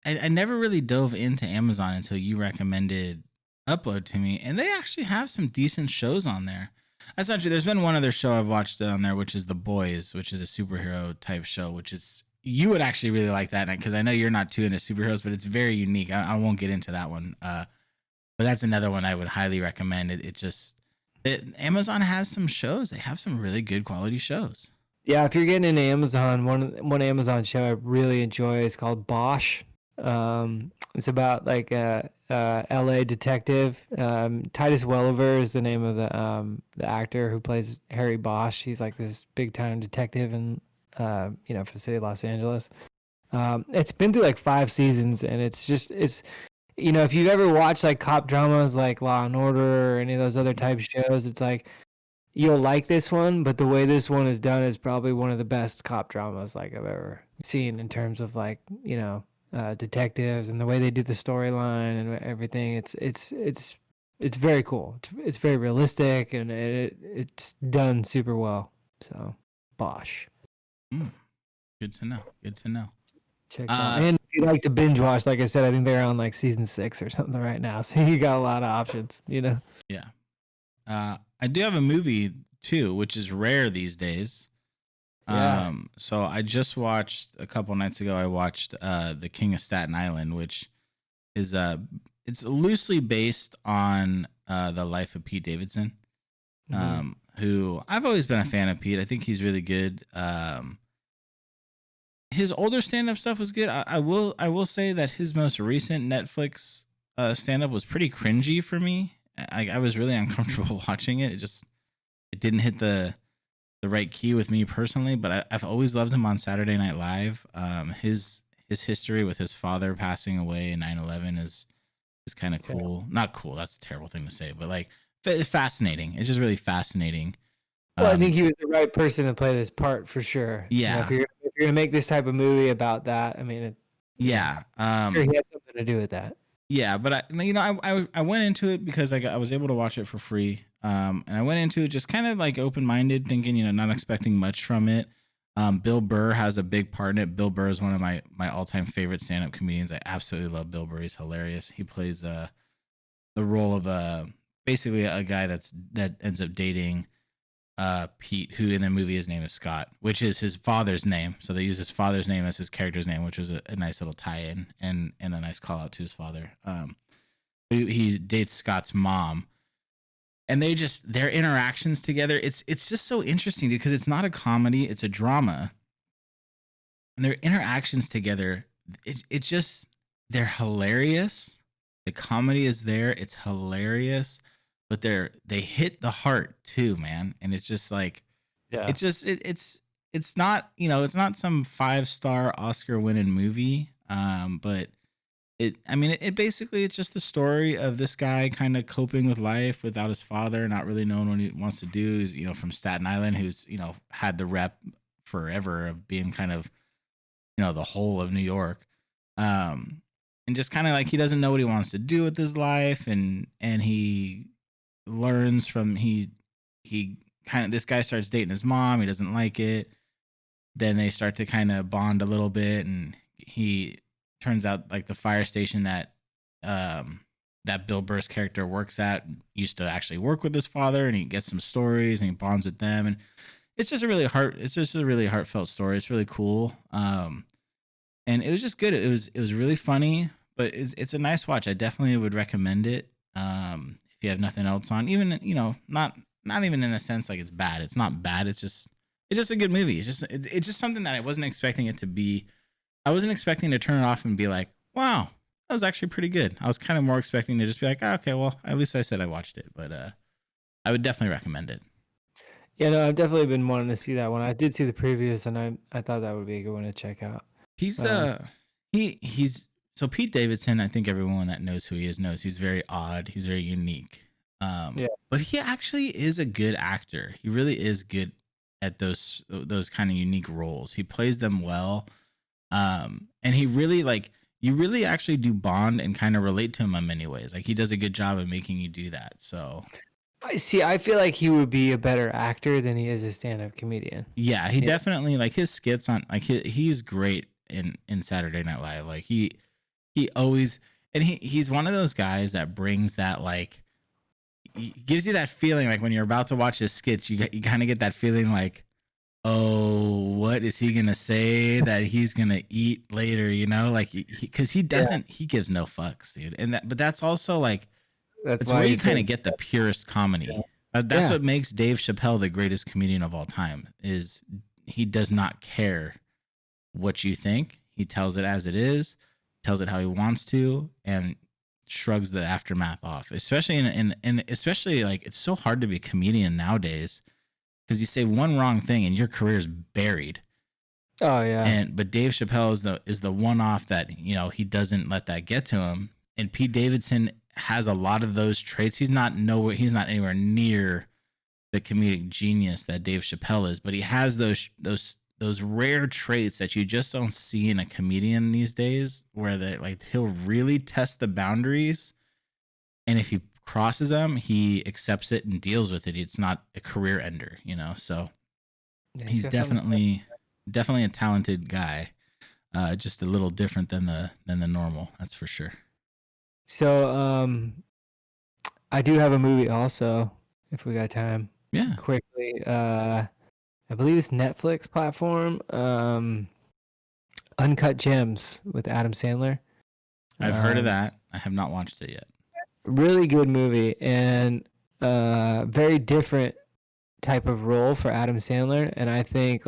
never really dove into Amazon until you recommended Upload to me, and they actually have some decent shows on there. Essentially, there's been one other show I've watched on there, which is The Boys, which is a superhero type show, which is, you would actually really like that, because I know you're not too into superheroes, but it's very unique. I won't get into that one, but that's another one I would highly recommend. Amazon has some shows. They have some really good quality shows. Yeah, if you're getting into Amazon, one Amazon show I really enjoy is called Bosch. It's about like L.A. detective. Titus Welliver is the name of the actor who plays Harry Bosch. He's like this big time detective in for the city of Los Angeles. It's been through like 5 seasons, and it's if you've ever watched like cop dramas like Law and Order or any of those other type shows, it's like you'll like this one, but the way this one is done is probably one of the best cop dramas like I've ever seen in terms of like detectives and the way they do the storyline and everything. It's very cool. It's very realistic, and it's done super well. So Bosch. Good to know. Good to know. Check it out. And if you like to binge watch, like I said, I think they're on like season 6 or something right now. So you got a lot of options, Yeah. I do have a movie too, which is rare these days. Yeah. So I just watched a couple nights ago. I watched The King of Staten Island, which is it's loosely based on the life of Pete Davidson, who I've always been a fan of Pete. I think he's really good. His older stand-up stuff was good. I will say that his most recent Netflix stand-up was pretty cringy for me. I was really uncomfortable watching it. It didn't hit the right key with me personally, but I've always loved him on Saturday Night Live. His history with his father passing away in 9/11 is kind of cool. Not cool. That's a terrible thing to say, but like fascinating. It's just really fascinating. Well, I think he was the right person to play this part for sure. Yeah. If you're gonna make this type of movie about that, I mean, yeah. Sure, he had something to do with that. Yeah, but I went into it because I was able to watch it for free. And I went into it just kind of like open-minded, thinking, not expecting much from it. Bill Burr has a big part in it. Bill Burr is one of my all-time favorite stand-up comedians. I absolutely love Bill Burr. He's hilarious. He plays the role of basically a guy that ends up dating Pete, who in the movie his name is Scott, which is his father's name. So they use his father's name as his character's name, which was a nice little tie-in and a nice call out to his father. He dates Scott's mom, and their interactions together. It's just so interesting because it's not a comedy; it's a drama, and their interactions together. They're hilarious. The comedy is there; it's hilarious. But they hit the heart too, man. And it's just like, it's not, it's not some 5-star Oscar winning movie. But it basically, it's just the story of this guy kind of coping with life without his father, not really knowing what he wants to do. Is, from Staten Island, who's, had the rep forever of being kind of, the whole of New York. And just kind of like, he doesn't know what he wants to do with his life. And he learns from he kind of, this guy starts dating his mom. He doesn't like it. Then they start to kind of bond a little bit, and he turns out like the fire station that Bill Burr's character works at used to actually work with his father, and he gets some stories and he bonds with them, and it's just a really heartfelt story. It's really cool. And it was just good. It was really funny, but it's a nice watch. I definitely would recommend it. If you have nothing else on, even, not even in a sense like it's bad. It's not bad. It's just a good movie. It's just something that I wasn't expecting it to be. I wasn't expecting to turn it off and be like, wow, that was actually pretty good. I was kind of more expecting to just be like, oh, okay, well, at least I said I watched it, but I would definitely recommend it. Yeah, no, I've definitely been wanting to see that one. I did see the previews, and I thought that would be a good one to check out. He's so Pete Davidson, I think everyone that knows who he is knows he's very odd. He's very unique. But he actually is a good actor. He really is good at those kind of unique roles. He plays them well. And he really, like, you really actually do bond and kind of relate to him in many ways. Like, he does a good job of making you do that. So I feel like he would be a better actor than he is a stand-up comedian. Yeah, he definitely, like, his skits on, like, he's great in Saturday Night Live. Like, he always, and he's one of those guys that brings that, like, he gives you that feeling like when you're about to watch his skits, you kind of get that feeling like, oh, what is he gonna say that he's gonna eat later? Like, because he doesn't, he gives no fucks, dude. And but that's also like, that's where you kind of get the purest comedy. That's what makes Dave Chappelle the greatest comedian of all time. Is he does not care what you think. He tells it as it is, tells it how he wants to, and shrugs the aftermath off, especially in especially like it's so hard to be a comedian nowadays because you say one wrong thing and your career is buried. Oh yeah. But Dave Chappelle is the one off that he doesn't let that get to him. And Pete Davidson has a lot of those traits. He's not anywhere near the comedic genius that Dave Chappelle is, but he has those rare traits that you just don't see in a comedian these days, where he'll really test the boundaries, and if he crosses them, he accepts it and deals with it. It's not a career ender, So Yeah, he's got something. definitely a talented guy. Just a little different than the normal, that's for sure. So I do have a movie also, if we got time. Yeah. Quickly. I believe it's Netflix platform. Uncut Gems with Adam Sandler. I've heard of that. I have not watched it yet. Really good movie, and very different type of role for Adam Sandler. And I think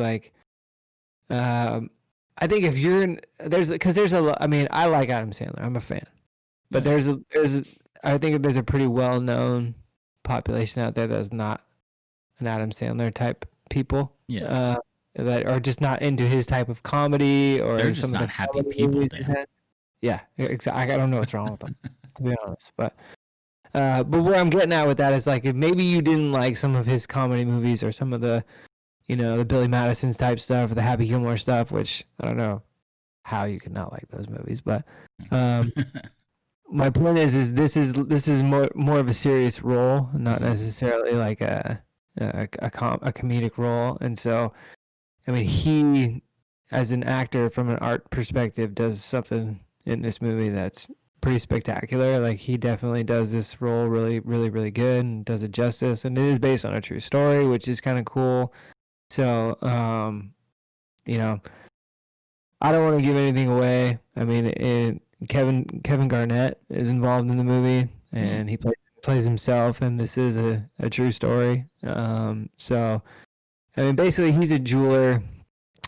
if you're in, there's a lot. I mean, I like Adam Sandler. I'm a fan, but I think there's a pretty well known population out there that's not an Adam Sandler type people. Yeah. That are just not into his type of comedy, or they're just some not of the happy people, Dan. Yeah, exactly. I don't know what's wrong with them, to be honest. But where I'm getting at with that is if maybe you didn't like some of his comedy movies or some of the, the Billy Madison's type stuff or the Happy Gilmore stuff, which I don't know how you could not like those movies. But my point is this is more of a serious role, not necessarily like a comedic role. And so, I mean, he, as an actor from an art perspective, does something in this movie that's pretty spectacular. Like, he definitely does this role really, really, really good and does it justice. And it is based on a true story, which is kind of cool. So, I don't want to give anything away. I mean, Kevin Garnett is involved in the movie, and he plays himself, and this is a true story. So, I mean, basically, he's a jeweler,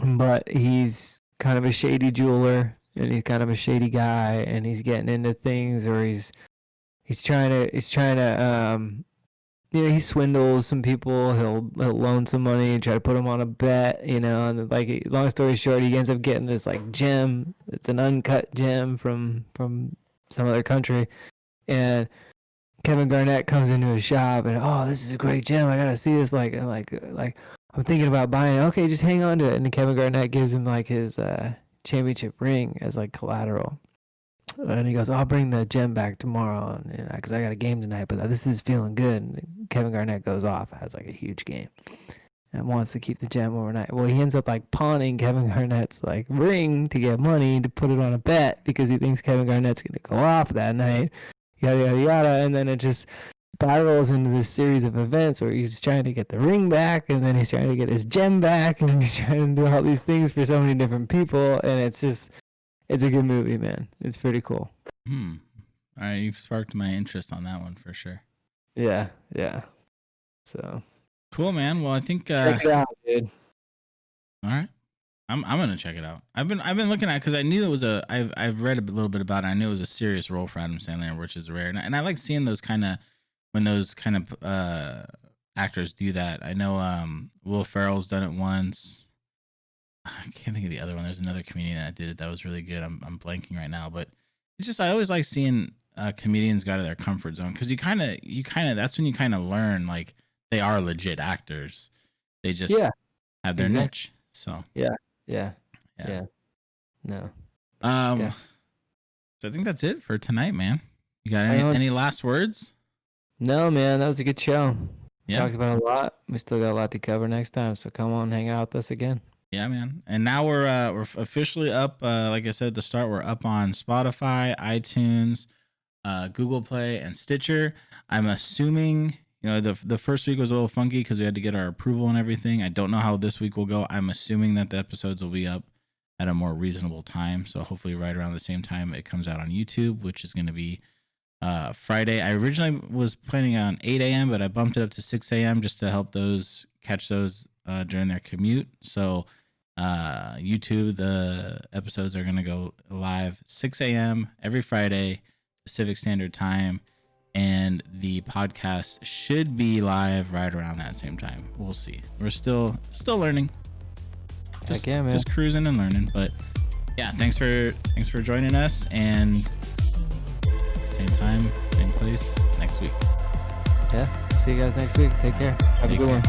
but he's kind of a shady jeweler, and he's kind of a shady guy, and he's getting into things, or he's trying to he swindles some people. He'll loan some money and try to put them on a bet, and long story short, he ends up getting this gem. It's an uncut gem from some other country, and Kevin Garnett comes into his shop and, oh, this is a great gem. I gotta see this. I'm thinking about buying it. Okay, just hang on to it. And Kevin Garnett gives him his championship ring as collateral. And he goes, I'll bring the gem back tomorrow, because I got a game tonight. But this is feeling good. And Kevin Garnett goes off, has a huge game, and wants to keep the gem overnight. Well, he ends up pawning Kevin Garnett's ring to get money to put it on a bet because he thinks Kevin Garnett's gonna go off that night. Yada yada yada, and then it just spirals into this series of events where he's trying to get the ring back, and then he's trying to get his gem back, and he's trying to do all these things for so many different people, and it's a good movie, man. It's pretty cool. All right, you've sparked my interest on that one for sure. Yeah. So cool, man. Well, I think check it out, dude. All right. I'm gonna check it out. I've been looking at it because I knew it was I've read a little bit about it. I knew it was a serious role for Adam Sandler, which is rare, and I like seeing those kind of actors do that. I know Will Ferrell's done it once. I can't think of the other one. There's another comedian that did it that was really good. I'm blanking right now, but it's just I always like seeing comedians go out of their comfort zone because you kind of that's when you kind of learn they are legit actors. They just have their niche. So yeah. No. So I think that's it for tonight, man. You got any last words? No, man. That was a good show. Yeah. Talked about a lot. We still got a lot to cover next time, so come on, hang out with us again. Yeah, man. And now we're officially up. Like I said at the start, we're up on Spotify, iTunes, Google Play, and Stitcher. I'm assuming the first week was a little funky because we had to get our approval and everything. I don't know how this week will go. I'm assuming that the episodes will be up at a more reasonable time. So hopefully right around the same time it comes out on YouTube, which is going to be Friday. I originally was planning on 8 a.m., but I bumped it up to 6 a.m. just to help those catch those during their commute. So YouTube, the episodes are going to go live 6 a.m. every Friday. Pacific Standard Time, and the podcast should be live right around that same time. We'll see. We're still learning. Heck yeah, man. Just cruising and learning. But yeah, thanks for joining us, and same time, same place next week. Yeah. See you guys next week. Take care. Have a good one.